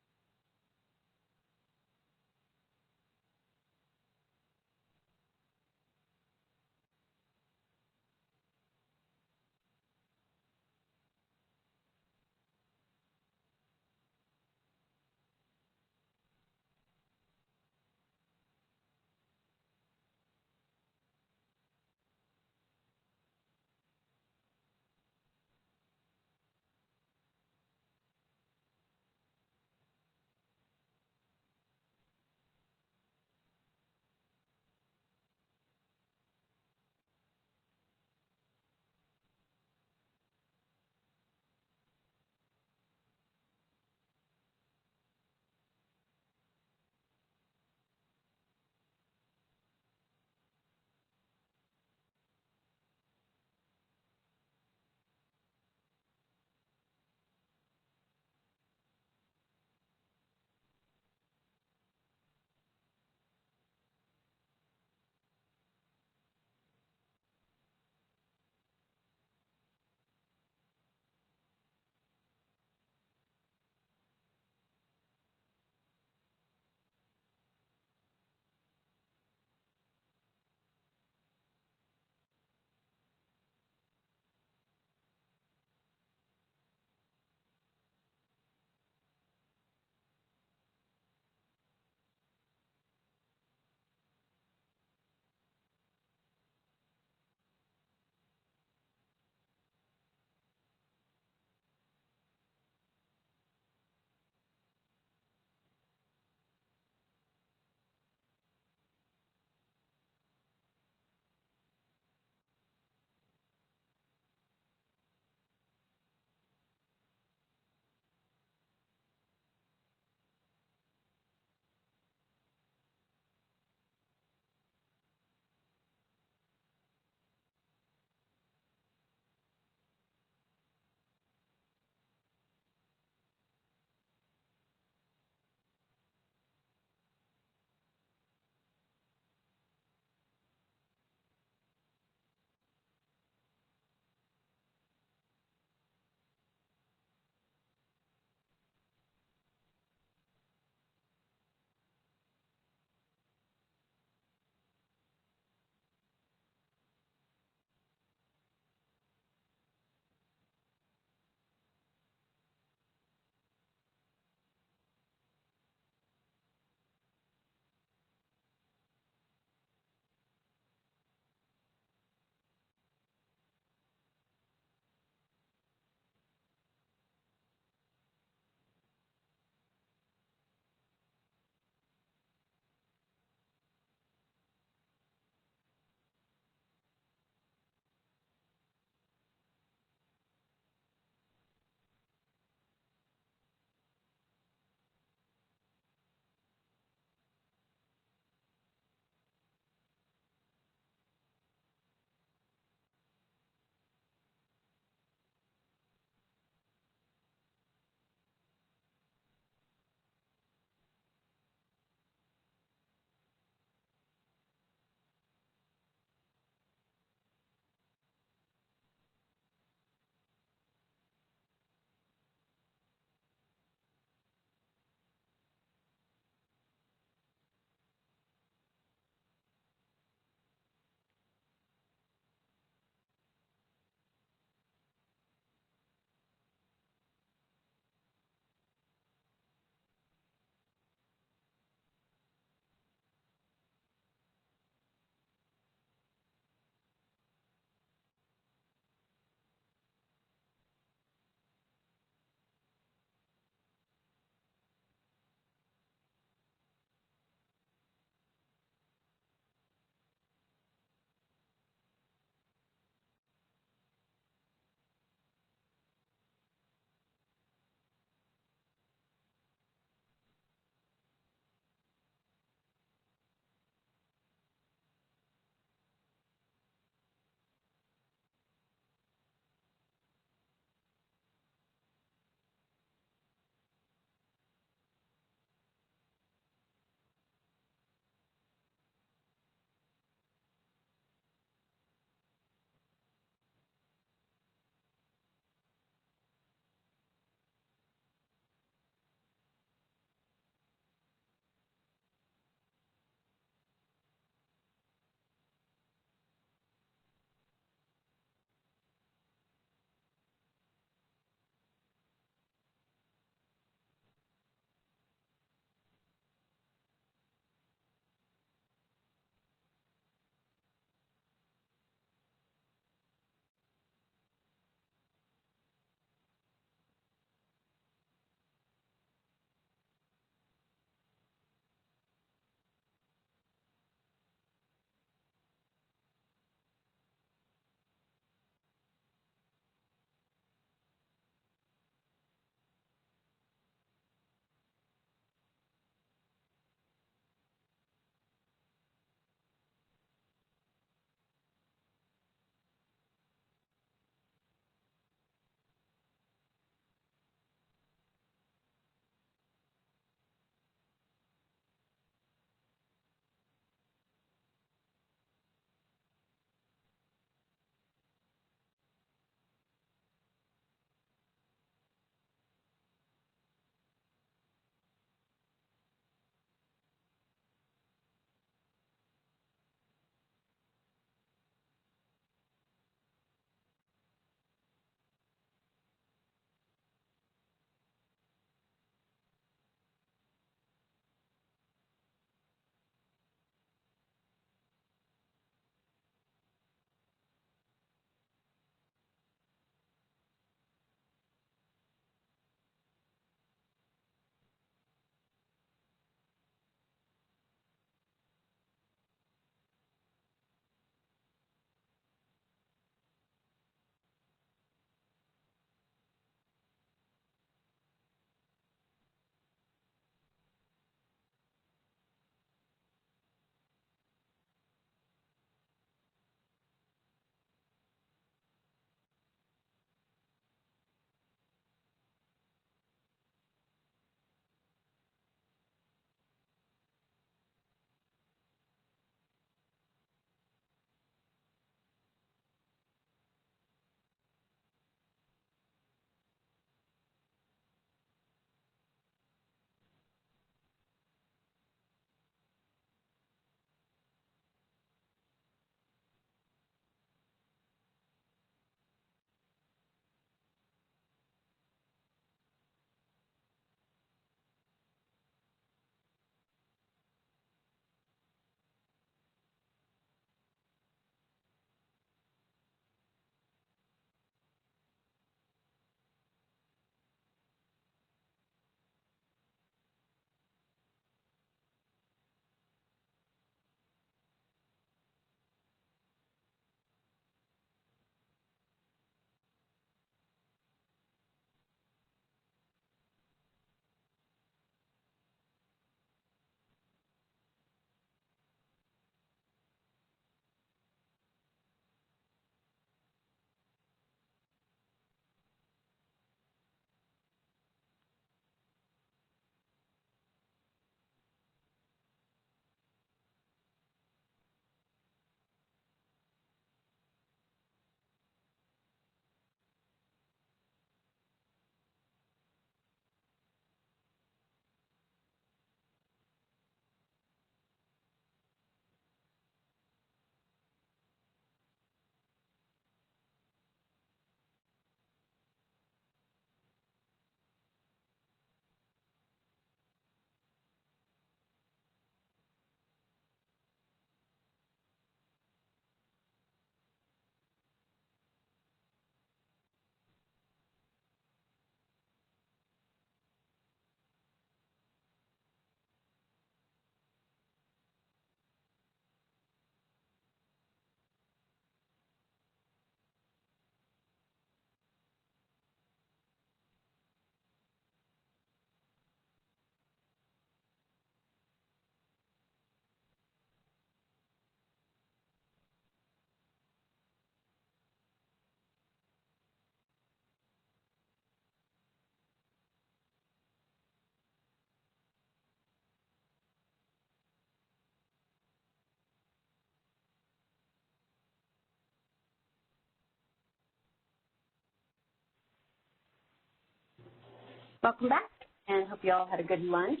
Speaker 1: Welcome back, and hope you all had a good lunch.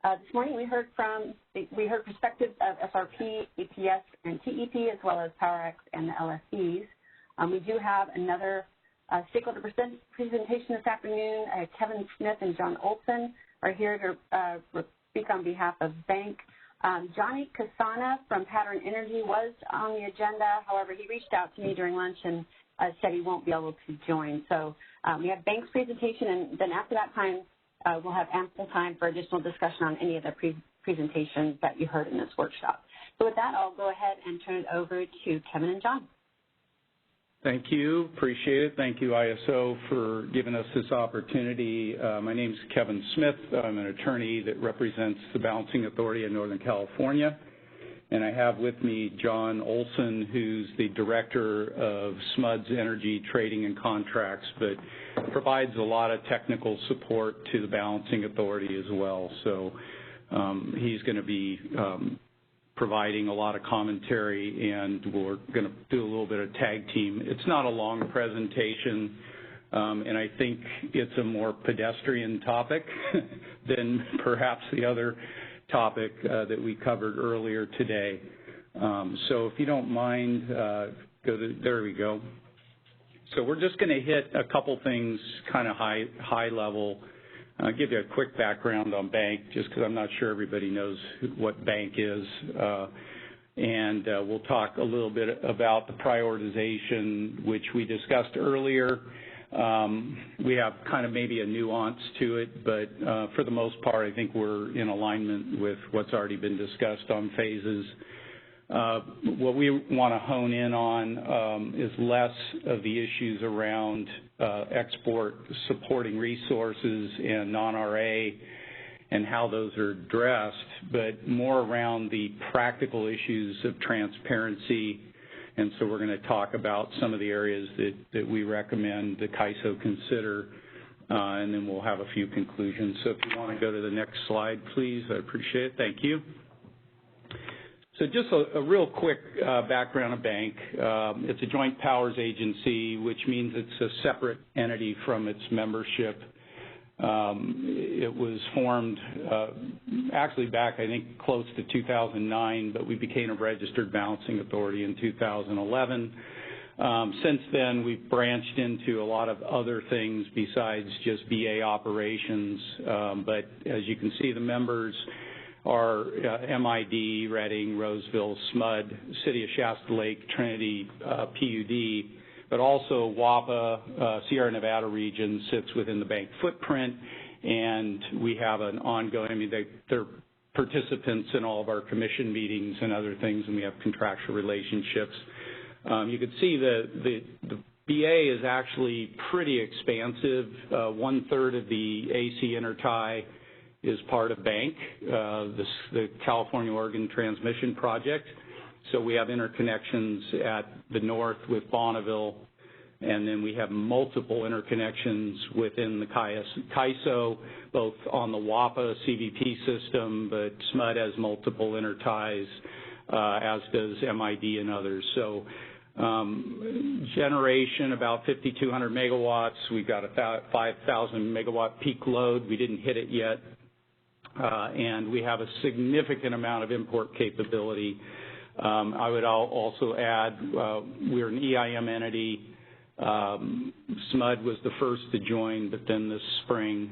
Speaker 1: This morning we heard perspectives of SRP, APS, and TEP, as well as PowerX and the LSEs. We do have another stakeholder presentation this afternoon. Kevin Smith and John Olson are here to speak on behalf of Bank. Johnny Casana from Pattern Energy was on the agenda. However, he reached out to me during lunch and said he won't be able to join. So we have Bank's presentation, and then after that time, we'll have ample time for additional discussion on any of the presentations that you heard in this workshop. So with that, I'll go ahead and turn it over to Kevin and John.
Speaker 17: Thank you. Appreciate it. Thank you, ISO, for giving us this opportunity. My name is Kevin Smith. I'm an attorney that represents the Balancing Authority in Northern California. And I have with me John Olson, who's the Director of SMUD's Energy Trading and Contracts, but provides a lot of technical support to the Balancing Authority as well. So he's going to be providing a lot of commentary, and we're going to do a little bit of tag team. It's not a long presentation, and I think it's a more pedestrian topic than perhaps the other topic that we covered earlier today. So if you don't mind, there we go. So we're just going to hit a couple things kind of high level. I'll give you a quick background on Bank, just because I'm not sure everybody knows what Bank is. And we'll talk a little bit about the prioritization, which we discussed earlier. We have kind of maybe a nuance to it, but for the most part, I think we're in alignment with what's already been discussed on phases. What we want to hone in on is less of the issues around export supporting resources and non-RA and how those are addressed, but more around the practical issues of transparency. And so we're going to talk about some of the areas that we recommend the CAISO consider, and then we'll have a few conclusions. So if you want to go to the next slide, please, I appreciate it. Thank you. So just a real quick background of Bank. It's a joint powers agency, which means it's a separate entity from its membership. It was formed actually back, I think, close to 2009, but we became a registered balancing authority in 2011. Since then, we've branched into a lot of other things besides just BA operations. But as you can see, the members are MID, Redding, Roseville, SMUD, City of Shasta Lake, Trinity, PUD, but also WAPA, Sierra Nevada region sits within the Bank footprint, and we have an ongoing, I mean, they're participants in all of our commission meetings and other things, and we have contractual relationships. You can see the BA is actually pretty expansive. 1/3 of the AC intertie is part of Bank, the California-Oregon Transmission Project. So we have interconnections at the north with Bonneville, and then we have multiple interconnections within the CAISO, both on the WAPA CVP system, but SMUD has multiple interties, as does MID and others. So generation, about 5,200 megawatts. We've got a 5,000 megawatt peak load. We didn't hit it yet. And we have a significant amount of import capability. I would also add we're an EIM entity. SMUD was the first to join, but then this spring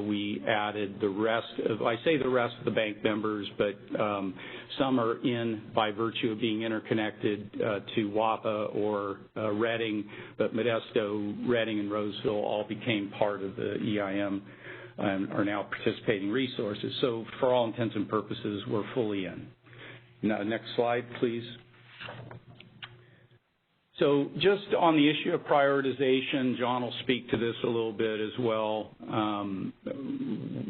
Speaker 17: we added the rest of, I say the rest of the Bank members, but some are in by virtue of being interconnected to WAPA or Redding, but Modesto, Redding, and Roseville all became part of the EIM and are now participating resources. So for all intents and purposes, we're fully in. Now, next slide, please. So just on the issue of prioritization, John will speak to this a little bit as well.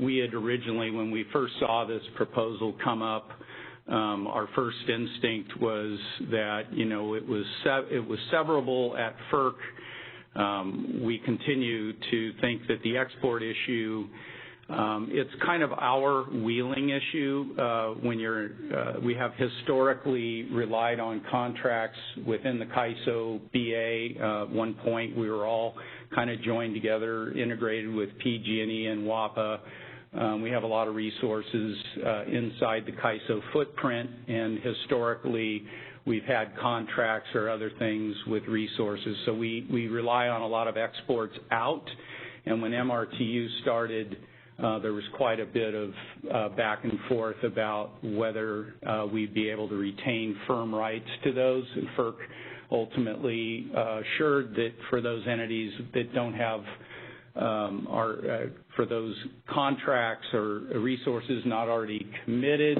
Speaker 17: We had originally, when we first saw this proposal come up, our first instinct was that, you know, it was severable at FERC. We continue to think that the export issue, it's kind of our wheeling issue. We have historically relied on contracts within the CAISO BA. At one point, we were all kind of joined together, integrated with PG&E and WAPA. We have a lot of resources inside the CAISO footprint, and historically we've had contracts or other things with resources. So we rely on a lot of exports out, and when MRTU started, there was quite a bit of back and forth about whether we'd be able to retain firm rights to those. And FERC ultimately assured that for those entities that don't have for those contracts or resources not already committed,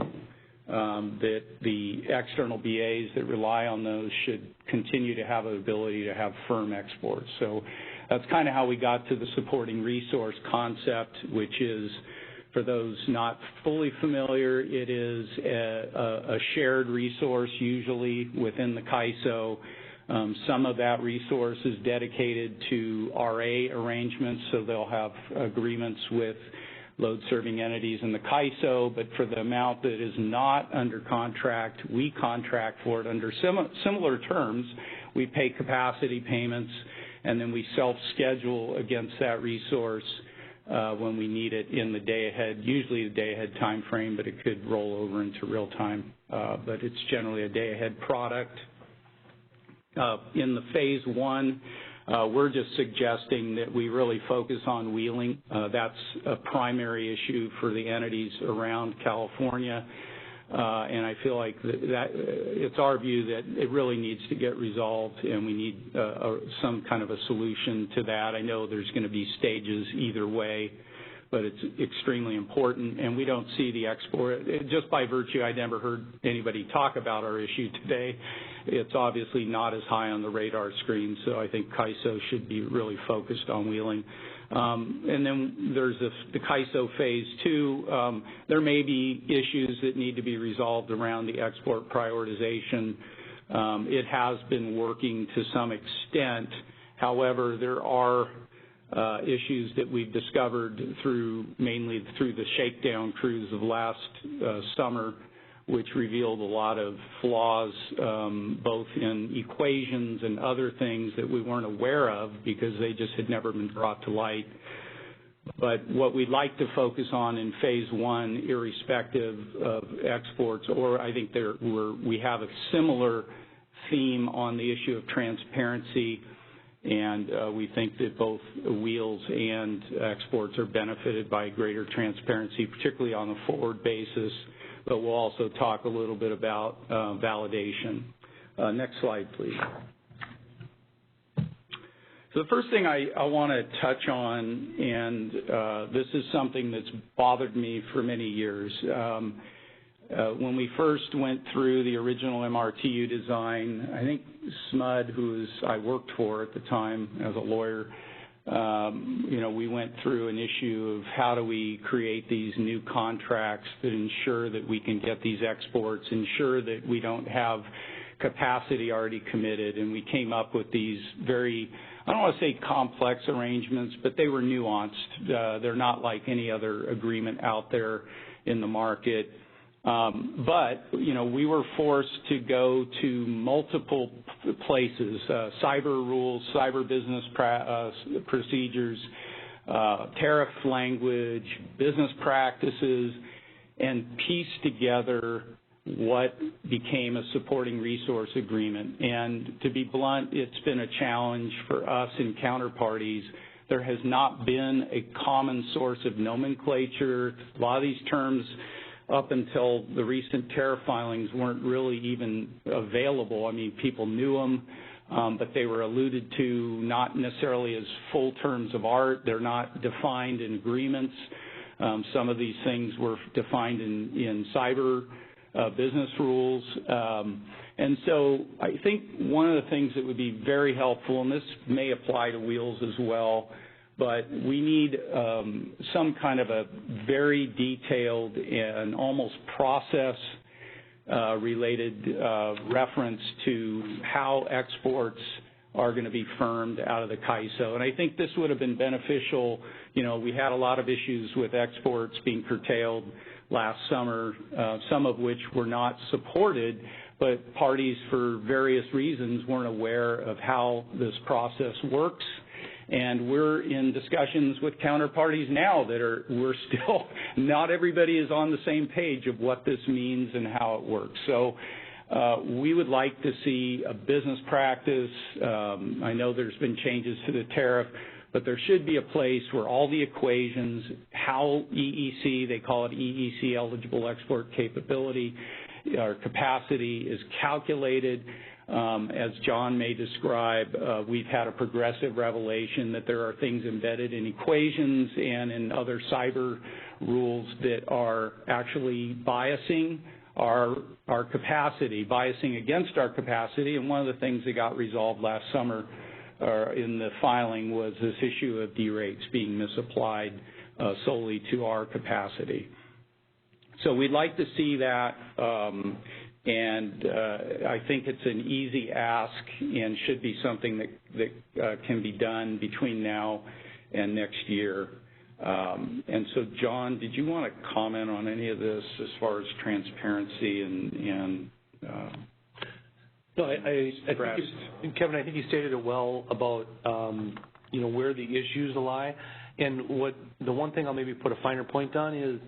Speaker 17: that the external BAs that rely on those should continue to have an ability to have firm exports. So that's kind of how we got to the supporting resource concept, which is, for those not fully familiar, it is a shared resource usually within the CAISO. Some of that resource is dedicated to RA arrangements, so they'll have agreements with load-serving entities in the CAISO, but for the amount that is not under contract, we contract for it under similar terms. We pay capacity payments, and then we self-schedule against that resource when we need it in the day-ahead, usually the day-ahead time frame, but it could roll over into real time. But it's generally a day-ahead product. In the phase one, we're just suggesting that we really focus on wheeling. That's a primary issue for the entities around California. And I feel like that it's our view that it really needs to get resolved, and we need some kind of a solution to that. I know there's going to be stages either way, but it's extremely important, and we don't see the export. Just by virtue, I never heard anybody talk about our issue today. It's obviously not as high on the radar screen, so I think CAISO should be really focused on wheeling. And then there's the CAISO phase two. There may be issues that need to be resolved around the export prioritization. It has been working to some extent. However, there are issues that we've discovered mainly through the shakedown cruise of last summer, which revealed a lot of flaws, both in equations and other things that we weren't aware of because they just had never been brought to light. But what we'd like to focus on in phase one, irrespective of exports, or I think we have a similar theme on the issue of transparency, and we think that both wheels and exports are benefited by greater transparency, particularly on a forward basis. But we'll also talk a little bit about validation. Next slide, please. So the first thing I want to touch on, and this is something that's bothered me for many years. When we first went through the original MRTU design, I think SMUD, who I worked for at the time as a lawyer, we went through an issue of how do we create these new contracts that ensure that we can get these exports, ensure that we don't have capacity already committed, and we came up with these very, I don't want to say complex arrangements, but they were nuanced. They're not like any other agreement out there in the market. But, we were forced to go to multiple places, cyber rules, cyber business procedures, tariff language, business practices, and piece together what became a supporting resource agreement. And to be blunt, it's been a challenge for us and counterparties. There has not been a common source of nomenclature. A lot of these terms, up until the recent tariff filings, weren't really even available. I mean, people knew them, but they were alluded to not necessarily as full terms of art. They're not defined in agreements. Some of these things were defined in cyber business rules. And so I think one of the things that would be very helpful, and this may apply to wheels as well, but we need some kind of a very detailed and almost process-related reference to how exports are going to be firmed out of the CAISO. And I think this would have been beneficial. We had a lot of issues with exports being curtailed last summer, some of which were not supported, but parties for various reasons weren't aware of how this process works. And we're in discussions with counterparties now that we're still, not everybody is on the same page of what this means and how it works. So we would like to see a business practice. I know there's been changes to the tariff, but there should be a place where all the equations, how EEC, they call it EEC, eligible export capability, or capacity, is calculated. As John may describe, we've had a progressive revelation that there are things embedded in equations and in other cyber rules that are actually biasing our capacity, biasing against our capacity. And one of the things that got resolved last summer in the filing was this issue of D rates being misapplied solely to our capacity. So we'd like to see that, and I think it's an easy ask and should be something that can be done between now and next year. And so, John, did you want to comment on any of this as far as transparency and
Speaker 18: No, I think Kevin, I think you stated it well about where the issues lie, and the one thing I'll maybe put a finer point on is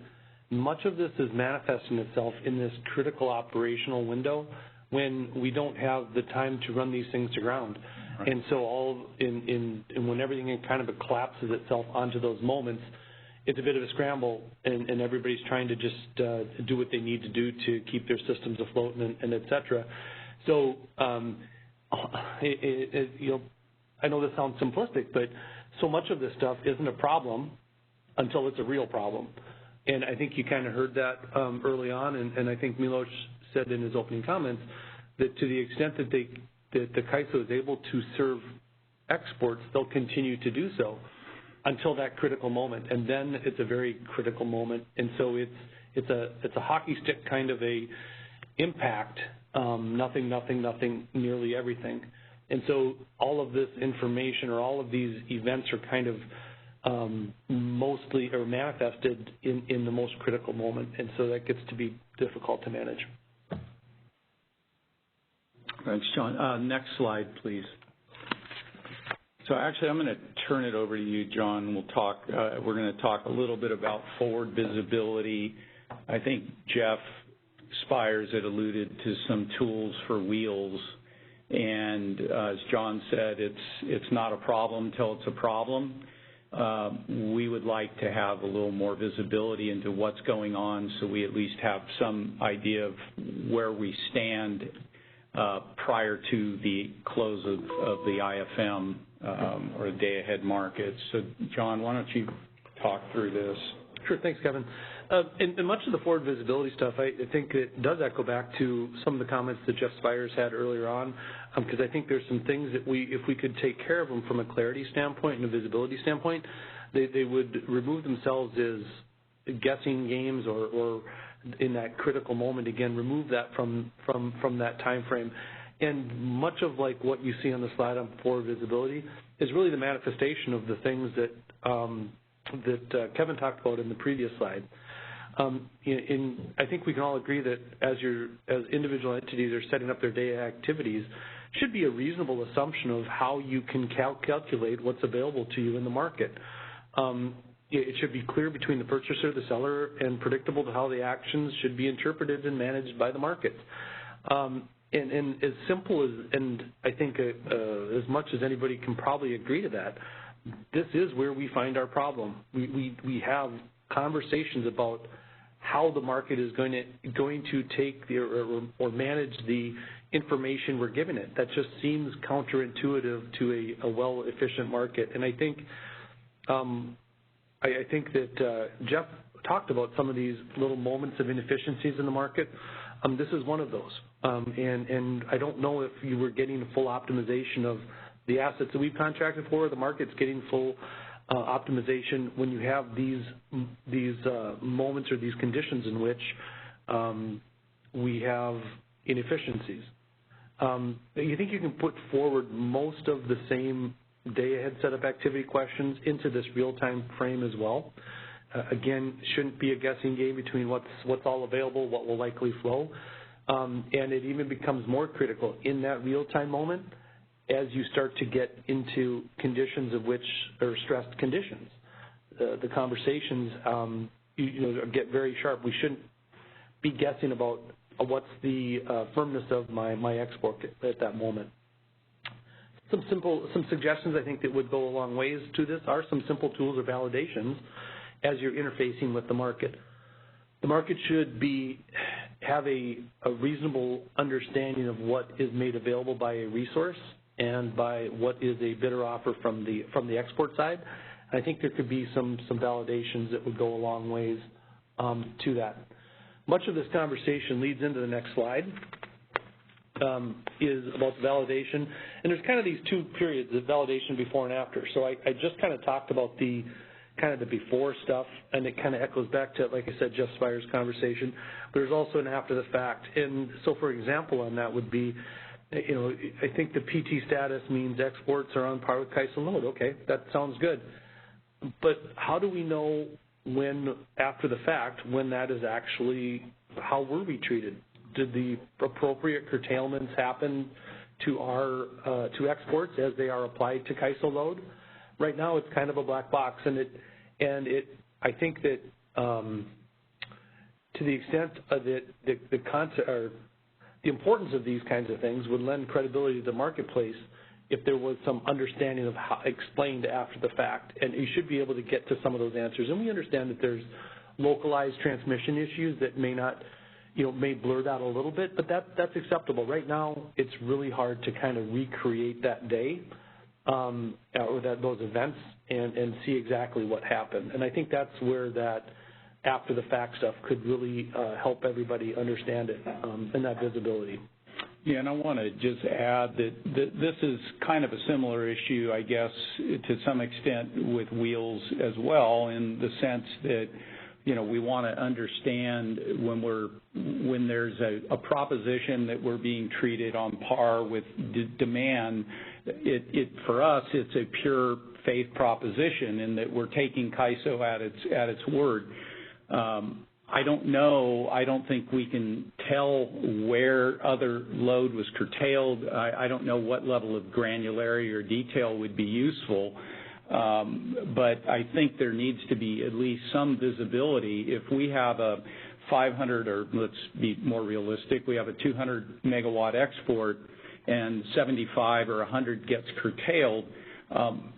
Speaker 18: much of this is manifesting itself in this critical operational window when we don't have the time to run these things to ground. Right. And so when everything kind of collapses itself onto those moments, it's a bit of a scramble, and everybody's trying to just do what they need to do to keep their systems afloat and et cetera. So, I know this sounds simplistic, but so much of this stuff isn't a problem until it's a real problem. And I think you kind of heard that early on, and I think Milos said in his opening comments that to the extent that the CAISO is able to serve exports, they'll continue to do so until that critical moment, and then it's a very critical moment. And so it's a hockey stick kind of a impact. Nothing, nearly everything. And so all of this information or all of these events are kind of mostly or manifested in the most critical moment, and so that gets to be difficult to manage.
Speaker 17: Thanks, John. Next slide, please. So actually, I'm going to turn it over to you, John. We're going to talk a little bit about forward visibility. I think Jeff Spires had alluded to some tools for wheels, and as John said, it's not a problem till it's a problem. We would like to have a little more visibility into what's going on, so we at least have some idea of where we stand prior to the close of the IFM or the day-ahead market. So, John, why don't you talk through this?
Speaker 18: Sure. Thanks, Kevin. And much of the forward visibility stuff, I think it does echo back to some of the comments that Jeff Spires had earlier on, because I think there's some things that if we could take care of them from a clarity standpoint and a visibility standpoint, they would remove themselves as guessing games or in that critical moment, again, remove that from that time frame. And much of like what you see on the slide on forward visibility is really the manifestation of the things that Kevin talked about in the previous slide. I think we can all agree that as individual entities are setting up their day activities, should be a reasonable assumption of how you can calculate what's available to you in the market. It should be clear between the purchaser, the seller, and predictable to how the actions should be interpreted and managed by the market. And as simple as, and I think as much as anybody can probably agree to that, this is where we find our problem. We have conversations about how the market is going to take or manage the information we're giving it. That just seems counterintuitive to a well efficient market. And I think that Jeff talked about some of these little moments of inefficiencies in the market. This is one of those. And I don't know if you were getting full optimization of the assets that we've contracted for. The market's getting full optimization when you have these moments or these conditions in which we have inefficiencies. You think you can put forward most of the same day-ahead setup activity questions into this real-time frame as well? Again, shouldn't be a guessing game between what's all available, what will likely flow, and it even becomes more critical in that real-time moment. as you start to get into conditions of which are stressed conditions. The conversations get very sharp. We shouldn't be guessing about what's the firmness of my export at that moment. Some suggestions I think that would go a long ways to this are some simple tools or validations as you're interfacing with the market. The market should have a reasonable understanding of what is made available by a resource and by what is a bidder offer from the export side. And I think there could be some validations that would go a long ways to that. Much of this conversation leads into the next slide, is about the validation. And there's kind of these two periods, the validation before and after. So I just kind of talked about the before stuff, and it kind of echoes back to, like I said, Jeff Spire's conversation. But there's also an after the fact. And so, for example, on that would be, I think the PT status means exports are on par with CAISO load. Okay, that sounds good. But how do we know when, after the fact, when that is actually, how were we treated? Did the appropriate curtailments happen to our exports as they are applied to CAISO load? Right now, it's kind of a black box, and I think that to the extent that the importance of these kinds of things would lend credibility to the marketplace if there was some understanding of how explained after the fact, and you should be able to get to some of those answers. And we understand that there's localized transmission issues that may not, may blur that a little bit, but that's acceptable. Right now, it's really hard to kind of recreate that day or those events and see exactly what happened. And I think that's where that after the fact stuff could really help everybody understand it and that visibility.
Speaker 17: Yeah, and I want to just add that this is kind of a similar issue, I guess, to some extent with wheels as well, in the sense that, we want to understand when there's a proposition that we're being treated on par with demand. For us, it's a pure faith proposition in that we're taking CAISO at its word. I don't know. I don't think we can tell where other load was curtailed. I don't know what level of granularity or detail would be useful. But I think there needs to be at least some visibility. If we have a 500, or let's be more realistic, we have a 200 megawatt export and 75 or 100 gets curtailed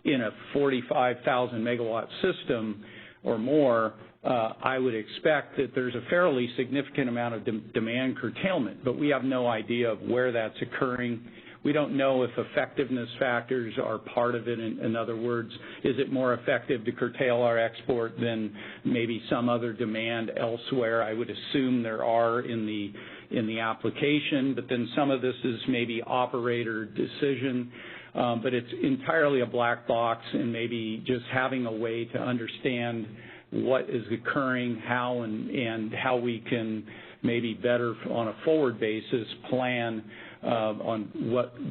Speaker 17: in a 45,000 megawatt system or more, I would expect that there's a fairly significant amount of demand curtailment, but we have no idea of where that's occurring. We don't know if effectiveness factors are part of it. In other words, is it more effective to curtail our export than maybe some other demand elsewhere? I would assume there are in the application, but then some of this is maybe operator decision. But it's entirely a black box, and maybe just having a way to understand what is occurring, how, and how we can maybe better on a forward basis plan on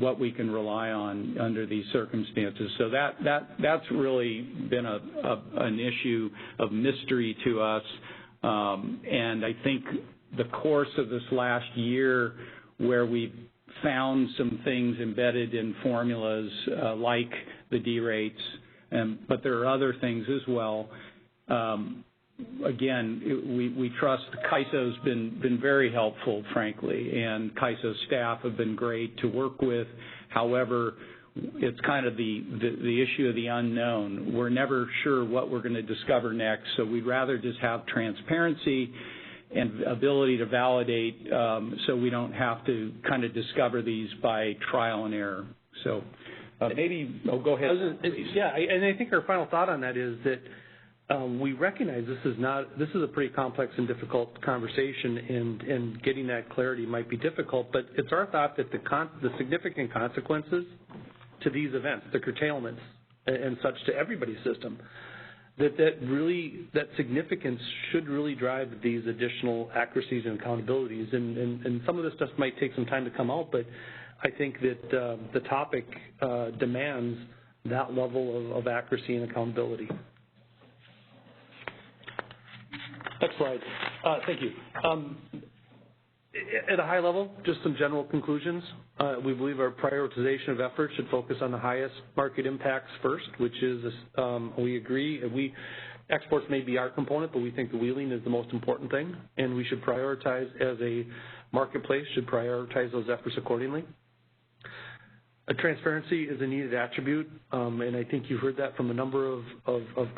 Speaker 17: what we can rely on under these circumstances. So that's really been an issue of mystery to us, and I think the course of this last year, where we've found some things embedded in formulas like the D rates, but there are other things as well. Again, we trust CAISO's been very helpful, frankly, and CAISO staff have been great to work with. However, it's kind of the issue of the unknown. We're never sure what we're going to discover next, so we'd rather just have transparency and ability to validate so we don't have to kind of discover these by trial and error. So maybe, go ahead.
Speaker 18: Yeah, and I think our final thought on that is that we recognize this is a pretty complex and difficult conversation, and getting that clarity might be difficult, but it's our thought that the significant consequences to these events, the curtailments and such to everybody's system, that significance should really drive these additional accuracies and accountabilities, and some of this stuff might take some time to come out, but I think that the topic demands that level of accuracy and accountability. Next slide. Thank you. At a high level, just some general conclusions. We believe our prioritization of efforts should focus on the highest market impacts first, which is, we agree, exports may be our component, but we think the wheeling is the most important thing, and we should prioritize as a marketplace, should prioritize those efforts accordingly. Transparency is a needed attribute, and I think you heard that from a number of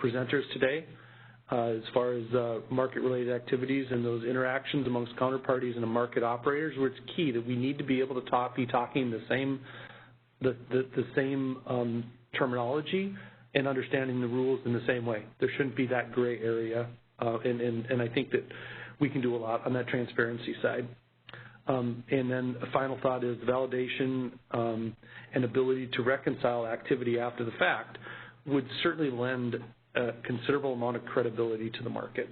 Speaker 18: presenters today. As far as market-related activities and those interactions amongst counterparties and the market operators, where it's key that we need to be able to be talking the same terminology and understanding the rules in the same way. There shouldn't be that gray area, and I think that we can do a lot on that transparency side. And then a final thought is validation and ability to reconcile activity after the fact would certainly lend a considerable amount of credibility to the market.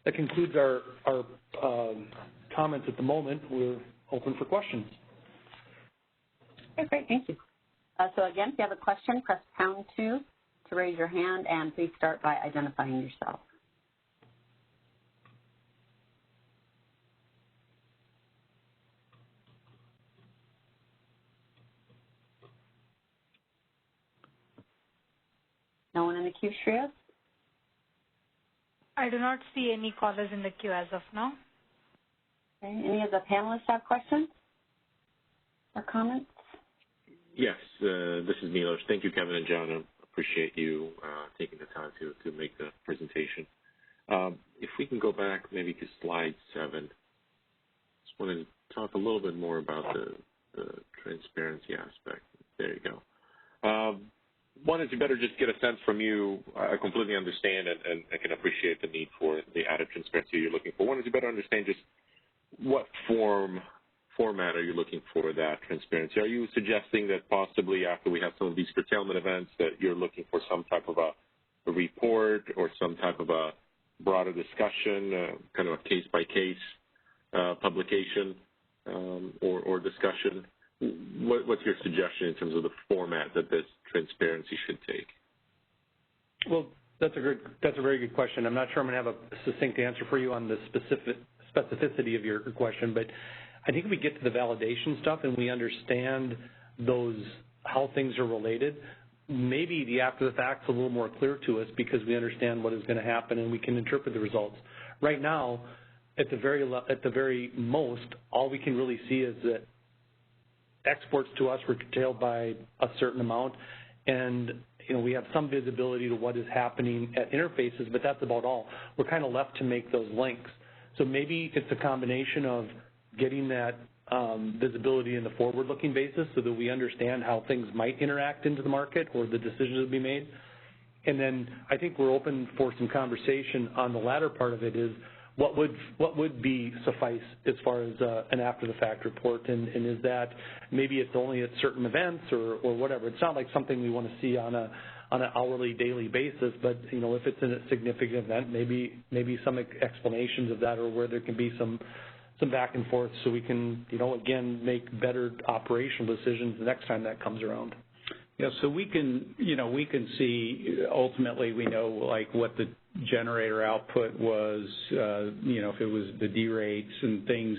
Speaker 18: That concludes our comments at the moment. We're open for questions.
Speaker 1: Okay, great. Thank you. So again, if you have a question, press #2 to raise your hand, and please start by identifying yourself. No one in the queue, Shreya?
Speaker 6: I do not see any callers in the queue as of now.
Speaker 1: Okay. Any of the panelists have questions or comments?
Speaker 4: Yes, this is Milos. Thank you, Kevin and John. I appreciate you taking the time to make the presentation. If we can go back maybe to slide 7, just wanted to talk a little bit more about the transparency aspect. There you go. Wanted to better just get a sense from you. I completely understand and I can appreciate the need for the added transparency you're looking for. Wanted to better understand just what format are you looking for that transparency? Are you suggesting that possibly after we have some of these curtailment events that you're looking for some type of a report or some type of a broader discussion, kind of a case-by-case publication or discussion? What's your suggestion in terms of the format that this transparency should take?
Speaker 18: Well, that's a very good question. I'm not sure I'm going to have a succinct answer for you on the specificity of your question, but I think if we get to the validation stuff and we understand how things are related, maybe the after the fact's a little more clear to us because we understand what is going to happen and we can interpret the results. Right now, at the very most, all we can really see is that exports to us were curtailed by a certain amount, and we have some visibility to what is happening at interfaces, but that's about all. We're kind of left to make those links. So maybe it's a combination of getting that visibility in the forward-looking basis so that we understand how things might interact into the market or the decisions that be made. And then I think we're open for some conversation on the latter part of it is what would be suffice as far as an after-the-fact report, and is that maybe it's only at certain events or whatever. It's not like something we want to see on an hourly, daily basis, but if it's a significant event, maybe some explanations of that or where there can be some back and forth so we can, again, make better operational decisions the next time that comes around.
Speaker 17: Yeah, so we can see, ultimately we know like what the generator output was, if it was the D rates and things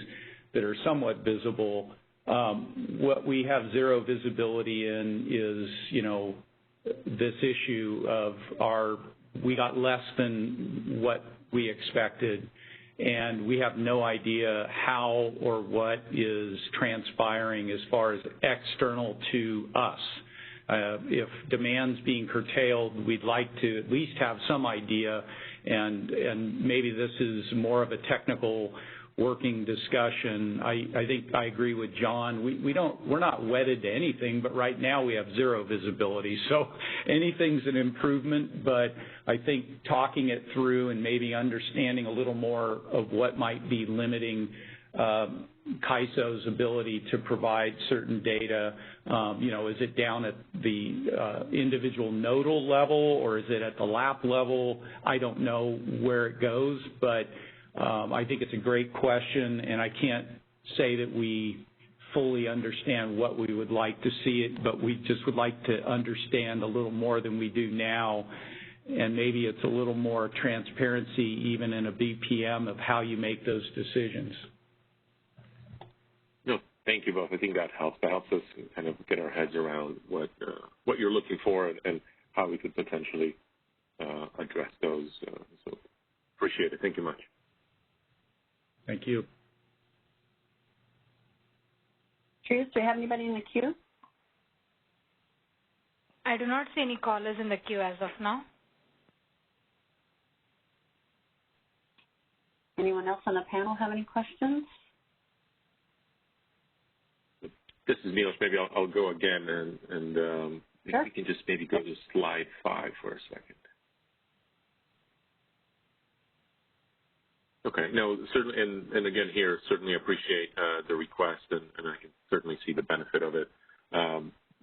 Speaker 17: that are somewhat visible. What we have zero visibility in is, this issue of we got less than what we expected, and we have no idea how or what is transpiring as far as external to us. If demand's being curtailed, we'd like to at least have some idea, and maybe this is more of a technical working discussion. I think I agree with John. We're not wedded to anything, but right now we have zero visibility. So anything's an improvement, but I think talking it through and maybe understanding a little more of what might be limiting CAISO's ability to provide certain data, is it down at the individual nodal level or is it at the lap level? I don't know where it goes, but I think it's a great question, and I can't say that we fully understand what we would like to see it, but we just would like to understand a little more than we do now and maybe it's a little more transparency even in a BPM of how you make those decisions.
Speaker 4: No, thank you both. I think that helps. That helps us kind of get our heads around what you're looking for and how we could potentially address those. So appreciate it. Thank you much.
Speaker 17: Thank you.
Speaker 1: Trish, do we have anybody in the queue?
Speaker 6: I do not see any callers in the queue as of now.
Speaker 1: Anyone else on the panel have any questions?
Speaker 4: This is Milos. Maybe I'll go again, and
Speaker 1: sure.
Speaker 4: If we can just maybe go to slide 5 for a second. Okay. No, certainly, and again here, certainly appreciate the request, and I can certainly see the benefit of it.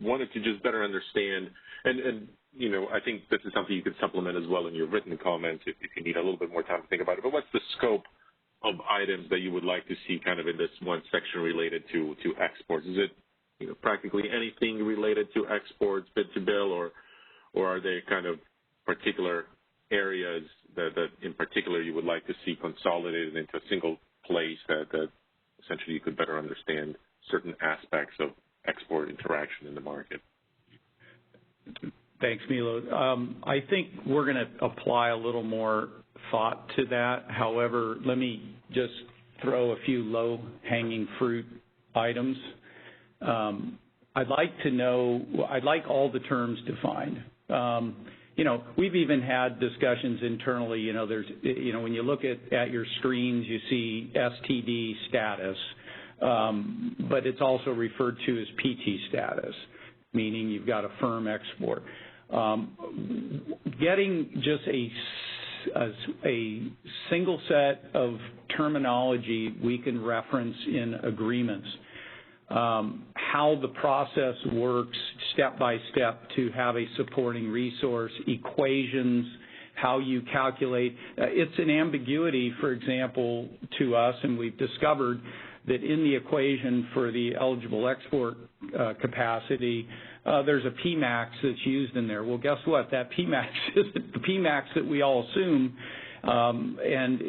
Speaker 4: Wanted to just better understand, and you know, I think this is something you could supplement as well in your written comments if you need a little bit more time to think about it. But what's the scope of items that you would like to see kind of in this one section related to exports? Is it practically anything related to exports, bid to bill, or are they kind of particular areas that in particular you would like to see consolidated into a single place that essentially you could better understand certain aspects of export interaction in the market?
Speaker 17: Thanks, Milo. I think we're going to apply a little more thought to that. However, let me just throw a few low-hanging fruit items. I'd like all the terms defined. We've even had discussions internally. When you look at your screens, you see STD status, but it's also referred to as PT status, meaning you've got a firm export. Getting just a single set of terminology we can reference in agreements, how the process works step by step to have a supporting resource, equations, how you calculate. It's an ambiguity, for example, to us, and we've discovered that in the equation for the eligible export capacity, there's a Pmax that's used in there. Well, guess what? That Pmax isn't the Pmax that we all assume, and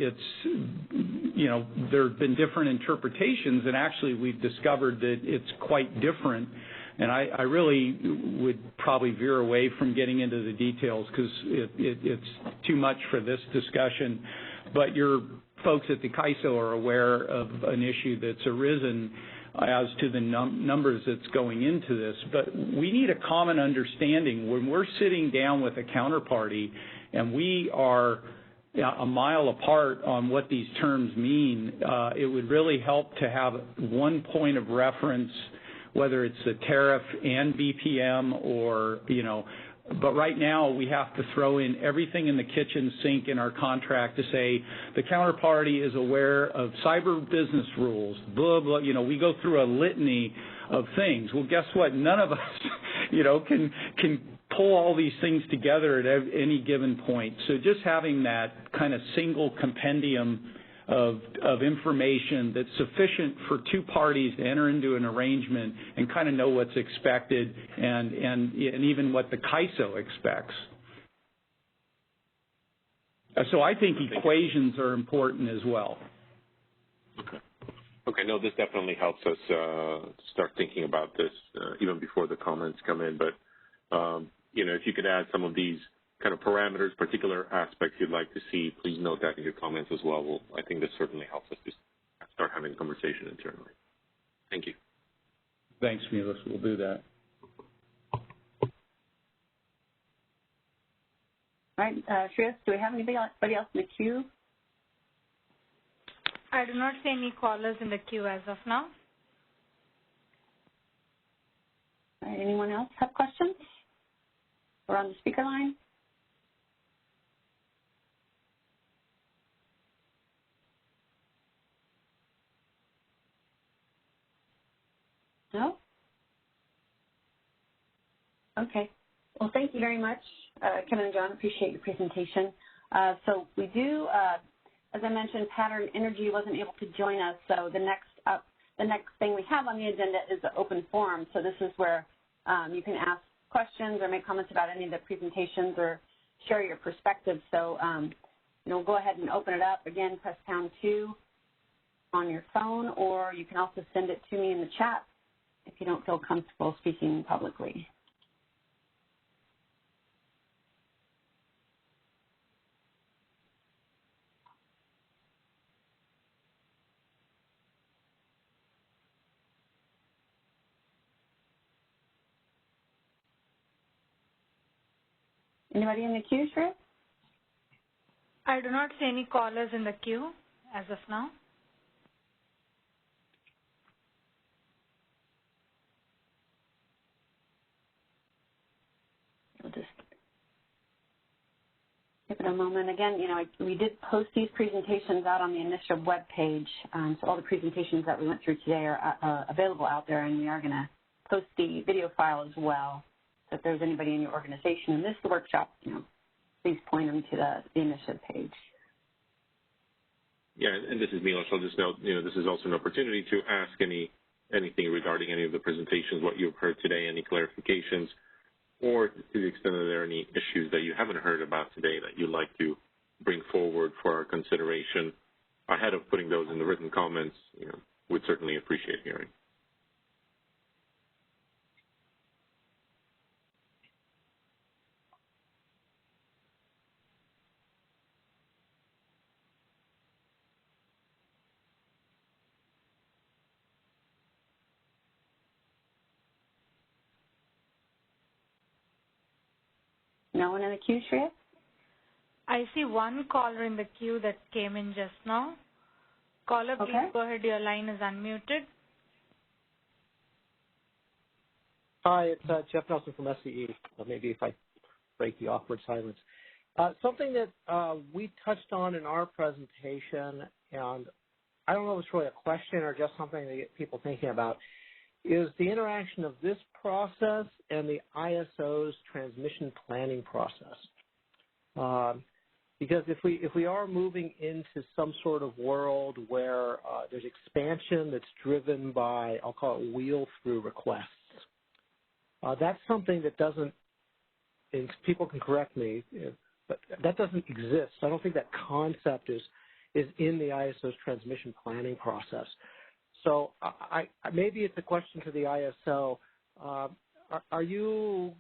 Speaker 17: there have been different interpretations, and actually we've discovered that it's quite different. And I really would probably veer away from getting into the details because it's too much for this discussion. But your folks at the CAISO are aware of an issue that's arisen as to the numbers that's going into this. But we need a common understanding. When we're sitting down with a counterparty and we are a mile apart on what these terms mean, it would really help to have one point of reference, whether it's the tariff and BPM or, but right now we have to throw in everything in the kitchen sink in our contract to say the counterparty is aware of cyber business rules, blah, blah, we go through a litany of things. Well, guess what? None of us, can pull all these things together at any given point. So just having that kind of single compendium of information that's sufficient for two parties to enter into an arrangement and kind of know what's expected and even what the CAISO expects. So I think equations are important as well.
Speaker 4: Okay, no, this definitely helps us start thinking about this even before the comments come in. But, if you could add some of these kind of parameters, particular aspects you'd like to see, please note that in your comments as well. I think this certainly helps us to start having a conversation internally. Thank you.
Speaker 17: Thanks, Milos. We'll do that.
Speaker 1: All right, Shreyas, do we have anybody else in the queue?
Speaker 6: I do not see any callers in the queue as of now.
Speaker 1: All right, anyone else have questions? We're on the speaker line. No? Okay. Well, thank you very much, Kevin and John. Appreciate your presentation. So we do, as I mentioned, Pattern Energy wasn't able to join us, so the next thing we have on the agenda is the open forum. So this is where you can ask questions or make comments about any of the presentations or share your perspective. So, go ahead and open it up. Again, press pound 2 on your phone, or you can also send it to me in the chat if you don't feel comfortable speaking publicly. Anybody in the queue, Shreya?
Speaker 6: I do not see any callers in the queue as of now.
Speaker 1: We'll just give it a moment. Again, we did post these presentations out on the initiative web page, so all the presentations that we went through today are available out there, and we are going to post the video file as well. So if there's anybody in your organization who missed the workshop, please point them to the initiative page.
Speaker 4: Yeah, and this is Milos. I'll just note, this is also an opportunity to ask anything regarding any of the presentations, what you've heard today, any clarifications, or to the extent that there are any issues that you haven't heard about today that you'd like to bring forward for our consideration ahead of putting those in the written comments, we'd certainly appreciate hearing.
Speaker 1: No one in the queue, Shreya?
Speaker 6: I see one caller in the queue that came in just now. Caller,
Speaker 1: okay.
Speaker 6: Please go ahead. Your line is unmuted.
Speaker 12: Hi, it's Jeff Nelson from SCE. Maybe if I break the awkward silence. Something that we touched on in our presentation, and I don't know if it's really a question or just something to get people thinking about, is the interaction of this process and the ISO's transmission planning process. Because if we are moving into some sort of world where there's expansion that's driven by, I'll call it wheel-through requests, that's something that doesn't, and people can correct me, but that doesn't exist. I don't think that concept is in the ISO's transmission planning process. So maybe it's a question to the ISO. Are you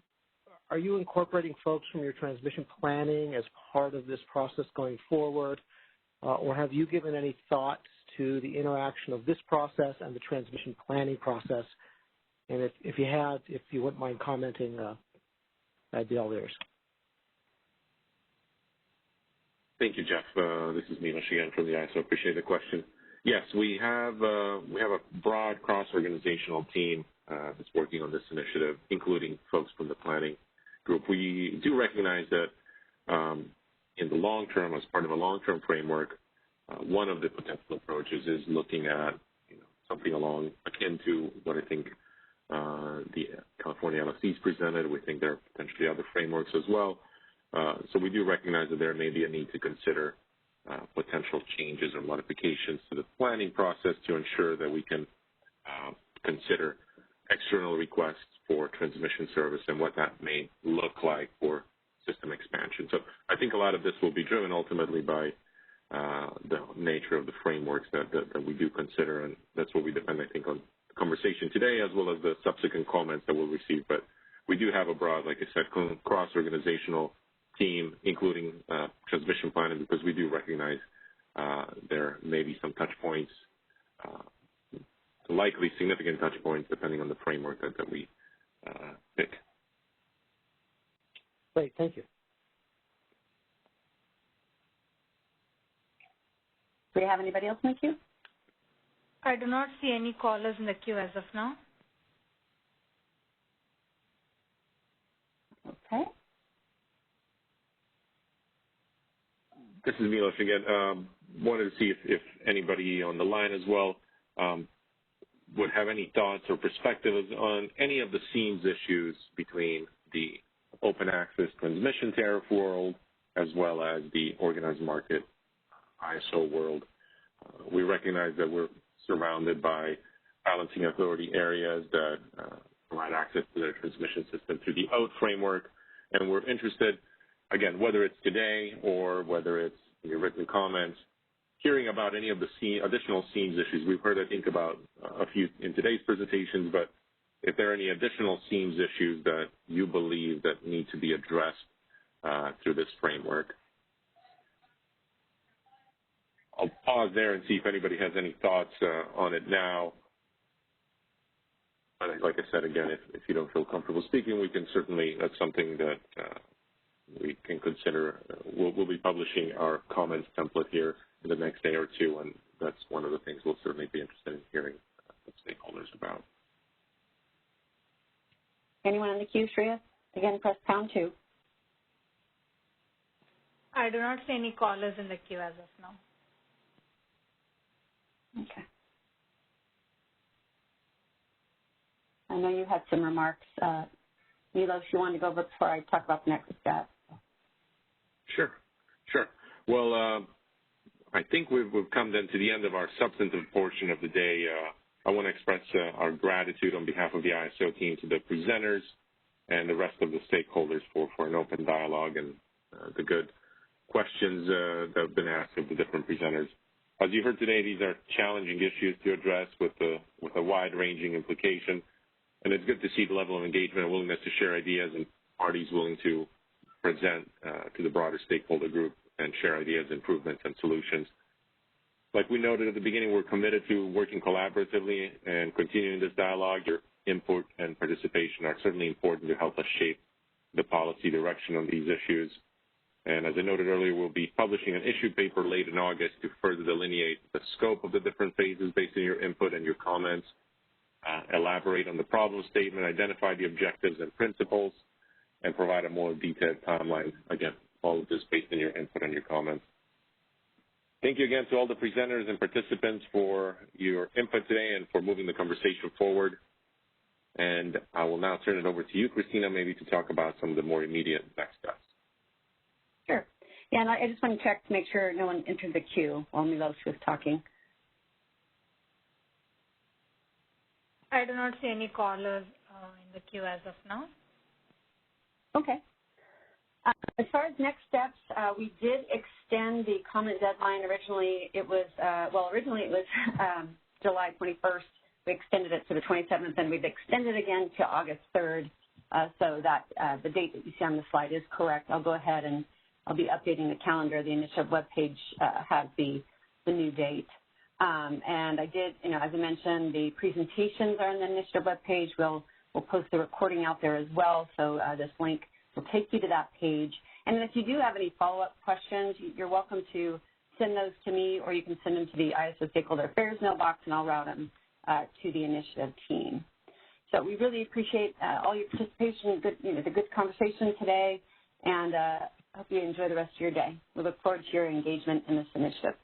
Speaker 12: incorporating folks from your transmission planning as part of this process going forward, or have you given any thoughts to the interaction of this process and the transmission planning process? And if you wouldn't mind commenting, I'd be all ears.
Speaker 4: Thank you, Jeff. This is Milos again from the ISO. Appreciate the question. Yes, we have a broad cross-organizational team that's working on this initiative, including folks from the planning group. We do recognize that in the long term, as part of a long-term framework, one of the potential approaches is looking at something akin to what I think the California LFCs presented. We think there are potentially other frameworks as well. So we do recognize that there may be a need to consider potential changes or modifications to the planning process to ensure that we can consider external requests for transmission service and what that may look like for system expansion. So I think a lot of this will be driven ultimately by the nature of the frameworks that we do consider, and that's what we depend, I think, on the conversation today as well as the subsequent comments that we'll receive. But we do have a broad, like I said, cross-organizational team, including transmission planning, because we do recognize there may be some touch points, likely significant touch points, depending on the framework that we pick.
Speaker 12: Great, thank you.
Speaker 1: Do we have anybody else in the queue?
Speaker 6: I do not see any callers in the queue as of now.
Speaker 1: Okay.
Speaker 4: This is Milos again. Wanted to see if anybody on the line as well would have any thoughts or perspectives on any of the seams issues between the open access transmission tariff world as well as the organized market ISO world. We recognize that we're surrounded by balancing authority areas that provide access to their transmission system through the OAT framework, and we're interested again, whether it's today or whether it's in your written comments, hearing about any of the additional SEAMS issues. We've heard, I think, about a few in today's presentations, but if there are any additional SEAMS issues that you believe that need to be addressed through this framework. I'll pause there and see if anybody has any thoughts on it now. But like I said, again, if you don't feel comfortable speaking, we can certainly, that's something that we can consider. We'll be publishing our comments template here in the next day or two, and that's one of the things we'll certainly be interested in hearing from stakeholders about.
Speaker 1: Anyone in the queue, Shreya? Again, press pound 2.
Speaker 6: I do not see any callers in the queue as of now.
Speaker 1: Okay. I know you had some remarks. Milos, you wanted to go over before I talk about the next step?
Speaker 4: Sure. Well, I think we've come then to the end of our substantive portion of the day. I want to express our gratitude on behalf of the ISO team to the presenters and the rest of the stakeholders for an open dialogue and the good questions that have been asked of the different presenters. As you heard today, these are challenging issues to address with a wide-ranging implication, and it's good to see the level of engagement and willingness to share ideas and parties willing to present to the broader stakeholder group and share ideas, improvements, and solutions. Like we noted at the beginning, we're committed to working collaboratively and continuing this dialogue. Your input and participation are certainly important to help us shape the policy direction on these issues. And as I noted earlier, we'll be publishing an issue paper late in August to further delineate the scope of the different phases based on your input and your comments, elaborate on the problem statement, identify the objectives and principles, and provide a more detailed timeline. Again, all of this based on your input and your comments. Thank you again to all the presenters and participants for your input today and for moving the conversation forward. And I will now turn it over to you, Christina, maybe to talk about some of the more immediate next steps.
Speaker 1: Sure. Yeah, and I just want to check to make sure no one entered the queue while Milos was talking.
Speaker 6: I do not see any callers in the queue as of now.
Speaker 1: Okay. As far as next steps, we did extend the comment deadline. Originally, it was July 21st. We extended it to the 27th, and we've extended again to August 3rd, so that the date that you see on the slide is correct. I'll go ahead and I'll be updating the calendar. The initiative webpage has the new date. And I did, as I mentioned, the presentations are on the initiative webpage. We'll post the recording out there as well, so this link will take you to that page. And if you do have any follow-up questions, you're welcome to send those to me, or you can send them to the ISO Stakeholder Affairs mailbox, and I'll route them to the initiative team. So we really appreciate all your participation, the good conversation today, and hope you enjoy the rest of your day. We look forward to your engagement in this initiative.